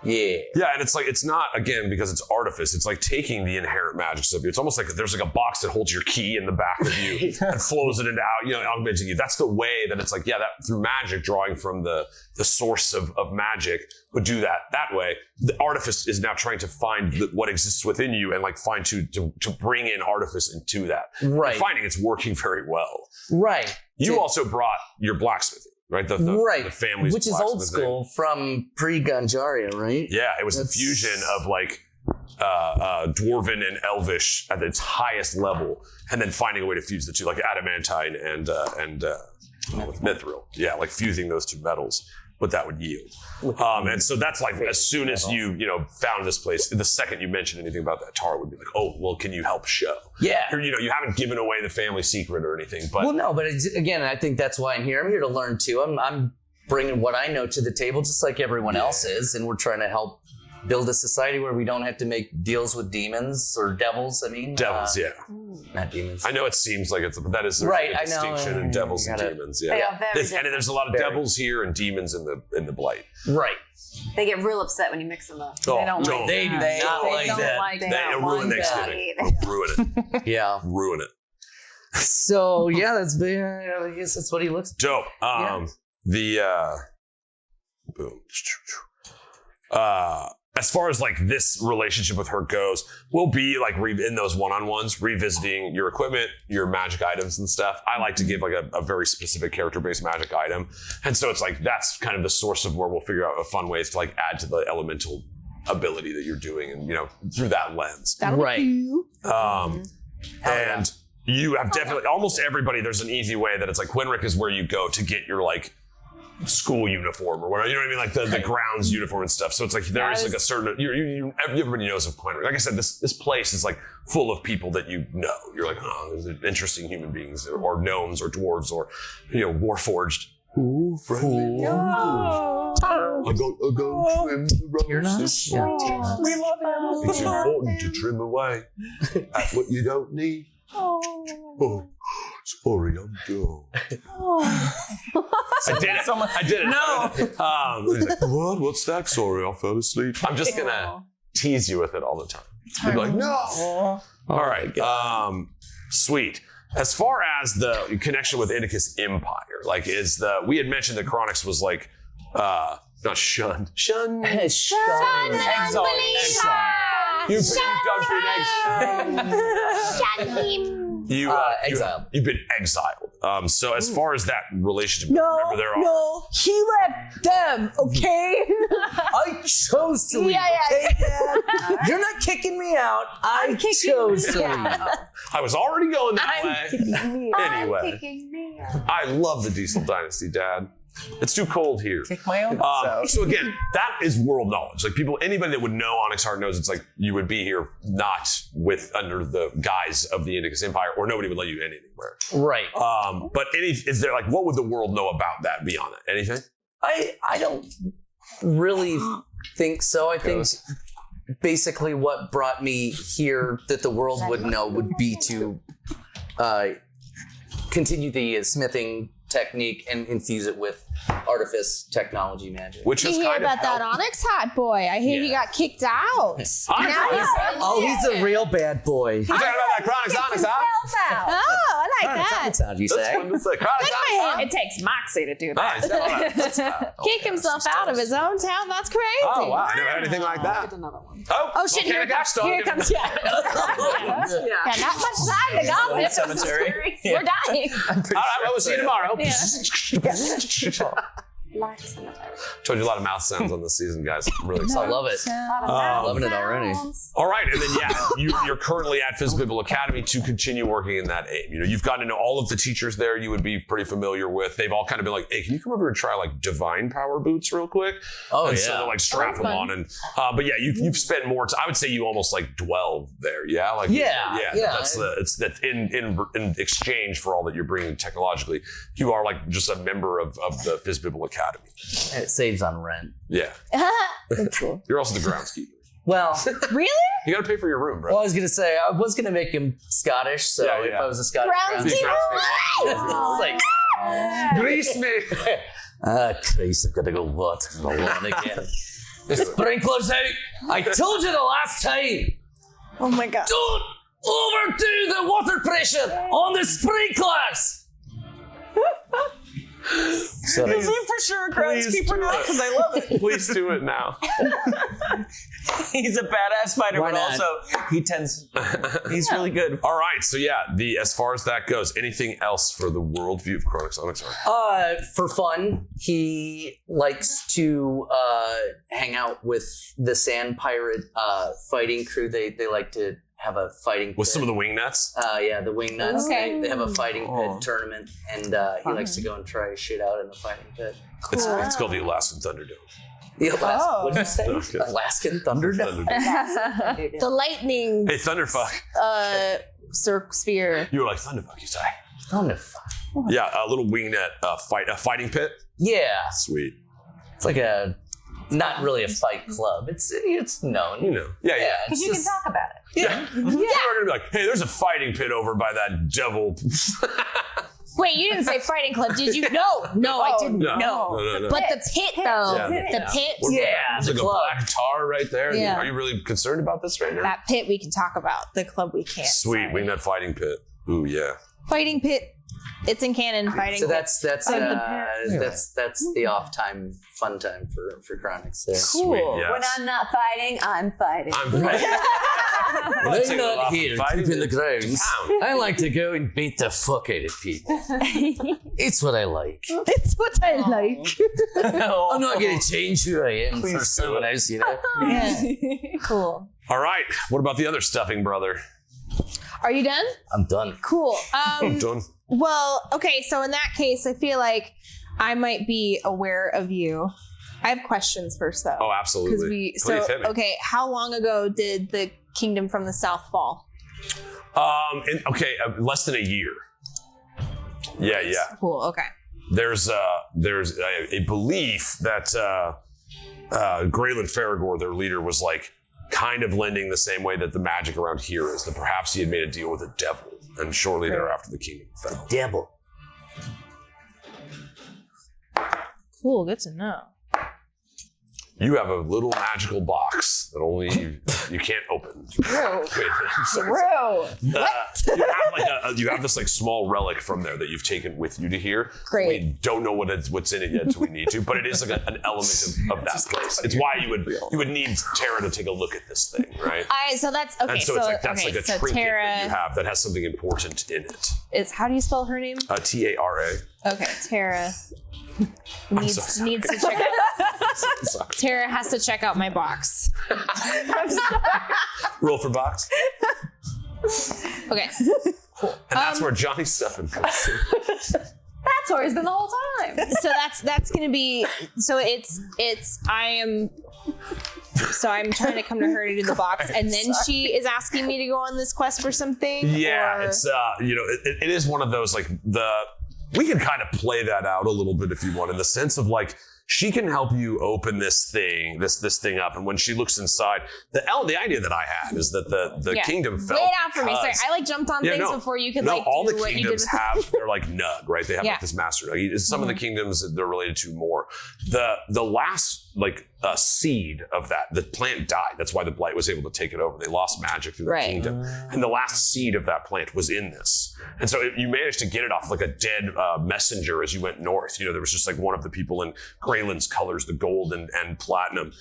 Yeah. Yeah, and it's like, it's not, again, because it's artifice, it's like taking the inherent magics of you. It's almost like there's like a box that holds your key in the back of you and flows it into out, augmenting you. That's the way that it's like, yeah, that through magic, drawing from the source of magic would do that way. The artifice is now trying to find what exists within you and like find to bring in artifice into that. Right. I'm finding it's working very well. Right. You also brought your blacksmithing. Right, the family's which is old school from pre-Ganjaria, right? Yeah, it was the fusion of like dwarven and elvish at its highest level, and then finding a way to fuse the two, like adamantine and mithril. Yeah, like fusing those two metals, what that would yield. And so that's like as soon as you found this place, the second you mentioned anything about that tar would be like, oh, well, can you help show? Yeah. Or, you haven't given away the family secret or anything, but again, I think that's why I'm here. I'm here to learn too. I'm bringing what I know to the table, just like everyone else is, and we're trying to help build a society where we don't have to make deals with demons or devils. Devils, yeah. Not demons. I know it seems like but that is the right, distinction in devils and demons. Yeah, and there's a lot of devils here and demons in the blight. Right. They get real upset when you mix them up. Oh, They don't like They do not like that. They ruin Thanksgiving. Ruin it. Yeah. Ruin it. So yeah, that's big. I guess that's what he looks. Dope. Boom. As far as like this relationship with her goes, we'll be like in those one-on-ones, revisiting your equipment, your magic items and stuff. I like to give like a very specific character-based magic item. And so it's like, that's kind of the source of where we'll figure out fun ways to like add to the elemental ability that you're doing and, through that lens. Right. And you have definitely, almost everybody, there's an easy way that it's like Quinric is where you go to get your like school uniform or whatever, you know what I mean? Like the grounds uniform and stuff. So it's like there is like a certain, everybody knows of Quinric. Like I said, this place is like full of people that you know. You're like, oh, these are interesting human beings or gnomes or dwarves or, warforged. Ooh, friendly. No. I go trim the roses. You're not. We love him. It's important to trim away at what you don't need. Oh, sorry, I'm dumb. I did it. No. He's like, what? What's that? Sorry, I fell asleep. I'm just gonna tease you with it all the time. You'd be like, no. All right. Sweet. As far as the connection with Indicus Empire, like we had mentioned that Chronix was like, not shunned. Shunned. Shun unbeliever! You've been Exiled. You've been exiled. So as far as that relationship, remember there are. No, he left them, okay? I chose to leave. Yeah. Okay, You're not kicking me out. I chose to leave. I was already going that way. Anyway, I'm kicking me out. I love the Diesel Dynasty, Dad. It's too cold here. Kick my own. So again, that is world knowledge. Like anybody that would know Onyx Heart knows it's like you would be here not under the guise of the Indicus Empire, or nobody would let you in anywhere. Right. But is there like what would the world know about that beyond that? Anything? I don't really think so. I think basically what brought me here that the world would know would be to continue the smithing technique and infuse it with artifice, technology, magic. Which is You hear about that Onyx Hot boy? I hear he got kicked out. He's a real bad boy. You talking about that Chronix Onyx Hot? Oh, I like that. Sound you say? That's fun to say. Chronix Onyx. It takes moxie to do that. Nice. Kick himself out of his own town. That's crazy. Oh wow, I never had anything like that. Another one. Oh shit! Here it comes. Here it comes. Yeah. Yeah. Not much time to gossip. Cemetery. We're dying. All right, well, we'll see you tomorrow. Life cemetery. Told you a lot of mouth sounds on this season, guys. I'm really excited. I love it. Loving it already. All right, and then you're currently at Fizzbibble Academy to continue working in that aim. You've gotten to know all of the teachers there. You would be pretty familiar with. They've all kind of been like, "Hey, can you come over and try like divine power boots real quick?" Oh, and so they'll like strap them on, and but yeah, you've spent more time. I would say you almost like dwell there. Yeah, like yeah. That's in exchange for all that you're bringing technologically. You are like just a member of the Fizzbibble Academy. And it saves on rent. Yeah, That's cool. you're also the groundskeeper. Well, Really? You got to pay for your room, bro. well, I was gonna say I was gonna make him Scottish, so if I was a Scottish Groundskeeper. it's like Grease me. Christ, I've got to go water the lawn again. Sprinklers out. I told you the last time. Oh my god. Don't overdo the water pressure on the sprinklers. Is he for sure a groundskeeper now? Because I love it. Please do it now. He's a badass fighter, Why but not? also he's really good. All right, so yeah, as far as that goes, anything else for the worldview of Chronix Onyxar? For fun, he likes to hang out with the Sand Pirate fighting crew. They like to have a fighting With pit. some of the wingnuts? Yeah, the Wingnuts. Okay. They have a fighting pit tournament, and he likes to go and try shit out in the fighting pit. It's called the Alaskan Thunderdome. The Alaskan, what did you say? Okay. Alaskan Thunderdome. The lightning Hey, Thunderfuck. sphere. You were like, Thunderfuck, you say? Thunderfuck. Yeah, a little wingnet fighting pit. Yeah, Sweet. it's like not really a fight club. It's known. You know. Yeah. It's You can just- talk about it. Yeah. We're going to be like, hey, there's a fighting pit over by that devil. Wait, you didn't say fighting club, did you? No, I didn't. No. But the pit, though. Yeah, The pit. Yeah, There's the like club. a black tar right there. Yeah. Are you really concerned about this right now? That pit we can talk about. The club we can't. Sweet, Sorry. wingnet fighting pit. Ooh, yeah. Fighting pit. It's in canon. Fighting So pit. that's the off time, fun time for Chronix there. Sweet, yes. When I'm not fighting, I'm fighting. I'm right. When Let's take I'm it not off here and fight keeping the it grounds, down. I like to go and beat the fuck out of people. It's what I like. It's what I like. I'm not going to change who I am Please for do someone it. else, you know? Yeah. Cool. All right. What about the other stuffing brother? Are you done? I'm done. Cool. I'm done. Well, okay, so in that case, I feel like I might be aware of you. I have questions first, though. Oh, absolutely. Because Please hit me. okay, how long ago did the Kingdom from the South fall? Less than a year. Yeah. Cool, okay. There's a belief that Graylin Faragor, their leader, was like kind of lending the same way that the magic around here is, that perhaps he had made a deal with a devil, and shortly thereafter the kingdom fell. Devil. Cool, good to know. You have a little magical box that only you can't open. True. Wait, I'm sorry. You have this like small relic from there that you've taken with you to here. Great. We don't know what's in it yet until we need to, but it is like an element of that place. It's why you would need Tara to take a look at this thing, right? So that's okay. And so it's like that's okay, like a so trinket Tara that you have that has something important in it. is, how do you spell her name? Tara. Okay, Tara needs to check out. Tara has to check out my box. Roll for box. Okay. And that's where Johnny's stuffing comes in. That's where he's been the whole time. So that's gonna be, so I'm trying to come to her to do the box, and then she is asking me to go on this quest for something. Yeah, or- it's it is one of those like we can kind of play that out a little bit if you want, in the sense of like she can help you open this thing up, and when she looks inside, the idea that I had is that the kingdom fell. Lay it out for me. Sorry, because- I jumped on things before you could all do the what you did kingdoms with have they're like nug, right? They have like this master nug. Some of the kingdoms they're related to more. The last seed of that, the plant died. That's why the blight was able to take it over. They lost magic through the kingdom, and the last seed of that plant was in this. And so you managed to get it off like a dead messenger as you went north. There was just like one of the people in Graylin's colors, the gold and platinum,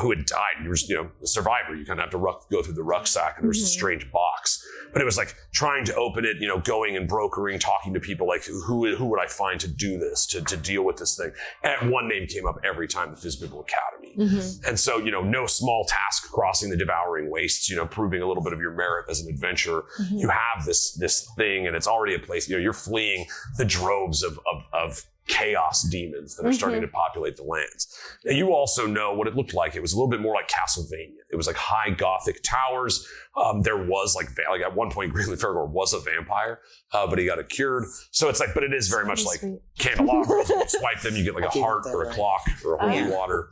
who had died. You were a survivor. You kind of have to go through the rucksack, and there was a strange box. But it was like trying to open it, going and brokering, talking to people like, who would I find to do this, to deal with this thing? And one name came up every time, the Fizzbibble Academy. And so, no small task crossing the devouring wastes, proving a little bit of your merit as an adventurer. You have this thing, and it's already a place, you're fleeing the droves of chaos demons that are starting to populate the lands. Now, you also know what it looked like. It was a little bit more like Castlevania. It was like high Gothic towers. There was like at one point, Graylin Faragor was a vampire, but he got it cured. So it's like, but it is very much like candelabras. When you swipe them, you get like a heart or a clock or a holy water.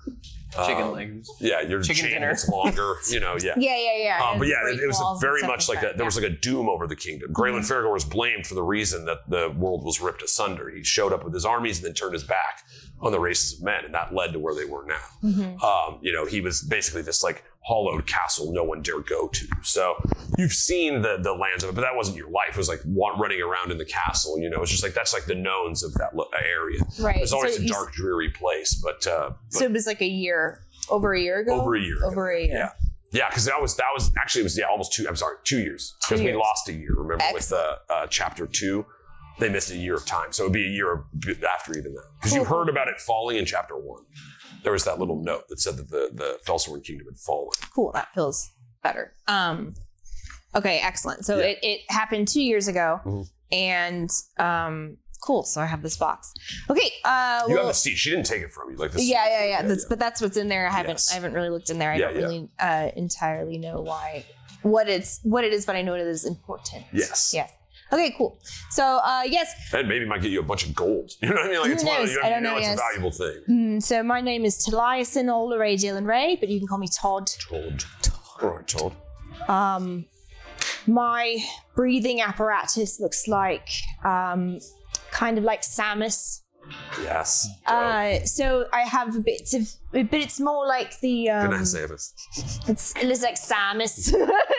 Chicken legs. Yeah, your Chicken chain dinner. gets longer. Yeah. Yeah. But yeah, Great it was walls and very stuff much like that. there was like a doom over the kingdom. Graylin Faragor was blamed for the reason that the world was ripped asunder. He showed up with his armies and then turned his back on the races of men, and that led to where they were now. He was basically this like hollowed castle no one dared go to. So you've seen the lands of it, but that wasn't your life. It was like running around in the castle. It's just like that's like the knowns of that area. Right. It's always So a dark, dreary place, but so it was like over a year ago. Over a year. Yeah. Yeah, because that was actually it was almost 2 years because we lost a year. Remember with chapter 2, they missed a year of time, so it'd be a year after even that. Because you heard about it falling in chapter 1. There was that little note that said that the Felsworn kingdom had fallen. Cool. That feels better. Okay, excellent. So it happened 2 years ago, and cool. So I have this box. Okay. You have the seat. She didn't take it from you. Like this. Yeah. But that's what's in there. I haven't really looked in there. I don't really entirely know what it is, but I know it is important. Yes. Yes. Okay, cool. So, yes. And maybe it might get you a bunch of gold. You know what I mean? Like Who knows? I don't know. It's Yes. a valuable thing. So my name is Taliasin Olleray Dylan Ray, but you can call me Todd. All right, Todd. My breathing apparatus looks like kind of like Samus. Yes. So I have but it's more like the Good night, Samus. it looks like Samus.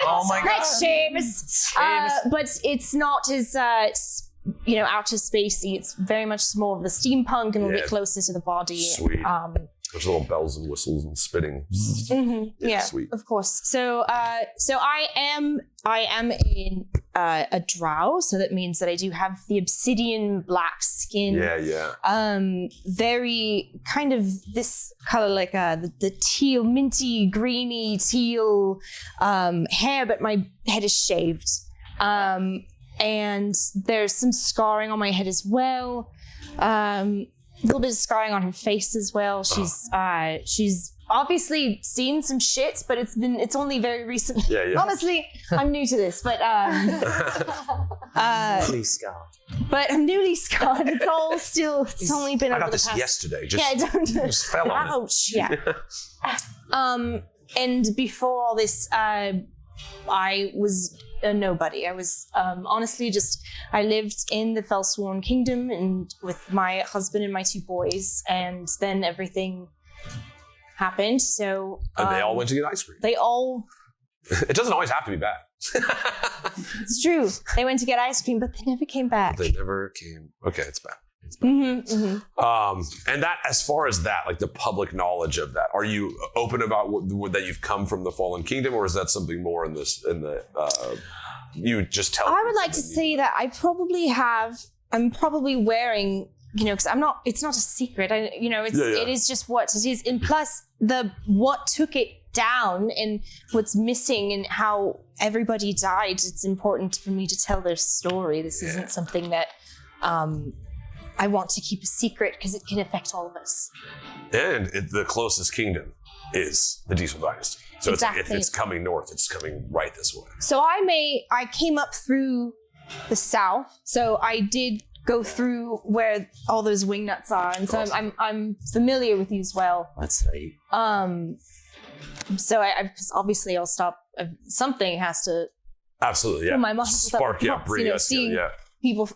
Oh my Like god. Seamus. But it's not as outer spacey. It's very much more of the steampunk and a little bit closer to the body. Sweet. There's little bells and whistles and spitting. Yeah, sweet. Of course. So I am a drow, so that means that I do have the obsidian black skin. Yeah. Very kind of this color, like the teal, minty, greeny teal hair, but my head is shaved. And there's some scarring on my head as well. A little bit of scarring on her face as well. She's obviously seen some shit, but it's only very recent. Yeah. Honestly, I'm new to this, but Newly scarred. but I'm newly scarred. It's only been I over got the this past. yesterday. I don't. Just fell on it. Ouch! Yeah. And before all this, I was a nobody. I was honestly I lived in the Felsworn Kingdom and with my husband and my 2 boys, and then everything happened. So And they all went to get ice cream. They all. It doesn't always have to be bad. It's true. They went to get ice cream, but they never came back. They never came. Okay, it's bad. Mm-hmm. And that, as far as that, like the public knowledge of that, are you open about that you've come from the Fallen Kingdom, or is that something more in the you just tell? I would like to say that I probably have. I'm probably wearing, because I'm not. It's not a secret. It is just what it is. And plus, what took it down and what's missing and how everybody died. It's important for me to tell their story. This isn't something that I want to keep a secret because it can affect all of us. And the closest kingdom is the Diesel Dynasty. So Exactly. if it's coming north, it's coming right this way. So I came up through the south. So I did go through where all those wingnuts are, and so I'm familiar with you as well. That's right. So because obviously I'll stop. Something has to. Absolutely, yeah. Fill my mind with Spark, that bring nuts, us, seeing yeah. people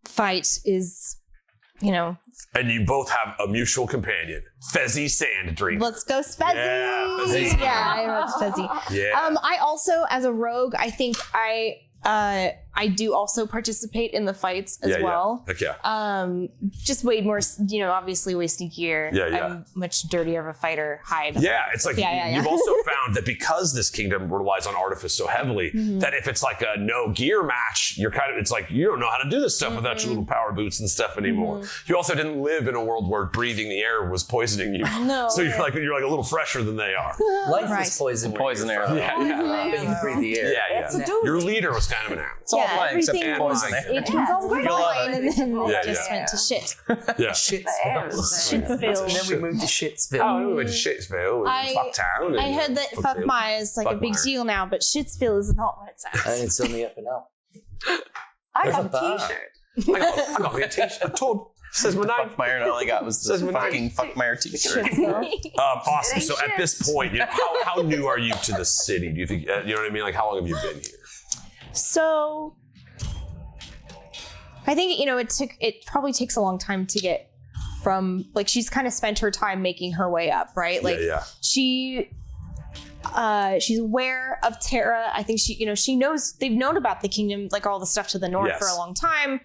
fight is, And you both have a mutual companion, Fezzy Sand Drink. Let's go Spezzy. Yeah, Fezzy. Yeah, I love Spezzy. Yeah. I also, as a rogue, I think I do also participate in the fights as well. Heck yeah. Just way more, obviously way sneakier. Yeah. I'm much dirtier of a fighter. Hide. Yeah, it's like Yeah. you've also found that because this kingdom relies on artifice so heavily, that if it's like a no gear match, it's like you don't know how to do this stuff without your little power boots and stuff anymore. You also didn't live in a world where breathing the air was poisoning you. No. So you're like a little fresher than they are. Life Right. is poison. Poison where arrow. you're from. Yeah. But you breathe the air. Yeah. Your leader was kind of an animal. It's all fine except everything poison. it was all fine, and then Yeah, it just went to shit. Yeah. Shitsville. And then we moved to Shitsville. Oh, we went to Shittsville and Fucktown. I heard that Fuckmire is like a big Fuckmire. deal now, but Shitsville is not what it And sounds. it's only up and up. I There's got a a bar. t-shirt. I got me a t-shirt. Todd. Says Menai. Fuckmeyer, and all I got was this fucking Fuckmeyer t-shirt. Awesome. So at this point, how new are you to the city? Do you think, you know what I mean? Like, how long have you been here? So I think, it probably takes a long time to get from, like, she's kind of spent her time making her way up, right? Like, she's aware of Terra. I think she knows, they've known about the kingdom, like all the stuff to the north for a long time.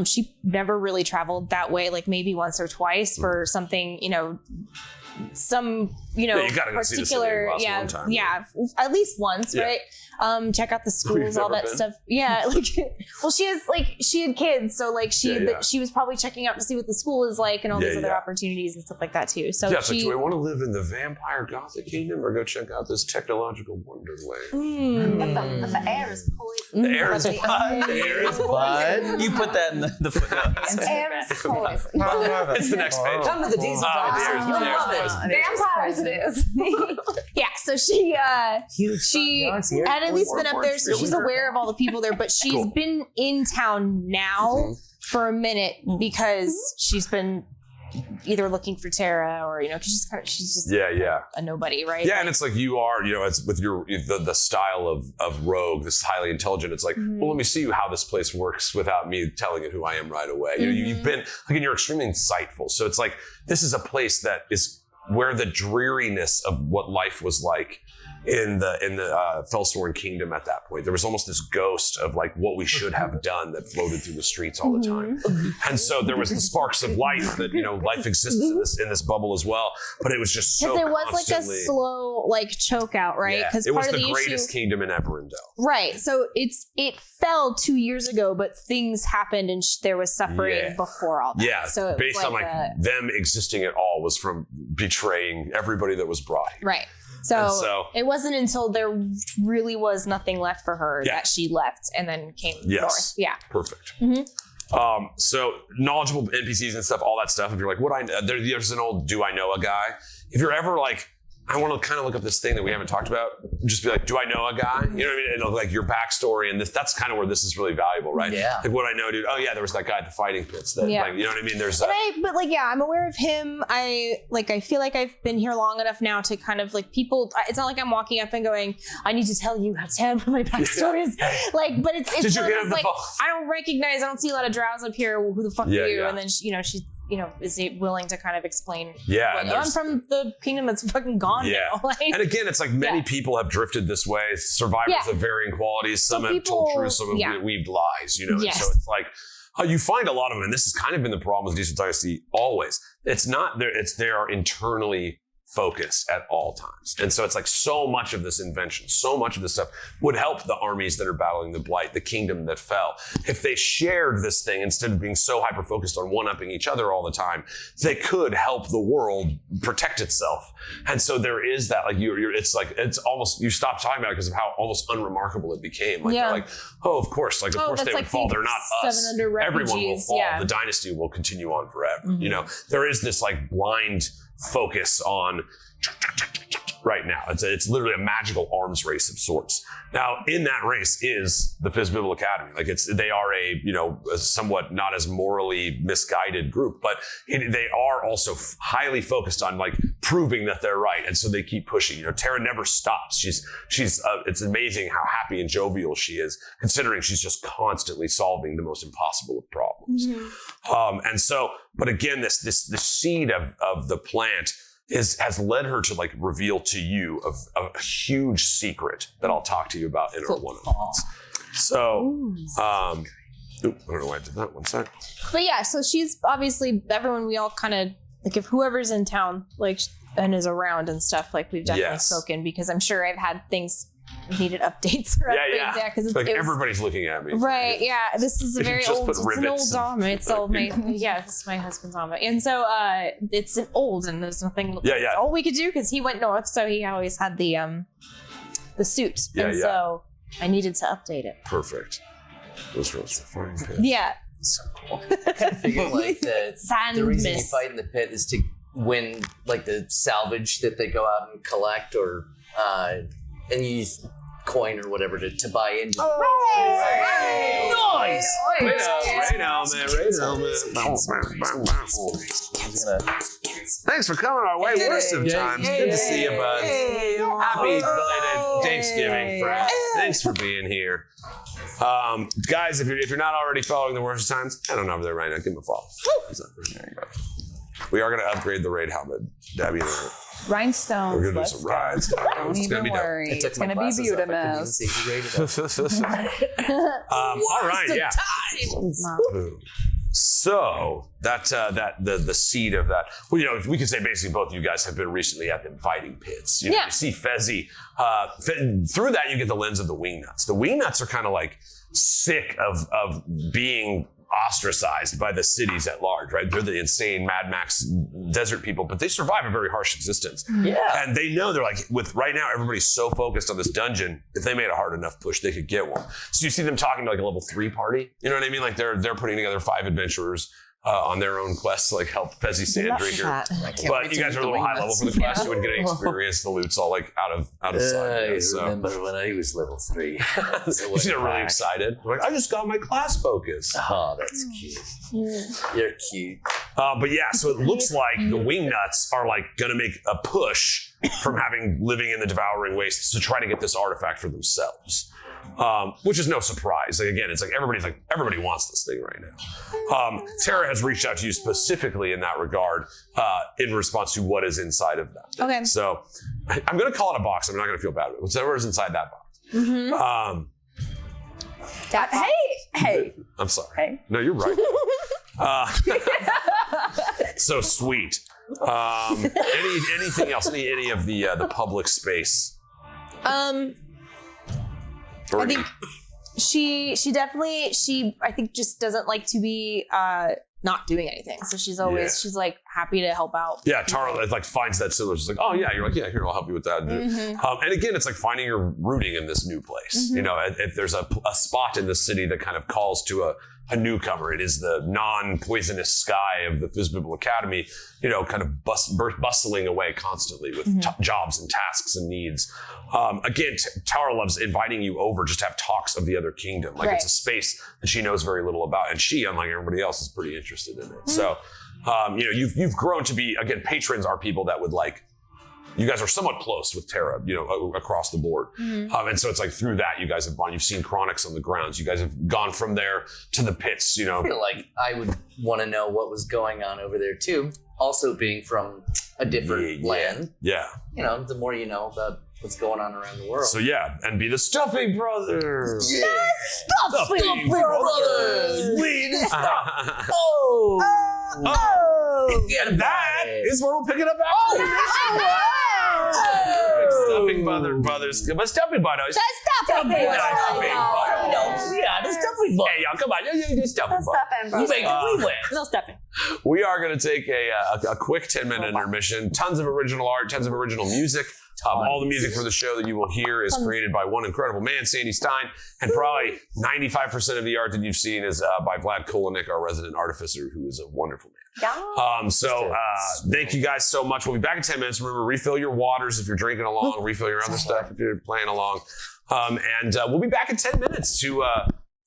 She never really traveled that way, like maybe once or twice for something, some you gotta go see the city particular one time, at least once, right? Check out the schools, all that stuff. Well, she had kids, so like she was probably checking out to see what the school is like and all these other opportunities and stuff like that too. So so do I want to live in the vampire gothic kingdom or go check out this technological wonderland? The air is poison. The air is what? The air is poison. You put that in the footnotes. The air is poison. It's the next page. Come to the diesel vampires it is. So she had at least been up there, so she's aware of all the people there, but she's been in town now for a minute because she's been either looking for Terra or, because she's just a nobody, right? Yeah, and it's like you are, it's with the style of rogue, this highly intelligent, it's like, well, let me see how this place works without me telling it who I am right away. You've been, like, and you're extremely insightful. So it's like, this is a place that is where the dreariness of what life was like in the Felsthorn kingdom at that point. There was almost this ghost of like what we should have done that floated through the streets all the time. And so there was the sparks of life that, life exists in this bubble as well. But it was just so because it was like a slow like choke out, right? Because it was the greatest kingdom in Everendell. Right. So it fell 2 years ago, but things happened and there was suffering before all that. Yeah. So based on them existing at all was from betraying everybody that was brought here. Right. So it wasn't until there really was nothing left for her that she left and then came north. Yeah. Perfect. So knowledgeable NPCs and stuff, all that stuff. If you're like, there's an old, do I know a guy? If you're ever like, I want to kind of look up this thing that we haven't talked about. Just be like, do I know a guy? You know what I mean? And like your backstory and that's kind of where this is really valuable, right? Yeah. Like what I know, dude. Oh yeah, there was that guy at the fighting pits. That, like, you know what I mean? There's I'm aware of him. I feel like I've been here long enough now to kind of like people. It's not like I'm walking up and going, I need to tell you how terrible my backstory is. Like, but it's like I don't see a lot of drows up here. Who the fuck are you? And then she's. Is he willing to kind of explain? Yeah, I'm from the kingdom that's fucking gone now. And again, it's like many people have drifted this way. Survivors of varying qualities. Some have told truth, some have weaved lies. And so it's like you find a lot of them, and this has kind of been the problem with Diesel Dynasty always. It's not there. They are internally focused at all times. And so it's like so much of this invention, so much of this stuff would help the armies that are battling the Blight, the kingdom that fell. If they shared this thing instead of being so hyper-focused on one-upping each other all the time, they could help the world protect itself. And so there is that, like, it's almost, you stop talking about it because of how almost unremarkable it became. Like, they're like, of course they would fall. They're not us. Everyone will fall. The dynasty will continue on forever. There is this like blind focus on right now. It's literally a magical arms race of sorts. Now, in that race is the Fizz-Bibble Academy. Like they are a somewhat not as morally misguided group, but they are also highly focused on like proving that they're right. And so they keep pushing. Terra never stops. She's it's amazing how happy and jovial she is, considering she's just constantly solving the most impossible of problems. And so, but again, this seed of the plant has led her to like reveal to you a huge secret that I'll talk to you about in our one-on-ones. So, I don't know why I did that. 1 sec. But yeah, so she's obviously everyone. We all kind of like if whoever's in town like and is around and stuff, like we've definitely spoken because I'm sure I've had things needed updates or upgrades. Yeah, because like everybody's looking at me. Right. Yeah. This is a very old. It's an old Dama. It's all my. Yeah. This is my husband's Dama, and so it's an old, and there's nothing. That's all we could do because he went north, so he always had the suit, so I needed to update it. Perfect. Those girls are fine. Pit. Yeah. So cool. I kind of figured like the reason you fight in the pit is to win like the salvage that they go out and collect, or and you coin or whatever to buy into. Nice! Thanks for coming our way. Worst of times. Good to see you, bud. Happy belated Thanksgiving, friend. Thanks for being here. Guys, if you're not already following the worst of times, head on over there right now. Give him a follow. There you go. We are going to upgrade the raid helmet, Debbie and I. Rhinestones. We're going to do let's some go. rides. Don't It's even gonna be dope. worry. It's going to be beautiful. All right, yeah. So the seed of that. Well, we could say basically both of you guys have been recently at them fighting pits. You see Fezzy. Through that, you get the lens of the wingnuts. The wingnuts are kind of like sick of being ostracized by the cities at large, right? They're the insane Mad Max desert people, but they survive a very harsh existence. Yeah. And they know they're like, right now, everybody's so focused on this dungeon, if they made a hard enough push, they could get one. So you see them talking to like a level 3 party. You know what I mean? Like they're putting together 5 adventurers on their own quests to like help Fezzy Sand Drinker. But you guys are a little high level for the quest. You wouldn't get any experience. The loot's all like out of sight. I remember when I was level 3. You see they're really excited. They're like, I just got my class focus. Oh, that's cute. You're cute. But yeah, so it looks like the wingnuts are like gonna make a push from living in the devouring wastes to try to get this artifact for themselves. Which is no surprise. Like, again, it's like everybody wants this thing right now. Tara has reached out to you specifically in that regard, in response to what is inside of that. Okay. So I'm going to call it a box. I'm not going to feel bad about it. Whatever is inside that box. Mm-hmm. Hey. I'm sorry. Hey. No, you're right. So sweet. Anything else? Any of the public space? I think she definitely I think just doesn't like to be not doing anything. So she's always she's like happy to help out. Yeah, Tara like finds that similar. She's like, oh yeah, you're like, yeah, here, I'll help you with that. And again, it's like finding your rooting in this new place. You know, if there's a spot in the city that kind of calls to a newcomer, it is the non-poisonous sky of the Fizzbibble Academy, kind of bustling away constantly with jobs and tasks and needs. Again, Tara loves inviting you over just to have talks of the other kingdom. Like it's a space that she knows very little about, and she, unlike everybody else, is pretty interested in it. So, you've grown to be, again, patrons are people that would like. You guys are somewhat close with Tara, across the board. And so it's like through that, you guys have bonded. You've seen chronics on the grounds. You guys have gone from there to the pits, I feel like I would want to know what was going on over there too. Also being from a different land. Yeah. The more you know about what's going on around the world. So yeah, and be the Stuffing Brothers. Yeah. Stuffing Brothers. And that is where we'll pick it up after. Stuffing Brothers. But Stuffing Brothers. Stuffing Yeah, the Stuffing Brothers. Hey, y'all, come on. The Stuffing Brothers. No stuffing. We are going to take a quick 10-minute intermission. Tons of original art, tons of original music. All the music for the show that you will hear is created by one incredible man, Sandy Stein, and probably 95% of the art that you've seen is by Vlad Kolinik, our resident artificer, who is a wonderful man. Thank you guys so much. We'll be back in 10 minutes. Remember, refill your waters if you're drinking along, refill your other stuff if you're playing along. And we'll be back in 10 minutes to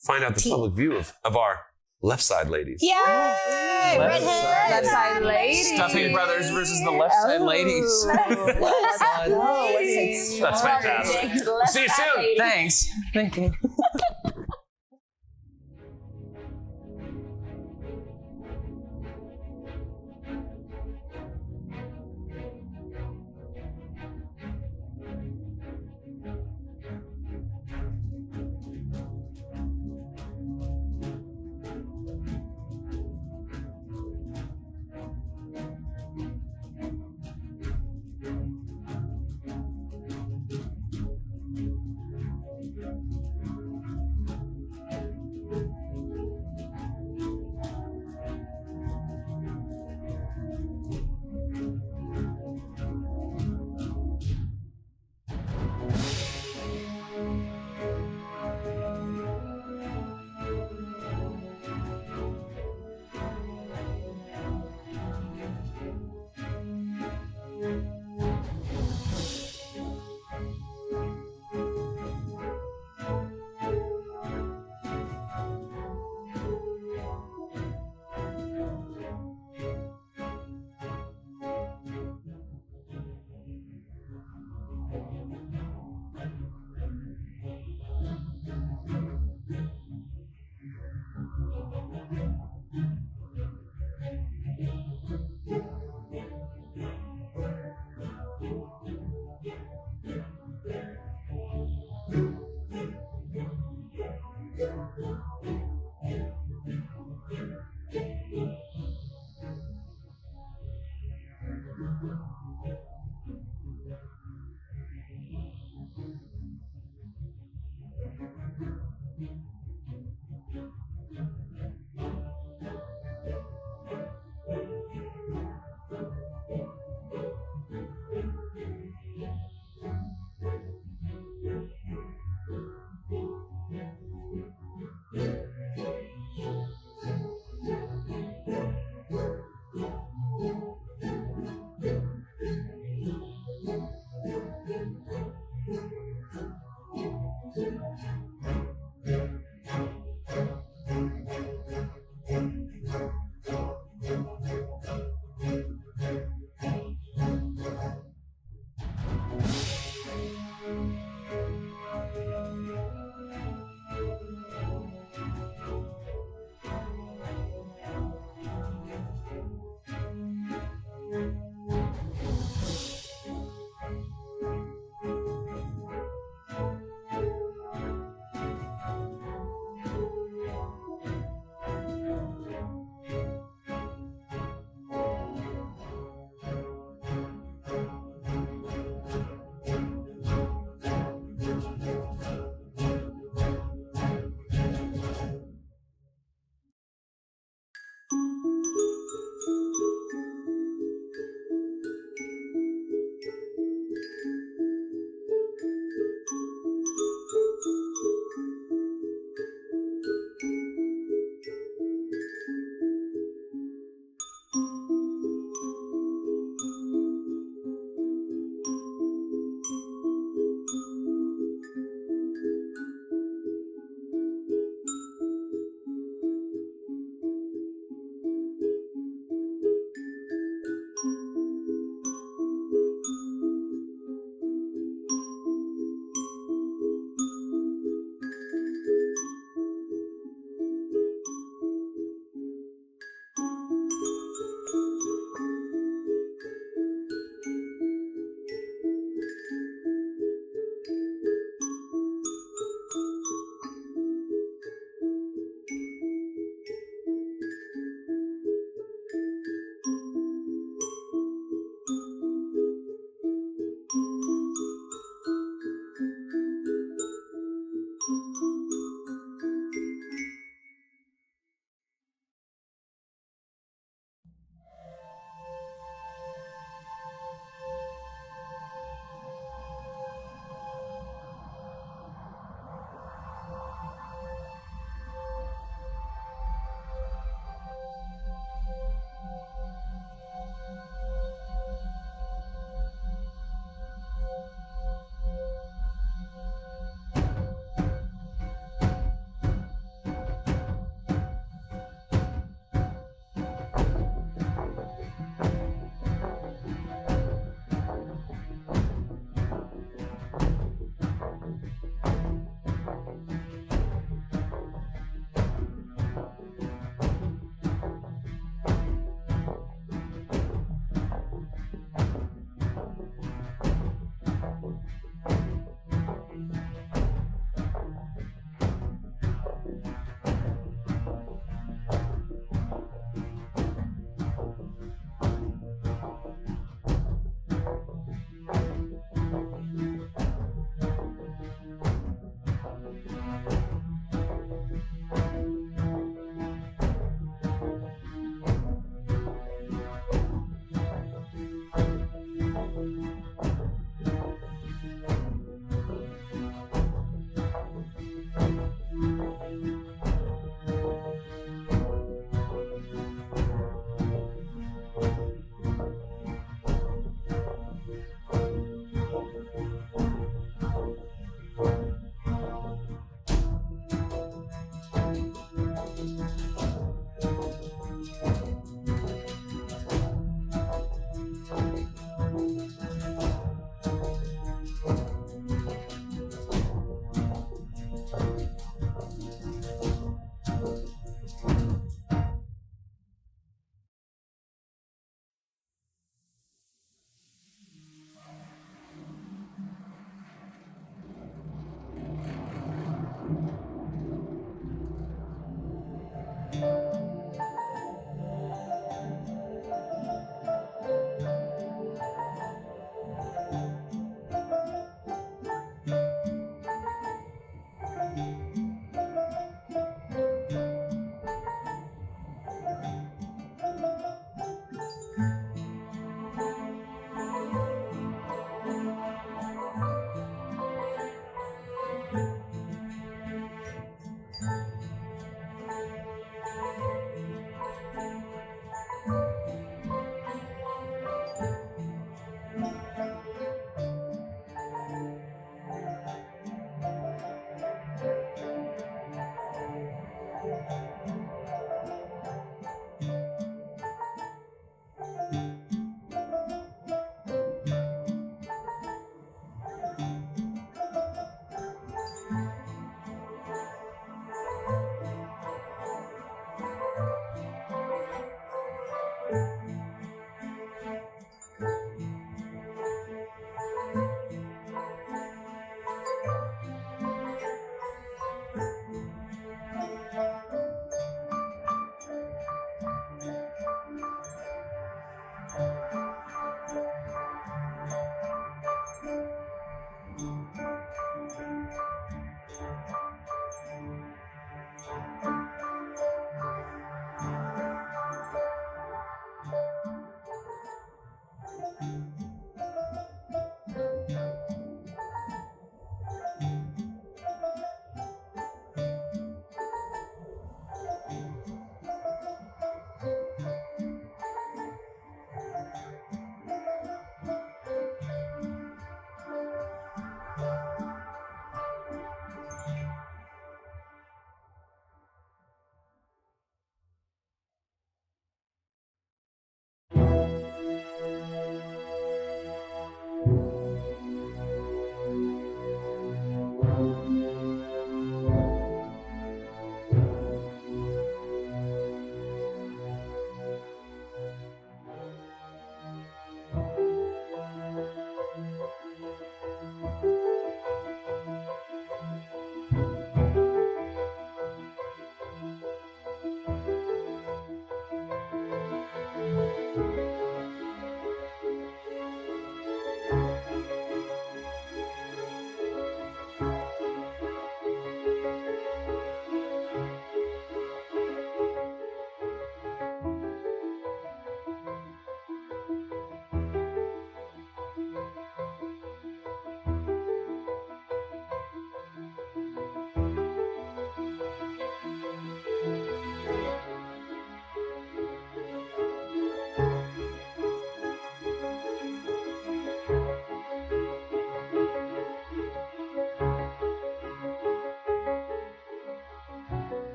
find out the public view of our left side ladies. Yay! Left side ladies. Stuffing Brothers versus the left side ladies. That's fantastic. See you soon. Thanks. Thank you.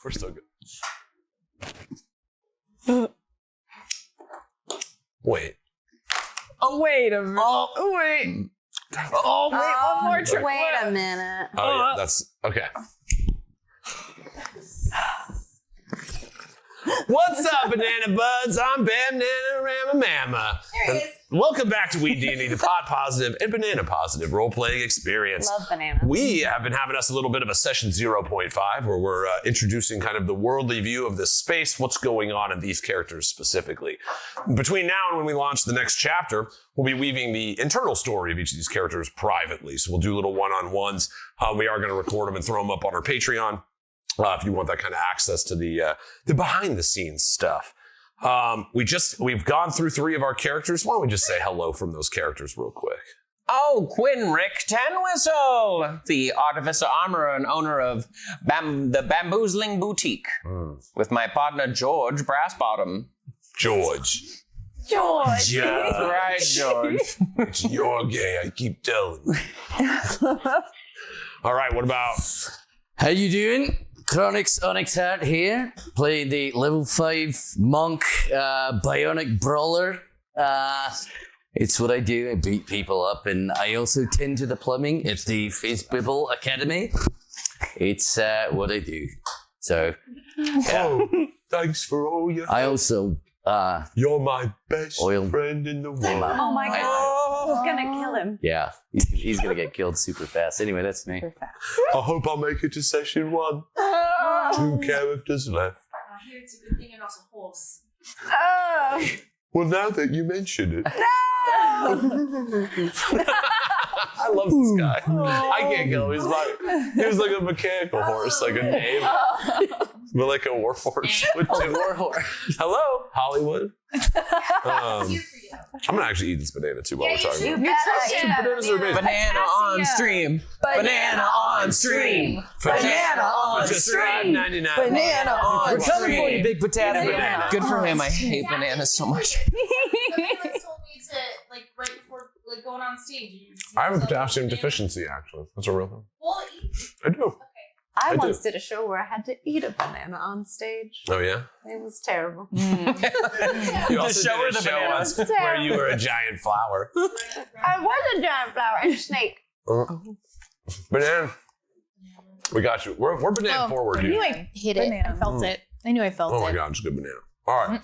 We're so good. Wait. Oh, wait a minute. Oh, wait. Oh, wait, one more trick. Wait a minute. Oh, yeah, that's okay. What's up, Banana Buds? I'm Bam Nana Rama Mama. There he is. Welcome back to WeeDnD, the pod positive and banana positive role-playing experience. Love bananas. We have been having us a little bit of a session 0.5 where we're introducing kind of the worldly view of this space, what's going on in these characters specifically. Between now and when we launch the next chapter, we'll be weaving the internal story of each of these characters privately. So we'll do little one-on-ones. We are going to record them and throw them up on our Patreon if you want that kind of access to the behind-the-scenes stuff. We've gone through 3 of our characters. Why don't we just say hello from those characters real quick? Oh, Quinrick Tanwhistle, the artificer armorer and owner of the Bamboozling Boutique, with my partner George Brassbottom. George. Yeah. Right, George. It's your gay, I keep telling you. All right, what about... How you doing? Chronix Onyx Heart here, playing the level 5 monk bionic brawler. It's what I do. I beat people up, and I also tend to the plumbing at the Fizzbibble Academy. It's what I do. So, Oh, thanks for all your... I also You're my best Oil. friend in the world. Oh my god. Who's gonna kill him? yeah, he's gonna get killed super fast. Anyway, that's me. I hope I'll make it to session 1. 2 characters left. I hear it's a good thing you're not a horse. Oh. Well, now that you mention it. I love this guy. I can't kill him. He was like a mechanical horse, like a name. But like a warforged would do. Hello, Hollywood. I'm gonna actually eat this banana too while we're talking about it. Bananas are amazing. Banana on stream. Banana on stream. Banana on For just stream. $5.99. Banana on We're coming for you, big potato. Banana. Good for him. I hate bananas so much. Somebody once told me to, like, right before going on stage. I have a potassium deficiency, actually. That's a real thing. Well, I do. I I do. once did a show where I had to eat a banana on stage. Oh, yeah? It was terrible. You also show did or a the show banana? once where you were a giant flower. I was a giant flower and a snake. Banana. We got you. We're banana forward I knew here. I hit it. I felt it. I knew I felt Oh, my it. God. It's a good banana. All right.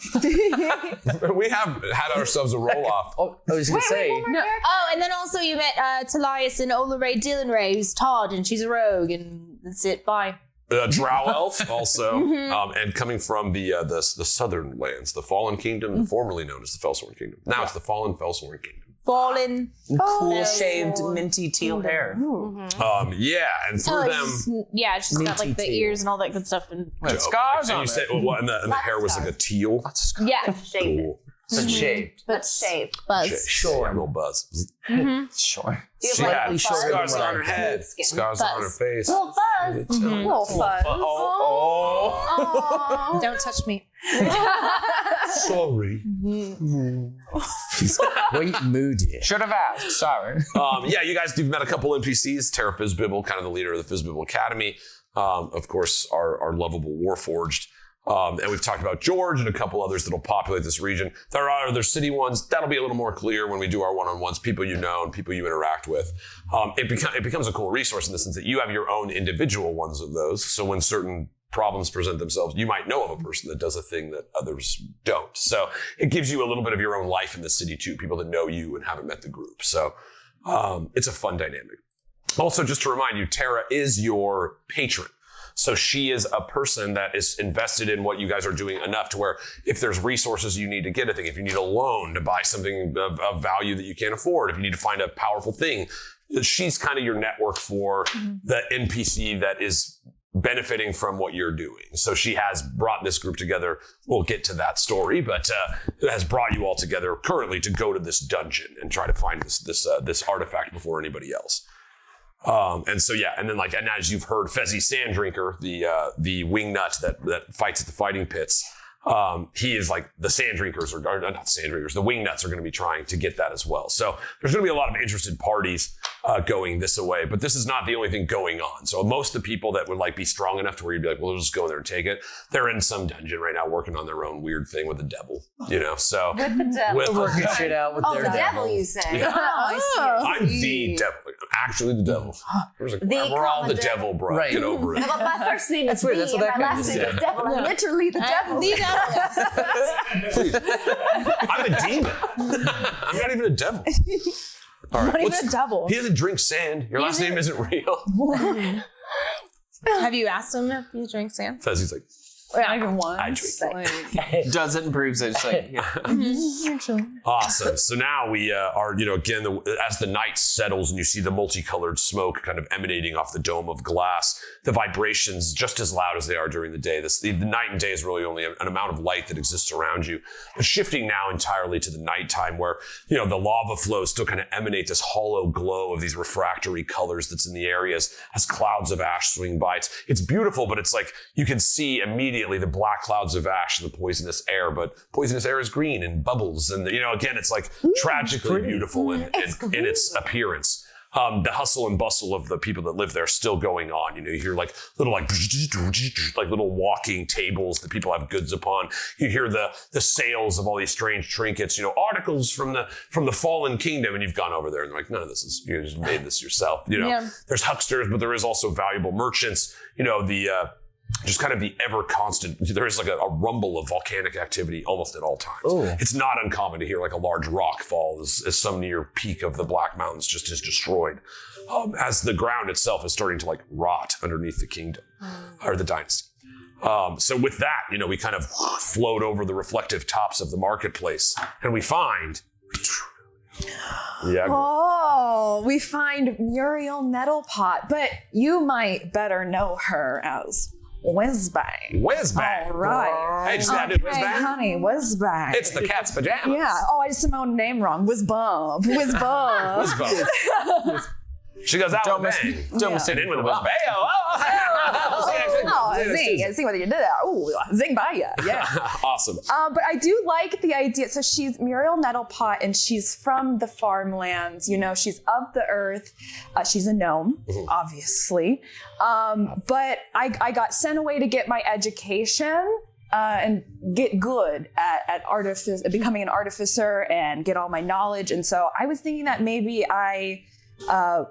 We have had ourselves a roll-off. Oh, I was gonna say. Oh, and then also you met Talias and Ola Ray Dylan Ray, who's Todd, and she's a rogue, and that's it. Bye. Drow elf also, and coming from the southern lands, the Fallen Kingdom, formerly known as the Fellsworn Kingdom. Now it's the Fallen Fellsworn Kingdom. Fallen. Cool shaved minty teal hair. Yeah, and through them, she's got like the ears and all that good stuff. And With scars and on you it. said, well, and the hair was like a teal. yeah, Cool. But shaved. But shaved. Buzz. Sure, a little buzz. Sure. She had scars on her head, scars on her face. Little fuzz. Little fuzz. Oh. Don't touch me. Sorry. She's quite moody. Should have asked. Sorry. Yeah, you guys, you've met a couple NPCs. Tara Fizzbibble, kind of the leader of the Fizzbibble Academy. Of course, our lovable Warforged. And we've talked about George and a couple others that'll populate this region. There are other city ones. That'll be a little more clear when we do our one-on-ones, people you know and people you interact with. It becomes a cool resource in the sense that you have your own individual ones of those. So when certain problems present themselves, you might know of a person that does a thing that others don't. So it gives you a little bit of your own life in the city too, people that know you and haven't met the group. So it's a fun dynamic. Also, just to remind you, Tara is your patron. So she is a person that is invested in what you guys are doing enough to where if there's resources you need to get a thing, if you need a loan to buy something of value that you can't afford, if you need to find a powerful thing, she's kind of your network for the NPC that is benefiting from what you're doing. So she has brought this group together. We'll get to that story, but it has brought you all together currently to go to this dungeon and try to find this artifact before anybody else. And so, yeah, and then and as you've heard, Fezzy Sanddrinker, the wingnut that fights at the fighting pits, he is like the Sanddrinkers, or not Sanddrinkers, the wingnuts are going to be trying to get that as well. So there's going to be a lot of interested parties. going this away. But this is not the only thing going on. So most of the people that would like be strong enough to where you'd be like, well, we'll just go in there and take it. They're in some dungeon right now working on their own weird thing with the devil, you know, so. With the devil. Working shit out with Oh, their the devil, you say? Yeah. I'm the devil. Actually the devil. We're all the devil, bro. Right. Get over it. But my first name is weird, that's V what and my that last means. name is Devil. I'm literally the devil. The devil. I'm a demon. I'm not even a devil. All right. Not even a devil. He doesn't drink sand. Your last name isn't real. Have you asked him if he drinks sand? Says he's like, Not even once. I drink. Does it and proves it. It's like, yeah. Awesome. So now we are, you know, again, as the night settles and you see the multicolored smoke kind of emanating off the dome of glass, the vibrations just as loud as they are during the day. The night and day is really only an amount of light that exists around you. But shifting now entirely to the nighttime where, you know, the lava flows still kind of emanate this hollow glow of these refractory colors that's in the areas as clouds of ash swing by. It's beautiful, but it's like you can see immediately the black clouds of ash and the poisonous air, but poisonous air is green and bubbles. And, you know, again, it's like tragically beautiful in its appearance. The hustle and bustle of the people that live there still going on. You know, you hear like little little walking tables that people have goods upon. You hear the sales of all these strange trinkets, you know, articles from the fallen kingdom, and you've gone over there and they're like, none of this is, you just made this yourself. You know, there's hucksters, but there is also valuable merchants. You know, just kind of the ever constant, there's like a rumble of volcanic activity almost at all times. Ooh. It's not uncommon to hear like a large rock fall as some near peak of the Black Mountains just is destroyed. As the ground itself is starting to like rot underneath the kingdom or the dynasty. So with that, you know, we kind of float over the reflective tops of the marketplace and we find... Yeah. Oh, we find Muriel Nettlepot, but you might better know her as Whizbang. Whizbang. All right. Hey, just gotta do Hey, Whizbang. honey, Whizbang. It's the cat's pajamas. Yeah. Oh, I just spelled my name wrong. Whizbump. Whizbump. Whizbang. She goes out with a bang. Don't mistake And in it with for a a bang. See what you did there. Ooh, zing by ya. Yeah. Awesome. But I do like the idea. So she's Muriel Nettlepot, and she's from the farmlands. You know, she's of the earth. She's a gnome, obviously. But I got sent away to get my education and get good at becoming an artificer and get all my knowledge. And so I was thinking that maybe I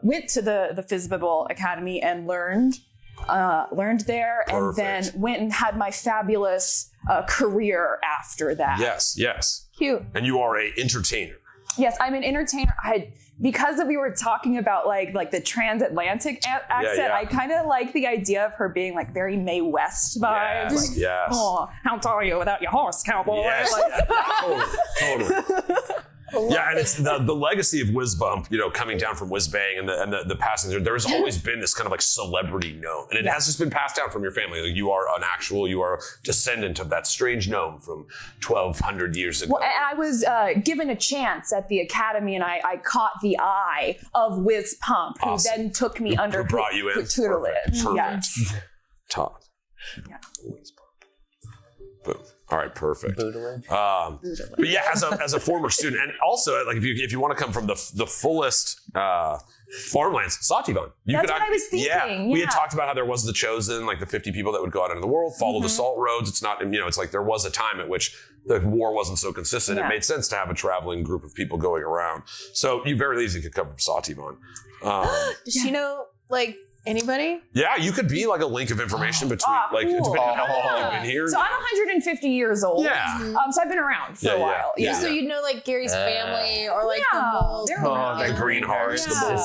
went to the Fizzbibble Academy and learned there. Perfect. And then went and had my fabulous career after that. Yes. Cute. And you are a entertainer. Yes, I'm an entertainer. Because we were talking about like the transatlantic accent, yeah. I kind of like the idea of her being like very Mae West vibes. Yes. Oh, how tall are you without your horse, cowboy? Yes. Totally. Yeah, and it's the legacy of Whizbump, you know, coming down from Whizbang and the passenger. There's always been this kind of like celebrity gnome, and it has just been passed down from your family. Like you are a descendant of that strange gnome from 1,200 years ago. Well, I was given a chance at the academy, and I caught the eye of Whizpump, who Awesome. then took me under Who brought you in? tutelage. Perfect. Yes. Todd. Yeah. Boom. All right, perfect. But yeah, as a former student, and also like if you want to come from the fullest farmlands, Sativon. That's what I was thinking. We had talked about how there was the chosen, like the 50 people that would go out into the world, follow the salt roads. It's not, you know, it's like there was a time at which the war wasn't so consistent. Yeah. It made sense to have a traveling group of people going around. So you very easily could come from Sativon. Does she know like anybody? Yeah, you could be like a link of information between, like, cool. depending on how long you've been here. So I'm 150 years old. Yeah. So I've been around for a while. Yeah. So you'd know like Gary's family or like Yeah, the mole. they're The Greenhearts, the Mole,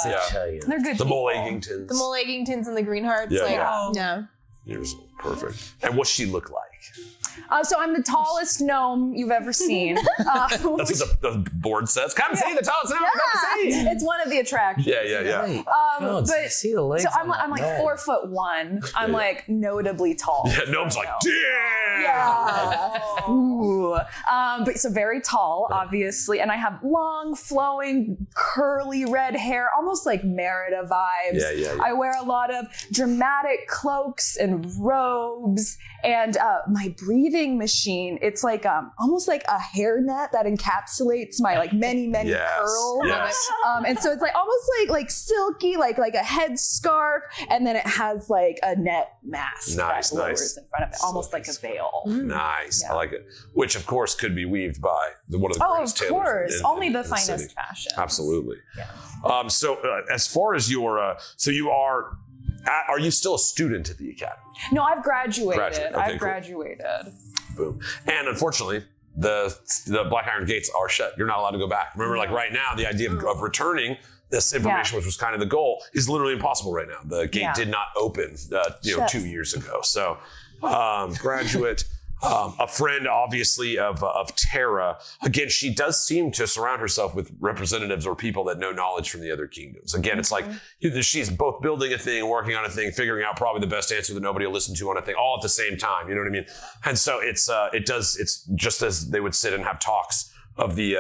They're good the people. Mole Eggingtons. The Mole Eggingtons and the Greenhearts. Yeah, like, yeah. no. Years old. Perfect. And what's she look like? So I'm the tallest gnome you've ever seen. That's what the board says. Come see the tallest gnome you've ever seen. It's one of the attractions. Yeah. Oh, but see the legs. so I'm like 4'1". I'm like notably tall. Yeah, gnome's like, damn. Yeah. Ooh. But so very tall, obviously, and I have long, flowing, curly red hair, almost like Merida vibes. Yeah. I wear a lot of dramatic cloaks and robes, and my breathing machine. It's like almost like a hairnet that encapsulates my like many curls. Yes. And so it's like almost like silky, like a headscarf, and then it has like a net mask that lowers in front of it, almost like a veil. Nice. I like it. Which of course could be weaved by one of the greatest tailors. Of course. Only the city. finest fashion. Absolutely. Yeah. So as far as your, so you are you still a student at the academy? No, I've graduated. Okay, I've graduated. Boom. And unfortunately, the Black Iron gates are shut. You're not allowed to go back. Remember, like right now, the idea of returning this information, which was kind of the goal, is literally impossible right now. The gate did not open, 2 years ago. So, graduate. A friend, obviously, of Terra. Again, she does seem to surround herself with representatives or people that know knowledge from the other kingdoms. Again, it's like she's both building a thing, working on a thing, figuring out probably the best answer that nobody will listen to on a thing, all at the same time. You know what I mean? And so it's just as they would sit and have talks of the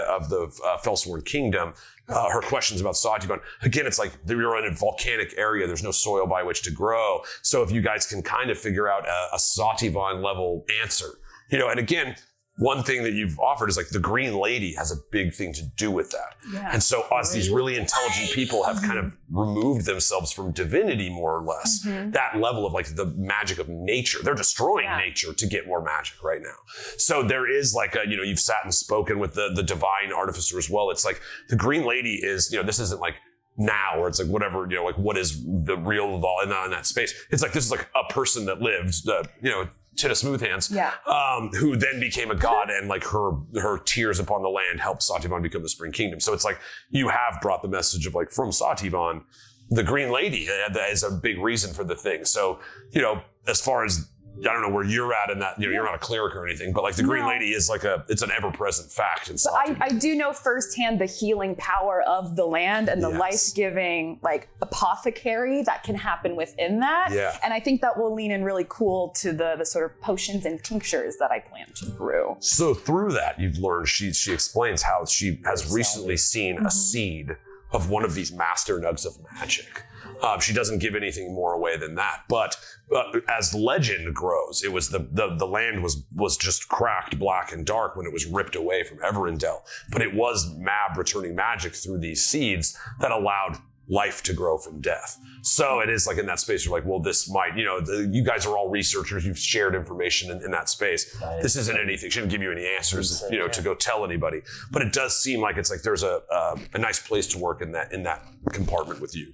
Felsworn Kingdom. Her questions about Sativan. Again, it's like you're in a volcanic area. There's no soil by which to grow. So if you guys can kind of figure out a Sativan level answer, and again, one thing that you've offered is like the Green Lady has a big thing to do with that. Yeah. And so us, these really intelligent people have kind of removed themselves from divinity more or less. That level of like the magic of nature. They're destroying nature to get more magic right now. So there is like you've sat and spoken with the divine artificer as well. It's like the Green Lady is, this isn't like now where it's like whatever, like what is the real law in that space. It's like, this is like a person that lived, Tina Smoothhands, who then became a god, and like her tears upon the land helped Sativan become the Spring Kingdom. So it's like you have brought the message of like from Sativan, the Green Lady is a big reason for the thing. So as far as I don't know where you're at in that, you're not a cleric or anything, but like the Green Lady is like it's an ever-present fact in Sativan. I do know firsthand the healing power of the land and the life-giving like apothecary that can happen within that. Yeah. And I think that will lean in really cool to the sort of potions and tinctures that I plan to brew. So through that, you've learned, she explains how she has recently seen a seed of one of these master nugs of magic. She doesn't give anything more away than that, but as legend grows, it was the land was just cracked black and dark when it was ripped away from Everendel, but it was Mab returning magic through these seeds that allowed life to grow from death. So it is like in that space, you're like, well, this might, you guys are all researchers, you've shared information in that space. This isn't anything, shouldn't give you any answers, to go tell anybody. But it does seem like it's like there's a nice place to work in that compartment with you.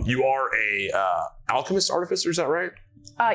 You are a alchemist artificer, is that right?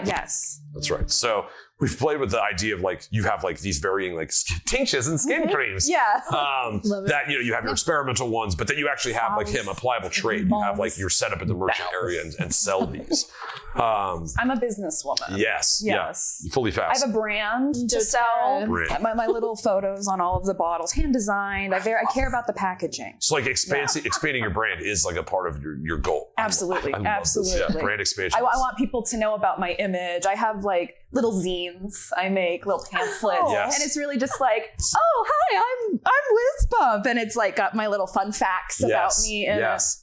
Yes. That's right. So we've played with the idea of like you have like these varying like tinctures and skin creams. Yeah. That you have your experimental ones, but then you actually have like a pliable trade. You have like your setup at the merchant area and sell these. I'm a businesswoman. Yes. Yeah. Fully fast. I have a brand to sell. My little photos on all of the bottles, hand designed. I care about the packaging. So like expanding your brand is like a part of your goal. Absolutely. I love this. Yeah, brand expansion. I want people to know about my image. I have like little zines I make, little pamphlets, and it's really just like, oh hi, I'm Liz Bump, and it's like got my little fun facts about me. And it's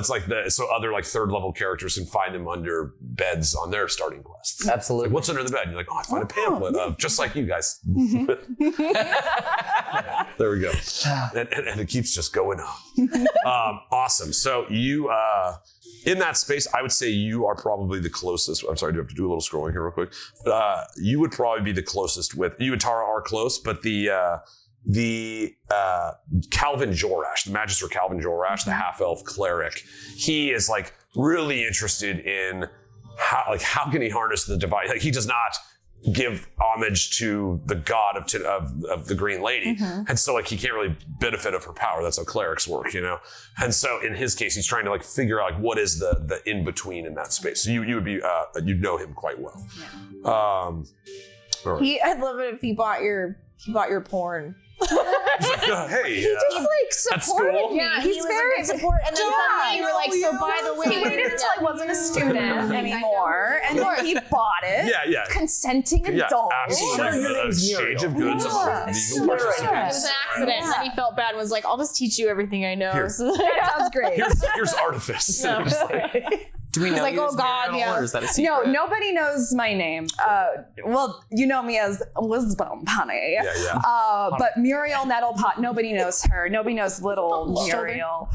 like so other like third level characters can find them under beds on their starting quests. Absolutely. Like, what's under the bed? And you're like, I find a pamphlet of just like you guys. There we go, and it keeps just going on. Awesome. So you. In that space, I would say you are probably the closest. I'm sorry, I do have to do a little scrolling here real quick. You would probably be the closest with, you and Tara are close, but the Calvin Jorash, the Magister Calvin Jorash, the half-elf cleric, he is like really interested in how can he harness the divine, like he does not give homage to the god of the Green Lady. And so like he can't really benefit of her power. That's how clerics work, And so in his case, he's trying to like figure out like what is the in-between in that space. So you would be, you'd know him quite well. Yeah. All right. I'd love it if he bought your porn. He's like, hey, he just like supported me. Yeah, he's very support. And then suddenly you were like, so by the way, he waited until I wasn't a student anymore, and then he bought it. Yeah. Consenting adult. Absolutely. Exchange of goods. Legal participants. It was an accident. And then he felt bad and was like, I'll just teach you everything I know. Here. So that sounds great. Here's artifice. Do we know like, you oh as God, Muriel, yeah. or is that a secret? No, nobody knows my name. Well, you know me as Lisbon Honey. Yeah. But Muriel Nettlepot, nobody knows her. Nobody knows little Muriel.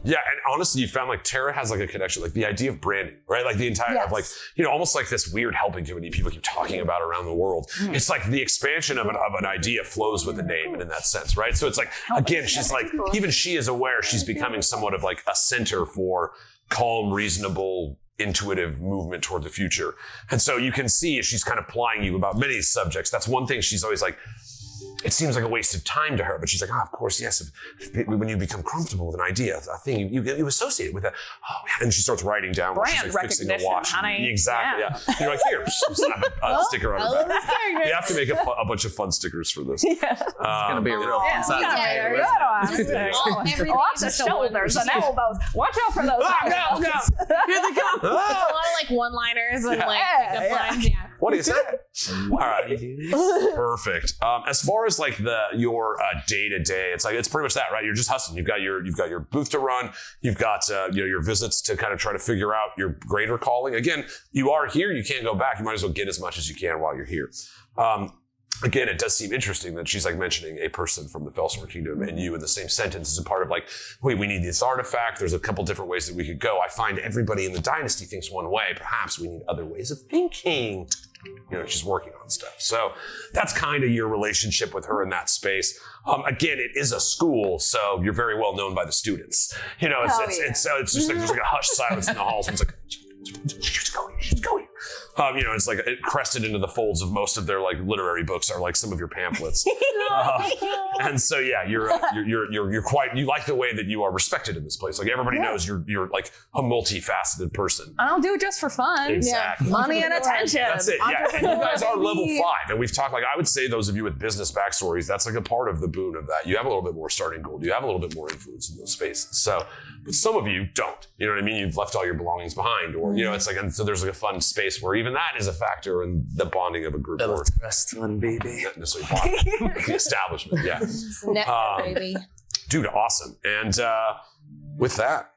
Yeah, and honestly, you found like Tara has like a connection, like the idea of branding, right? Like the entire of like, you know, almost like this weird helping community people keep talking about around the world. It's like the expansion of an idea flows with the name, and in that sense, right? So it's like, again, she's like, even she is aware she's becoming somewhat of like a center for calm, reasonable, intuitive movement toward the future. And so you can see she's kind of plying you about many subjects. That's one thing she's always like, it seems like a waste of time to her, but she's like, of course, yes. When you become comfortable with an idea, a thing, you associate it with that. Oh, yeah. And she starts writing down while she's Brand like fixing a recognition, watch. honey. Exactly, yeah. You're like, here, slap a sticker on her back. We have to make a bunch of fun stickers for this. It's gonna be a real fun size. Lots of shoulders and elbows. Watch out for those. Go. Here they come. It's a lot of like one-liners and like pickup lines. Yeah. What do you say? All right. Perfect. As far as like your day to day, it's pretty much that, right? You're just hustling. You've got your booth to run. You've got your visits to kind of try to figure out your greater calling. Again, you are here. You can't go back. You might as well get as much as you can while you're here. Again, it does seem interesting that she's like mentioning a person from the Felsor Kingdom and you in the same sentence as a part of like, wait, we need this artifact. There's a couple different ways that we could go. I find everybody in the dynasty thinks one way. Perhaps we need other ways of thinking. You know, she's working on stuff. So that's kind of your relationship with her in that space. Again, it is a school, so you're very well known by the students. You know, it's just like there's like a hushed silence in the halls. It's like, she's going. You know, it's like it crested into the folds of most of their like literary books are like some of your pamphlets. And so yeah, you're quite, you like the way that you are respected in this place. Like everybody knows you're like a multifaceted person. I don't do it just for fun. Exactly. Money and attention. That's it. Yeah. And you guys are level 5. And we've talked, like, I would say those of you with business backstories, that's like a part of the boon of that. You have a little bit more starting gold. You have a little bit more influence in those spaces. So, but some of you don't. You know what I mean? You've left all your belongings behind, or, you know, it's like, and so there's like a fun space where even that is a factor in the bonding of a group. Little trust fund, baby. Not necessarily bonding, the establishment. Yeah. Baby. Dude, awesome. And with that,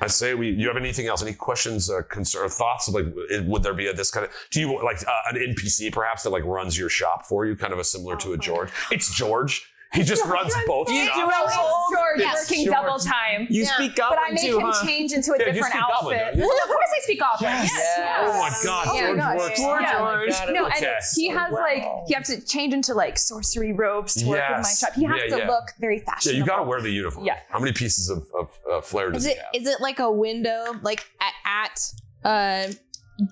I say you have anything else? Any questions, concern, thoughts of like, would there be this kind of, do you like an NPC perhaps that like runs your shop for you, kind of a similar to a George? It's George. He just runs both shops. George working double time. You speak Goblin But I make too, him huh? change into a Yeah, you different speak Goblin, outfit. don't you? Well, of course I speak Goblin. Yes. Oh my God, George works. Poor George. No, Okay. and he has like, he has to change into like sorcery robes to work with my shop. He has to look very Yeah, fashionable. you got to wear the uniform. Yeah. How many pieces of flair does Is he it have? is it like a window like at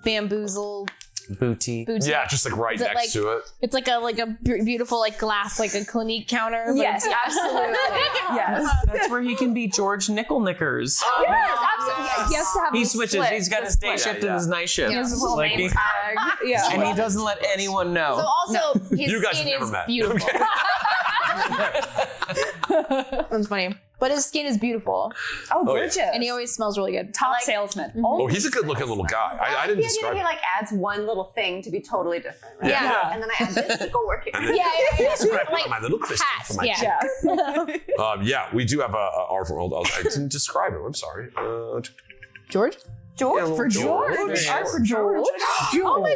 Bamboozle Booty. boutique? Yeah, just like right Is it next like- to it. It's like a beautiful like glass like a Clinique counter. but Yes, it's- absolutely. Yes. That's where he can be George Nickel Knickers. Yes, absolutely. Yeah, he has to have He a switches. split. He's got his day shift and his night shift. He has his little Like name he- tag. Yeah. and he doesn't let anyone know. So also his You guys skin have never is met. beautiful. Okay. That's funny. But his skin is beautiful. Oh, Oh, yeah. gorgeous. And he always smells really good. top salesman. Oh, he's a good looking little guy. I didn't The idea describe that he him. like adds one little thing to be totally different. Right? Yeah. And then I add this to go work it. And then- Yeah. Scrap Like my little crystal hats, for my yeah. Yeah, we do have our world. I didn't describe him. I'm sorry. George? George? For George. George. Art for George. Oh my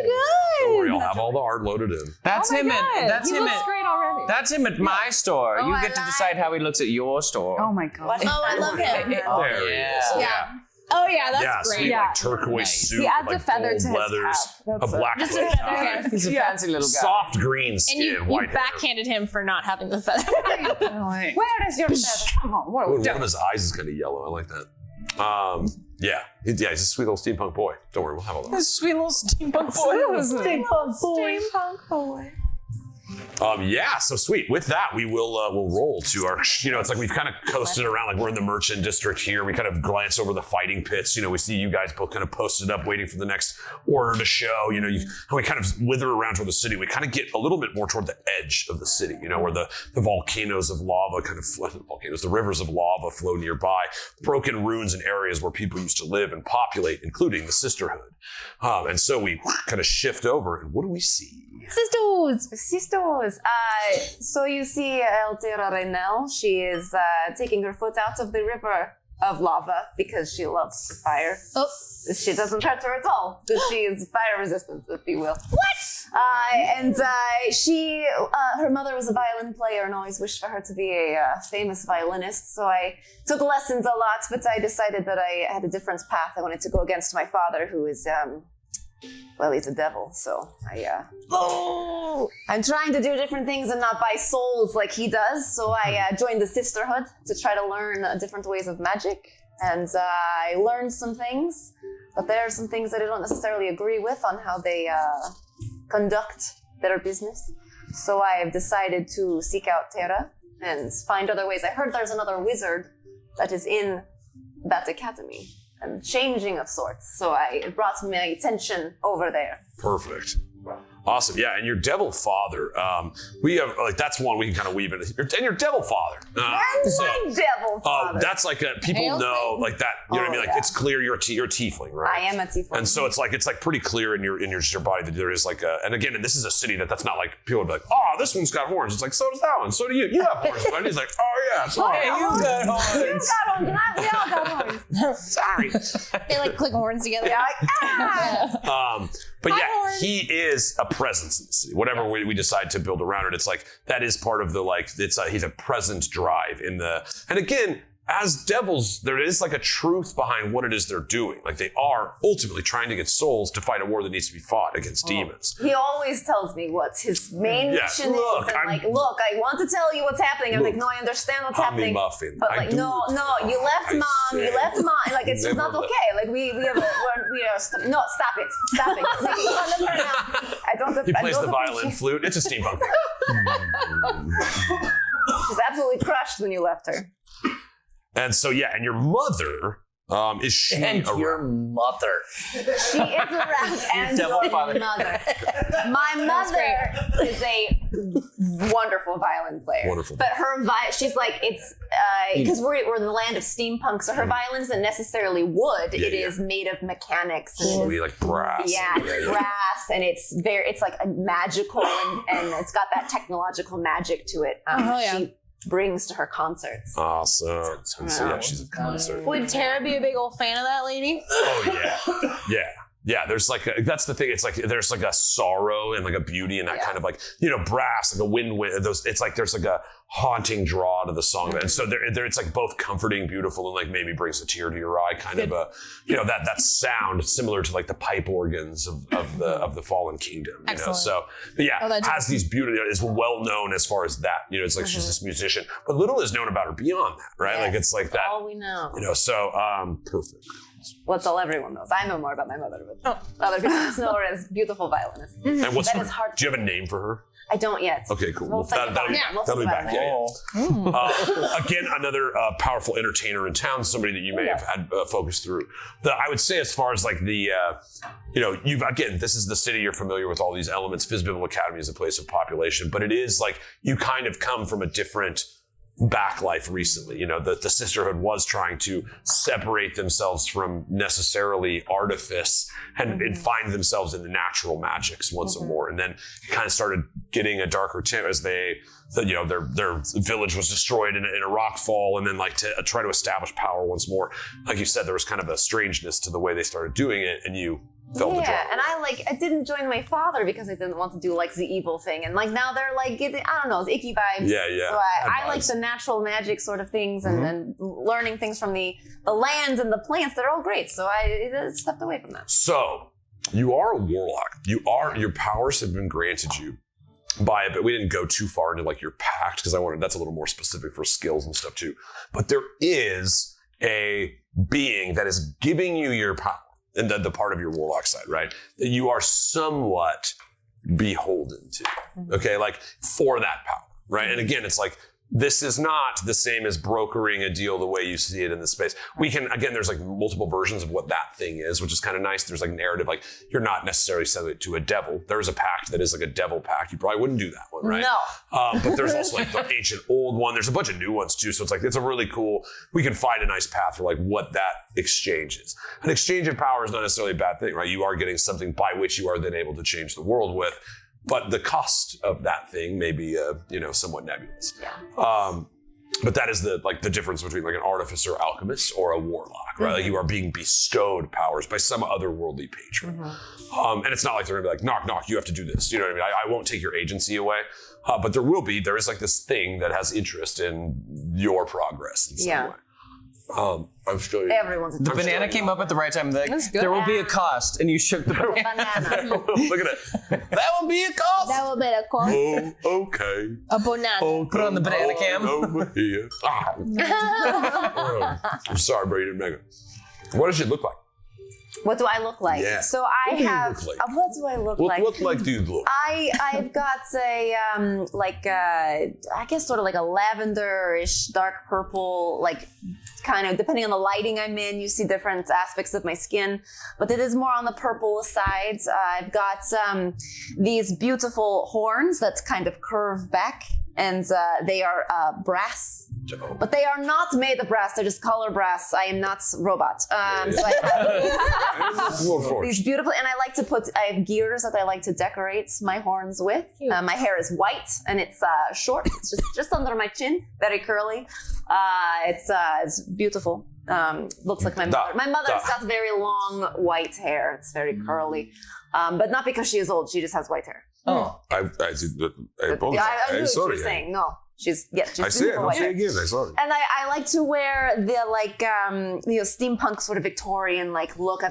Don't worry, god. I'll have all the art loaded in. That's him at that's He him looks at great already. that's him at my store. Oh, You I get to like- decide how he looks at your store. Oh my god. Oh, I love him. Oh, There he yeah. is. Yeah. Oh yeah, that's Yeah, great. sweet Yeah. like turquoise suit. He adds with, a like, feather gold to his leathers, cap. a That's it. black Just a bow feather, tie, yes. He's a fancy little guy. soft green And skin, you white hair. backhanded him for not having the feather. Where is your feather? Come on. What Ooh, are we one doing? of his eyes is kind of yellow. I like that. Yeah, he's a sweet little steampunk boy. Don't worry, we'll have all that. This sweet little steampunk boy. Steampunk boy. Yeah, so sweet. With that, we'll roll to our, it's like we've kind of coasted around, like we're in the merchant district here. We kind of glance over the fighting pits. We see you guys both kind of posted up waiting for the next order to show. And we kind of wither around toward the city. We kind of get a little bit more toward the edge of the city, where the volcanoes of lava kind of the rivers of lava flow nearby, broken ruins and areas where people used to live and populate, including the sisterhood. And so we kind of shift over, and what do we see? Sisters. So you see Eltera Renel. She is taking her foot out of the river of lava because she loves fire. Oh. She doesn't hurt her at all because she is fire resistant, if you will. Her mother was a violin player and always wished for her to be a famous violinist. So I took lessons a lot, but I decided that I had a different path. I wanted to go against my father, who is, he's a devil. So I'm trying to do different things and not buy souls like he does. So I joined the sisterhood to try to learn different ways of magic. And I learned some things, but there are some things that I don't necessarily agree with on how they conduct their business. So I have decided to seek out Terra and find other ways. I heard there's another wizard that is in that academy, and changing of sorts. So it brought my attention over there. Perfect. Awesome. Yeah, and your devil father, we have, that's one we can kind of weave in. And your devil father. That's my devil father. That's like people know like that, you know what I mean? Like it's clear you're a tiefling, right? I am a tiefling. And so it's like pretty clear in your body that there is like and this is a city that's not like, people would be like, oh, this one's got horns. It's like, so does that one. So do you. You have horns. And he's like, oh yeah, sorry. Hey, you got horns. You got horns. We all got horns. Sorry. They like click horns together. But yeah, he is a presence in the city. Whatever we decide to build around it, it's like that is part of the he's a present drive in the. And again, as devils, there is like a truth behind what it is they're doing. Like they are ultimately trying to get souls to fight a war that needs to be fought against demons. He always tells me what his main mission look, is. And look, I want to tell you what's happening. I'm like, no, I understand what's happening. Muffin. But like, no, you left mom. Like it's just not okay. Like we are no, stop it. Like, I don't. He plays the violin flute. It's a steampunk thing. She's absolutely crushed when you left her. And so, yeah, and your mother, is she And around? your mother. She is around, and devil your father. mother. My mother is a wonderful violin player. Wonderful. But her she's like, it's, because we're in the land of steampunk, so her violin isn't necessarily wood. It is made of mechanics. And Maybe like brass. Yeah, it's brass, and it's like a magical, and it's got that technological magic to it. She brings to her concerts. Awesome. And so yeah, she's a concert. Would Tara be a big old fan of that lady? Oh yeah. Yeah, there's like that's the thing. It's like there's like a sorrow and like a beauty and that kind of like, brass, like a wind. Those, it's like there's like a haunting draw to the song, and so there it's like both comforting, beautiful, and like maybe brings a tear to your eye, kind of a that sound similar to like the pipe organs of the Fallen Kingdom. Excellent. So but yeah, has these beauty, is well known as far as that. It's like she's this musician, but little is known about her beyond that, right? Like it's like that. All we know. So perfect. Well, that's all everyone knows. I know more about my mother, but other people just know her as beautiful violinist. And what's That is hard. do you have a name for her? I don't yet. Okay, cool. We'll think about it. That'll be back. Yeah. Again, another powerful entertainer in town, somebody that you may have had focus through. I would say as far as like the, this is the city, you're familiar with all these elements. Fizbible Academy is a place of population, but it is like you kind of come from a different back life recently. The sisterhood was trying to separate themselves from necessarily artifice and find themselves in the natural magics once more. And then it kind of started getting a darker tint as their village was destroyed in a rock fall, and then like to try to establish power once more. Like you said, there was kind of a strangeness to the way they started doing it, and you felt the drama. And I didn't join my father because I didn't want to do like the evil thing, and like now they're like getting, I don't know, it's icky vibes. Yeah. So I like the natural magic sort of things, and learning things from the lands and the plants. They're all great. So I stepped away from that. So you are a warlock. Your powers have been granted you by it, but we didn't go too far into like your pact because that's a little more specific for skills and stuff too. But there is a being that is giving you your power. And the part of your warlock side, right? That you are somewhat beholden to, okay? Like for that power, right? And again, it's like, this is not the same as brokering a deal the way you see it in the space. There's like multiple versions of what that thing is, which is kind of nice. There's like narrative, like you're not necessarily selling it to a devil. There's a pact that is like a devil pact. You probably wouldn't do that one, right? No. But there's also like the ancient old one. There's a bunch of new ones too. So it's like, it's a really cool, we can find a nice path for like what that exchange is. An exchange of power is not necessarily a bad thing, right? You are getting something by which you are then able to change the world with. But the cost of that thing may be, somewhat nebulous. Yeah. But that is the difference between like an artificer, alchemist, or a warlock, right? Like you are being bestowed powers by some otherworldly patron. And it's not like they're gonna be like, knock, knock, you have to do this. You know what I mean? I won't take your agency away. But there is like this thing that has interest in your progress in some way. I'm still Everyone's The banana came up at the right time. Like, there will be a cost, and you shook the banana. Look at it. That will be a cost. That will be a cost. Oh, okay. A banana. Oh, Put on the banana cam. Over here. I'm sorry, bro. You didn't make it. What does it look like? What do I look like? Yeah. So I What do you have. look like? What do I look What like? look like do you look? I've got I guess sort of like a lavenderish, dark purple, like kind of depending on the lighting I'm in, you see different aspects of my skin, but it is more on the purple side. I've got these beautiful horns that kind of curve back, and they are brass. But they are not made of brass, they're just color brass. I am not robot. So I have these beautiful, and I have gears that I like to decorate my horns with. My hair is white and it's short. It's just under my chin, very curly. It's beautiful. Looks like my mother. My mother's got very long white hair. It's very curly. But not because she is old, she just has white hair. Oh. I knew what you were saying. No. She's I see it. I'll say it again. I saw it. And I like to wear the steampunk sort of Victorian look.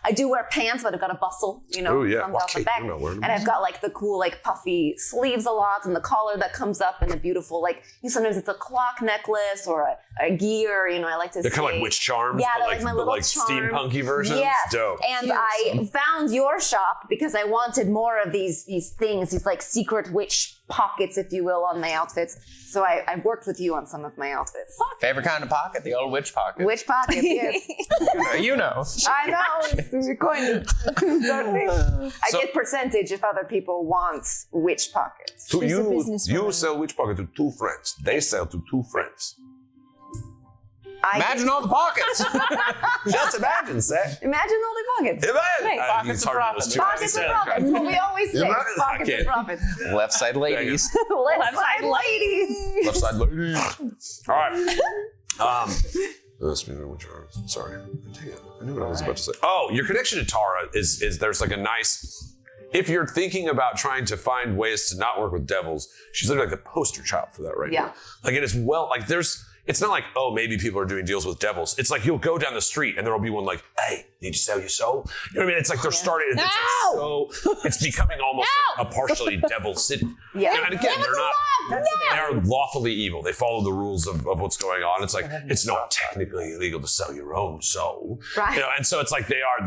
I do wear pants, but I've got a bustle, comes out the back. And I've got the cool puffy sleeves a lot, and the collar that comes up, and the beautiful sometimes it's a clock necklace or a gear. I like to. They're kind of like witch charms, but my little steampunky versions. Yes. Dope. And I found your shop because I wanted more of these things, these secret witch pockets, if you will, on my outfits. So I've worked with you on some of my outfits. Favorite kind of pocket? The old witch pocket. Witch pockets, yes. You know. I know. It's going I get percentage if other people want witch pockets. So you sell witch pocket to two friends. They sell to two friends. Imagine all the pockets. Just imagine, Seth. Imagine all the pockets. Imagine. Pockets of profits. Pockets of profits. What we always say. Pockets of profits. Left side ladies. Left side ladies. Left side ladies. All right. Sorry. I knew what I was about to say. Oh, your connection to Tara is there's a nice. If you're thinking about trying to find ways to not work with devils, she's literally the poster child for that right now. It is it's not oh, maybe people are doing deals with devils. It's you'll go down the street and there'll be one hey, need to sell your soul? You know what I mean? It's they're starting, it's becoming almost a partially devil city. Yeah. And again, they are lawfully evil. They follow the rules of what's going on. It's it's not technically illegal to sell your own soul. Right. And so it's they are,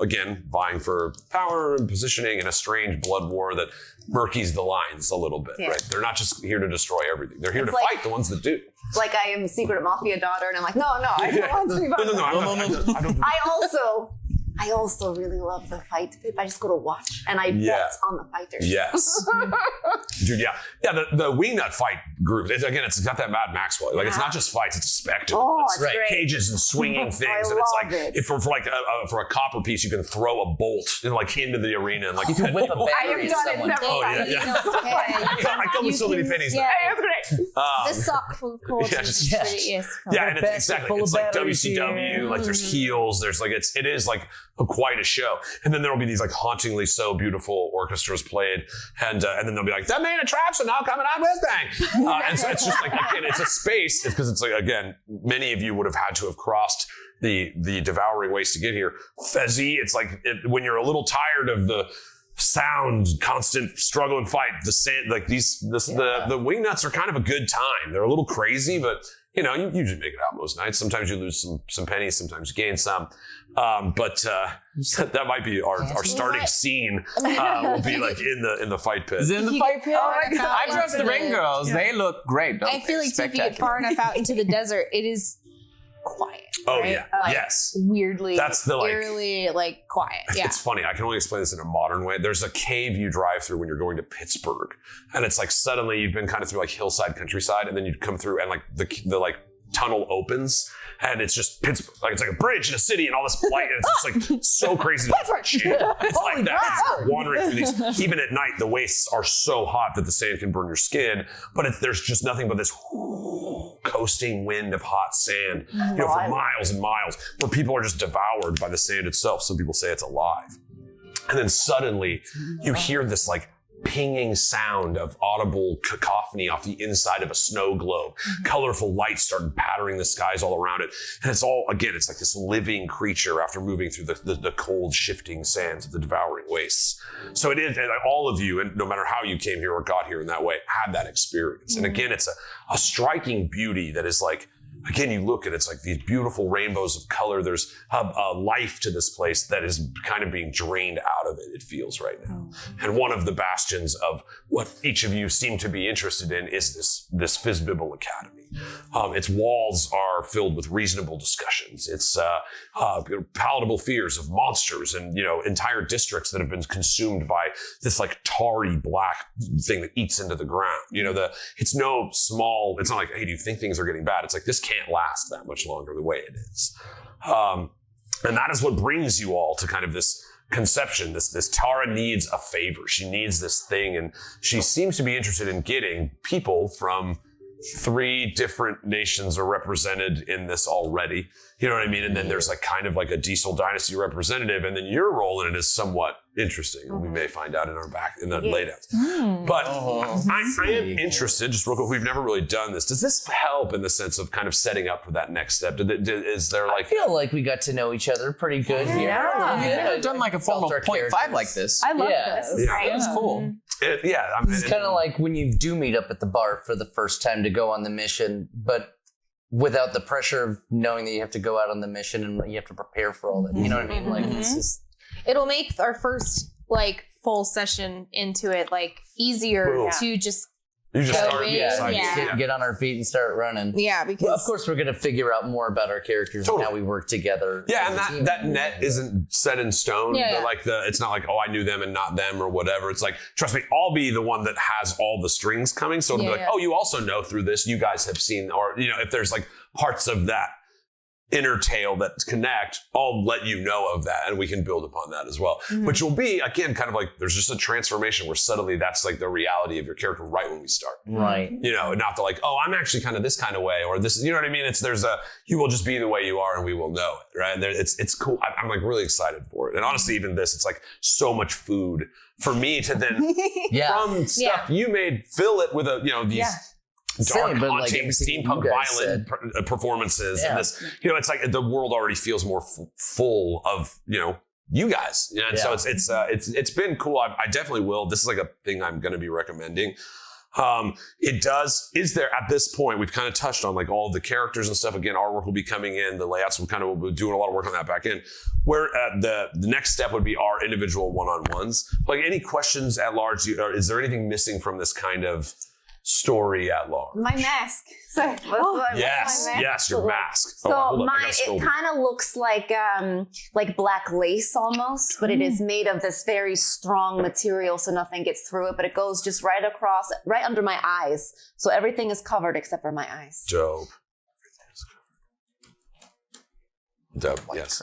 again, vying for power and positioning in a strange blood war that murkies the lines a little bit, right? They're not just here to destroy everything. They're here to fight the ones that do. It's I am a secret mafia daughter, and I'm no, I don't want to be part of that. I don't. I also really love the fight pit. I just go to watch, and I bet on the fighters. Yes. Dude, yeah. The Wingnut fight group, it's got that Mad Max quality. It's not just fights, it's a spectacle. Oh, it's great. Cages and swinging things. And it's if for a copper piece, you can throw a bolt into the arena and you can whip a I have done it several times. I come with so many pennies. Yeah. It's great. The sock full of quarters. And it's exactly. It's WCW. There's heels. There's it is quite a show. And then there will be these hauntingly so beautiful orchestras played, and then they'll be that main attraction now coming out this thing. And so it's just again, it's a space. It's because it's again, many of you would have had to have crossed the devouring waste to get here. Fezzy, it's when you're a little tired of the sound, constant struggle and fight. The sand, the wingnuts are kind of a good time. They're a little crazy, but you usually make it out most nights. Sometimes you lose some pennies, sometimes you gain some. But that might be our starting scene. Will be in the fight pit. Is it in the fight pit? Oh my God. I trust the ring girls. They look great. I feel too, if you get far enough out into the desert, it is quiet. Oh right? yeah, yes. Weirdly, that's the eerily quiet. Yeah, it's funny. I can only explain this in a modern way. There's a cave you drive through when you're going to Pittsburgh, and it's suddenly you've been kind of through hillside countryside, and then you come through and the tunnel opens. And it's just Pittsburgh. It's a bridge in a city and all this light. And it's just so crazy. It's like that. It's wandering through these. Even at night, the wastes are so hot that the sand can burn your skin. But there's just nothing but this coasting wind of hot sand, for miles and miles, where people are just devoured by the sand itself. Some people say it's alive. And then suddenly you hear this like pinging sound of audible cacophony off the inside of a snow globe. Colorful lights start pattering the skies all around it. And it's all, again, it's like this living creature after moving through the cold, shifting sands of the devouring wastes. So it is, and all of you, and no matter how you came here or got here in that way, had that experience. And again, it's a striking beauty that is like, again, you look and it's like these beautiful rainbows of color. There's a life to this place that is kind of being drained out of it, it feels right now. And one of the bastions of what each of you seem to be interested in is this Fizzbibble Academy. Its walls are filled with reasonable discussions. It's palatable fears of monsters and, entire districts that have been consumed by this like tarry black thing that eats into the ground. It's no small, it's not like, hey, do you think things are getting bad? It's like, this can't last that much longer the way it is. And that is what brings you all to kind of this conception. This Tara needs a favor. She needs this thing, and she seems to be interested in getting people from 3 different nations are represented in this already. You know what I mean? And then there's like kind of like a Diesel Dynasty representative, and then your role in it is somewhat interesting. And we may find out in the layouts. But I am interested, just real quick, we've never really done this. Does this help in the sense of kind of setting up for that next step? Is there like... I feel like we got to know each other pretty good here. Yeah. We've never done like a formal 0.5 like this. I love this. Yeah. It was cool. It's kind of like when you do meet up at the bar for the first time to go on the mission, but without the pressure of knowing that you have to go out on the mission and you have to prepare for all that. You know what I mean? Like, it's just... It'll make our first like full session into it like easier to just You just Go start in, get on our feet and start running. Yeah, because Well, of course, we're going to figure out more about our characters and how we work together. Yeah, and that net isn't set in stone. Yeah, But yeah. like it's not like, oh, I knew them and not them or whatever. It's like, trust me, I'll be the one that has all the strings coming. So it'll be like, Yeah. oh, you also know through this, you guys have seen, or if there's like parts of that inner tale that connect, I'll let you know of that and we can build upon that as well. Mm-hmm. Which will be, again, kind of like there's just a transformation where suddenly that's like the reality of your character right when we start. Right. Not the like, oh, I'm actually kind of this kind of way, or this, you know what I mean? You will just be the way you are and we will know it, right? And it's cool. I'm like really excited for it. And honestly, even this, it's like so much food for me to then, from stuff you made, fill it with these dark, Same, but like haunting, everything steampunk you guys violent performances. And this, it's like the world already feels more full of, you guys. And so it's been cool. I definitely will. This is like a thing I'm going to be recommending. Is there at this point, we've kind of touched on like all of the characters and stuff. Again, artwork will be coming in, the layouts we'll be doing a lot of work on that back end. Where the next step would be our individual one-on-ones. Like any questions at large, is there anything missing from this kind of story at large? My mask. Sorry. Yes, your mask. So Hold up, I gotta scroll it down. kind of looks like black lace almost, but it is made of this very strong material, so nothing gets through it. But it goes just right across, right under my eyes, so everything is covered except for my eyes. Dope. Yes.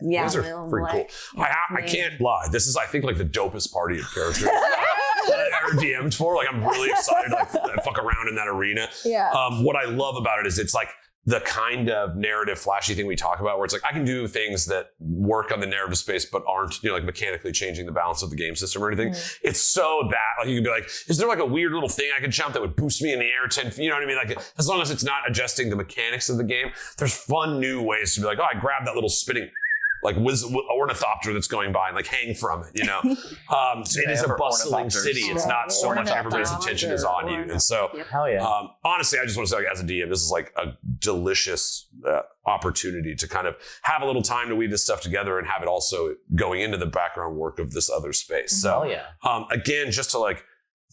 Yeah, These are little pretty cool. black. I can't lie. This is, I think, like the dopest party of characters that I've ever DM'd for. Like, I'm really excited to like fuck around in that arena. Yeah. What I love about it is it's like the kind of narrative flashy thing we talk about where it's like I can do things that work on the narrative space but aren't like mechanically changing the balance of the game system or anything. It's so that like you can be like, is there like a weird little thing I could jump that would boost me in the air 10 feet? You know what I mean? Like as long as it's not adjusting the mechanics of the game, there's fun new ways to be like, oh, I grabbed that little spinning like ornithopter that's going by and like hang from it, it is a bustling city. It's not so much everybody's attention is on you. And so, Hell yeah. honestly, I just want to say like, as a DM, this is like a delicious opportunity to kind of have a little time to weave this stuff together and have it also going into the background work of this other space. So, again, just to like,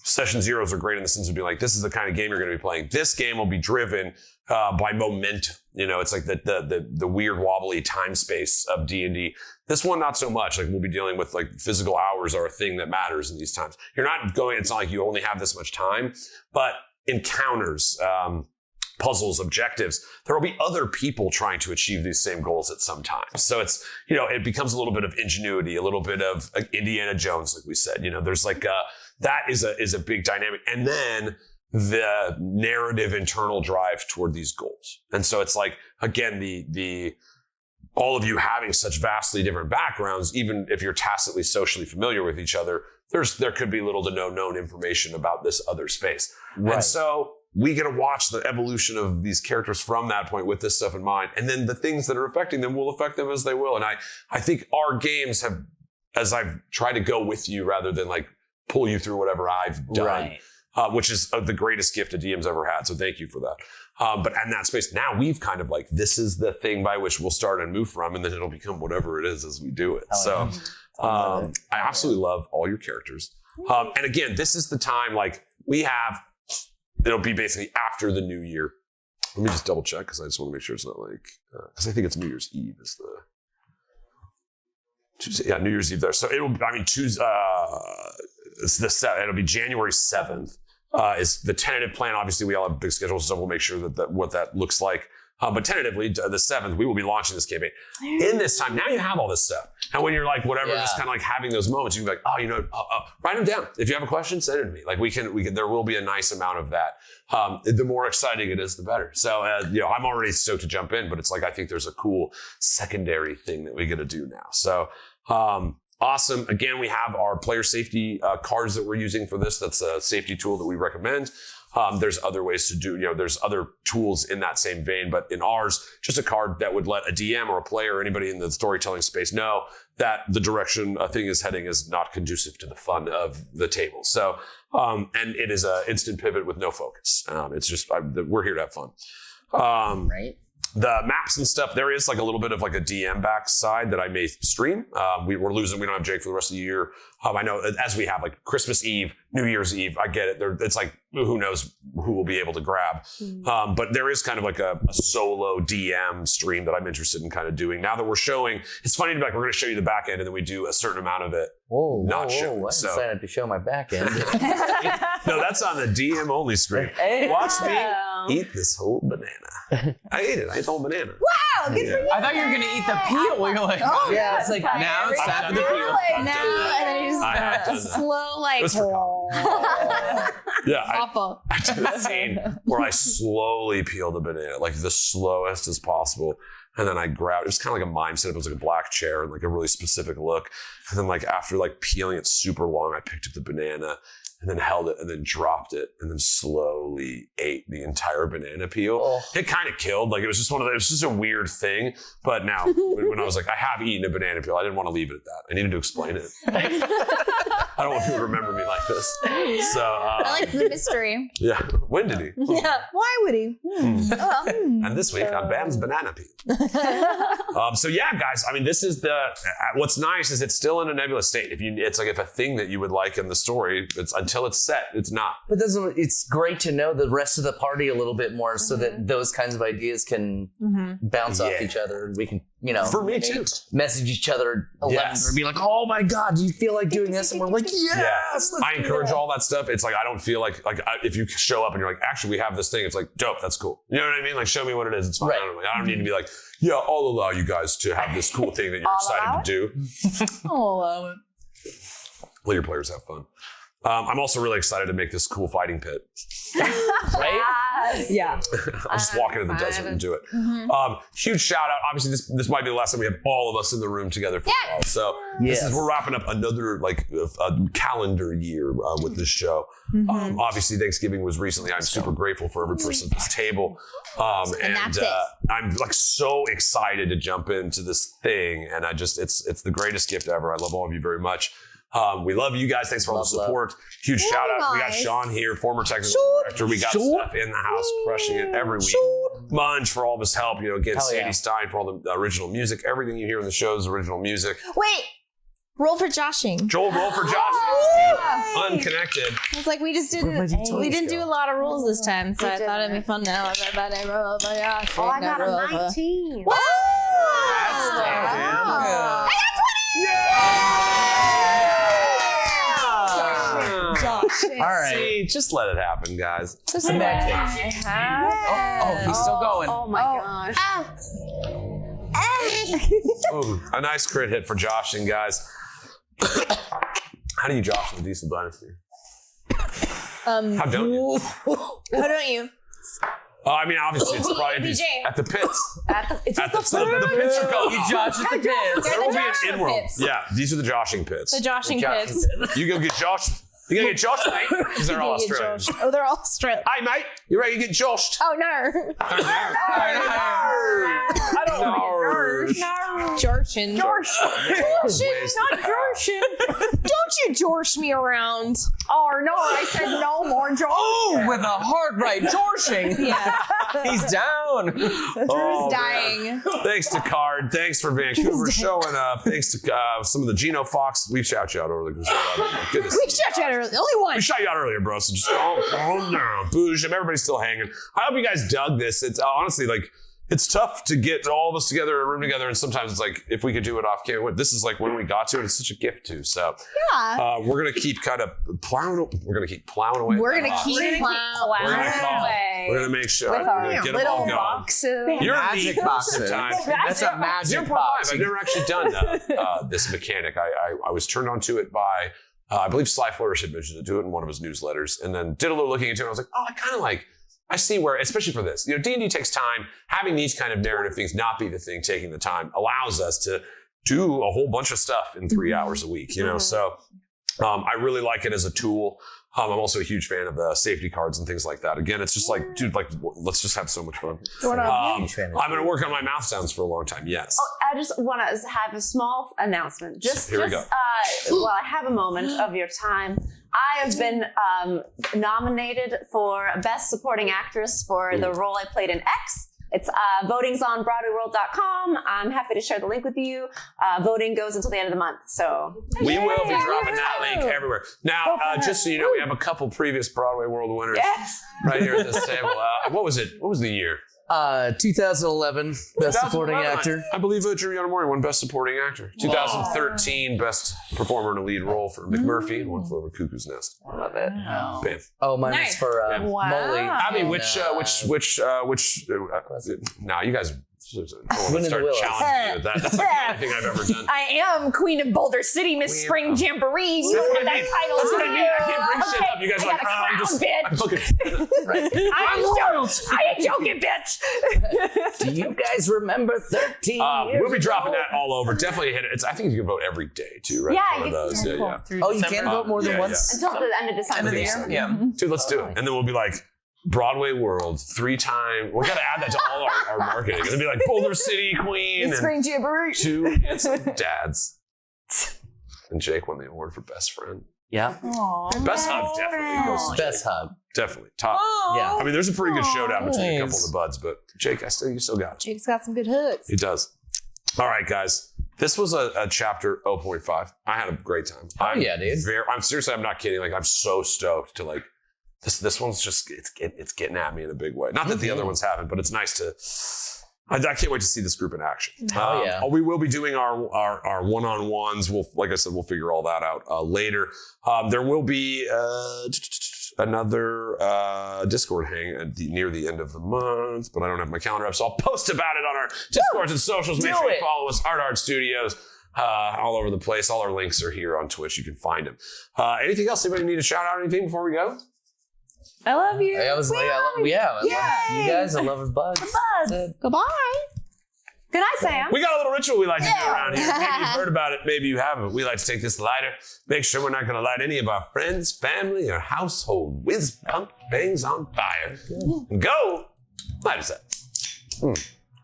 session zeros are great in the sense of being like, this is the kind of game you're going to be playing. This game will be driven by momentum. It's like the weird wobbly time space of D&D. This one, not so much. Like we'll be dealing with like physical hours are a thing that matters in these times. It's not like you only have this much time, but encounters, puzzles, objectives, there will be other people trying to achieve these same goals at some time. So it's, it becomes a little bit of ingenuity, a little bit of Indiana Jones, like we said, there's like, that is a big dynamic. And then the narrative internal drive toward these goals. And so it's like, again, the all of you having such vastly different backgrounds, even if you're tacitly socially familiar with each other, there could be little to no known information about this other space. Right. And so we get to watch the evolution of these characters from that point with this stuff in mind. And then the things that are affecting them will affect them as they will. And I think our games have, as I've tried to go with you rather than like pull you through whatever I've done, which is the greatest gift a DM's ever had. So thank you for that. But in that space, now we've kind of like, this is the thing by which we'll start and move from, and then it'll become whatever it is as we do it. I absolutely love all your characters. And again, this is the time, like it'll be basically after the new year. Let me just double check because I just want to make sure it's not like, because I think it's New Year's Eve is the Tuesday. Yeah, New Year's Eve there. So Tuesday, it'll be January 7th. Is the tentative plan. Obviously, we all have big schedules, so we'll make sure that what that looks like. But tentatively, the 7th, we will be launching this campaign. In this time, now you have all this stuff. And when you're like, whatever, just kind of like having those moments, you can be like, write them down. If you have a question, send it to me. Like we can, there will be a nice amount of that. The more exciting it is, the better. So, I'm already stoked to jump in, but it's like, I think there's a cool secondary thing that we get to do now. So, awesome. Again, we have our player safety cards that we're using for this. That's a safety tool that we recommend. There's other ways to do, there's other tools in that same vein, but in ours, just a card that would let a DM or a player or anybody in the storytelling space know that the direction a thing is heading is not conducive to the fun of the table. So, and it is an instant pivot with no focus. It's just, we're here to have fun. Right. The maps and stuff, there is like a little bit of like a DM backside that I may stream. We don't have Jake for the rest of the year. I know as we have like Christmas Eve, New Year's Eve, I get it. It's like, who knows who will be able to grab. But there is kind of like a solo DM stream that I'm interested in kind of doing. Now that we're showing, it's funny to be like, we're going to show you the back end and then we do a certain amount of it. I decided to show my back end. No, that's on the DM only screen. Watch me eat this whole banana. I ate it. I ate the whole banana. Wow, good for you. I thought you were going to eat the peel. You're like, it's like, now it's time for the peel. And then you just slow, like, awful. I did a scene where I slowly peel the banana, like the slowest as possible. And then I grabbed, it was kind of like a mime setup. It was like a black chair and like a really specific look. And then like after like peeling it super long, I picked up the banana and then held it and then dropped it and then slowly ate the entire banana peel. It kind of killed. Like it was just it was just a weird thing. But now when I was like, I have eaten a banana peel, I didn't want to leave it at that. I needed to explain it. I don't want people to remember me like this. So I like the mystery. Yeah. When did he? Yeah. Why would he? And this week on Bam's Banana Peel. So yeah, guys, I mean, this is what's nice is it's still in a nebulous state. It's like if a thing that you would like in the story, until it's set, it's not. But it's great to know the rest of the party a little bit more so that those kinds of ideas can bounce off each other. We can, for me too, message each other or be like, oh my God, do you feel like doing this? And we're like, yes. I encourage all that stuff. It's like, I don't feel like if you show up and you're like, actually, we have this thing. It's like, dope. That's cool. You know what I mean? Like, show me what it is. It's fine. Right. I don't need to be like, yeah, I'll allow you guys to have this cool thing that you're excited to do. I'll allow it. Let your players have fun. I'm also really excited to make this cool fighting pit. Right? Yeah. I'll just walk into the desert and do it. Huge shout out. Obviously, this might be the last time we have all of us in the room together for a while. So we're wrapping up another a calendar year with this show. Obviously, Thanksgiving was recently. I'm super grateful for every person at this table. And that's it. I'm like so excited to jump into this thing. And it's the greatest gift ever. I love all of you very much. We love you guys. Thanks for all the support. Huge shout out. We got Sean here, former technical director. We got Steph in the house crushing it every week. Munch for all of his help. Again, Sadie Stein for all the original music. Everything you hear in the show is original music. Wait. Roll for joshing. Joel, roll for joshing. Unconnected. It's like we didn't do a lot of rules this time, so I thought it'd be fun now. Everybody roll for joshing. Oh, I got a 19. Wow. That's damn good. I got 20! All right. See, just let it happen, guys. Just in that case. Oh, he's still going. Oh my gosh. Ooh, a nice crit hit for joshing, guys. How do you josh in the Diesel Dynasty? How don't you? How don't you? I mean, obviously, it's probably ABJ. at the pits. It's At the pits are called. You Josh at the pits. There will be an Joshing in-world. pits. Yeah, these are the joshing pits. The joshing pits. You go get Josh. You gonna get Josh, mate? Because they're all You get Australian. joshed. Oh, they're all Australian. Hey, mate, you ready to get joshed? Oh, no. I don't want to be Jorshin. Jorshin, not Jorshin. Don't you Jorsh me around. Oh, no, I said no more Jorshin. Oh, with a hard right Jorshing. Yeah. He's down. Oh, dying. man. Thanks to Card. Thanks for Vancouver showing up. Thanks to some of the Geno Fox. We shout you out earlier. Goodness. We shot you out earlier. The only one. We shot you out earlier, bro. So just calm down. Boosh. Everybody's still hanging. I hope you guys dug this. It's honestly like, it's tough to get all of us together in a room together. And sometimes it's like, if we could do it off camera, this is like when we got to it. It's such a gift too. So Yeah. we're going to keep kind of plowing. We're going to keep plowing away. We're going to keep We're going to call. We're going to make sure. With We're our going to get them all little going. boxes. You're Magic neat. boxes. Time. That's a magic 0.5. box. I've never actually done this mechanic. I was turned on to it by, I believe Sly Flourish had mentioned to do it in one of his newsletters, and then did a little looking into it. I was like, oh, I kind of like, I see where, especially for this, D&D takes time. Having these kind of narrative things not be the thing taking the time allows us to do a whole bunch of stuff in 3 hours a week, So I really like it as a tool. I'm also a huge fan of the safety cards and things like that. Again, it's just like, dude, like, let's just have so much fun. I'm going to work on my mouth sounds for a long time. Yes. Oh, I just want to have a small announcement. Here we go. While I have a moment of your time, I have been nominated for Best Supporting Actress for the role I played in X. It's voting's on BroadwayWorld.com. I'm happy to share the link with you. Voting goes until the end of the month. So We will be dropping that link everywhere. Now, just so you know, we have a couple previous Broadway World winners right here at this table. What was it? What was the year? 2011 Best Supporting 2011. Actor. I believe Drew Yonemori won Best Supporting Actor. 2013 Best Performer in a Lead Role for McMurphy in One Flew Over Cuckoo's Nest. I love it. Bam. Oh, mine was for Wow. Molly. Abby, now you guys Winning start the Willows. challenging me with that. That's like the only thing I've ever done. I am Queen of Boulder City, Miss Spring Jamboree. You That's what know I that mean. title. That's what I mean. I can't bring Okay, shit up. You guys are I like, got a I'm crown, just, bitch. I'm fucking. I ain't joking, bitch. Do you guys remember 13 years We'll be dropping ago? that all over. Definitely hit it. I think you can vote every day too, right? Yeah, One of you those. can. Yeah. Oh, you can vote more than Yeah, once? Until the end of December. End of the year. so. Yeah. Dude, let's do it. And then we'll be like, Broadway World, 3 times. We got to add that to all our marketing. It'll be like Boulder City Queen and Spring Jamboree. 2 handsome dads. And Jake won the award for Best Friend. Yeah. Best Hug definitely goes to Jake. Best hug. Definitely. Top. Yeah. I mean, there's a pretty good showdown between a couple Nice. of the buds, but Jake, you still got it. Jake's got some good hooks. He does. All right, guys. This was a chapter 0.5. I had a great time. yeah, dude. I'm seriously, I'm not kidding. Like, I'm so stoked to like, this one's just, it's getting at me in a big way. Not that the other ones haven't, but it's nice to, I can't wait to see this group in action. Oh, yeah. We will be doing our one-on-ones. Like I said, we'll figure all that out later. There will be another Discord hang near the end of the month, but I don't have my calendar up, so I'll post about it on our Discords and socials. Make sure you follow us, Art Studios, all over the place. All our links are here on Twitch. You can find them. Anything else? Anybody need to shout out anything before we go? I love you. I was like, I love you guys. I love his buds. Goodbye. Good night, Sam. We got a little ritual we like to do around here. Maybe you've heard about it, maybe you haven't. We like to take this lighter, make sure we're not going to light any of our friends, family, or household whiz pump bangs on fire. Go! Light us up.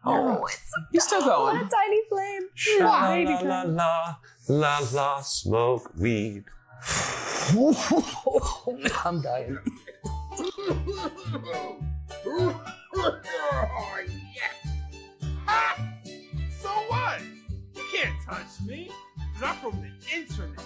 Oh, it's He's still going. a tiny flame. La la la la la, smoke weed. I'm dying. So what? You can't touch me, because I'm from the internet.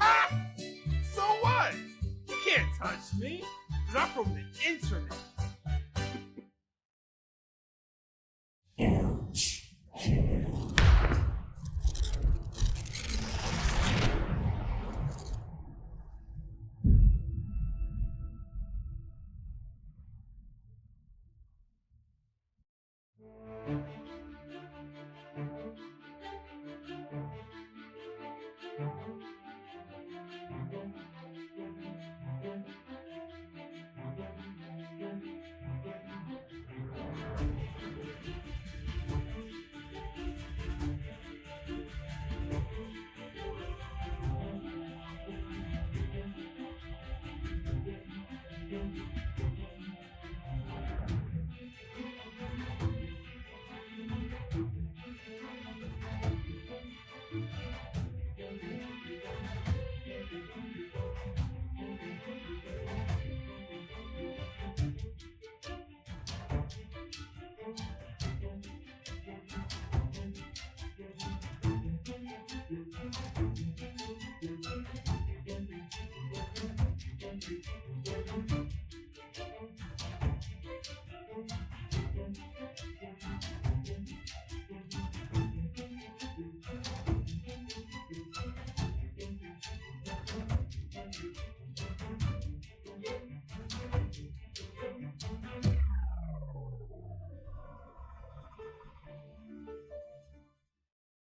Ha! So what? You can't touch me, because I'm from the internet.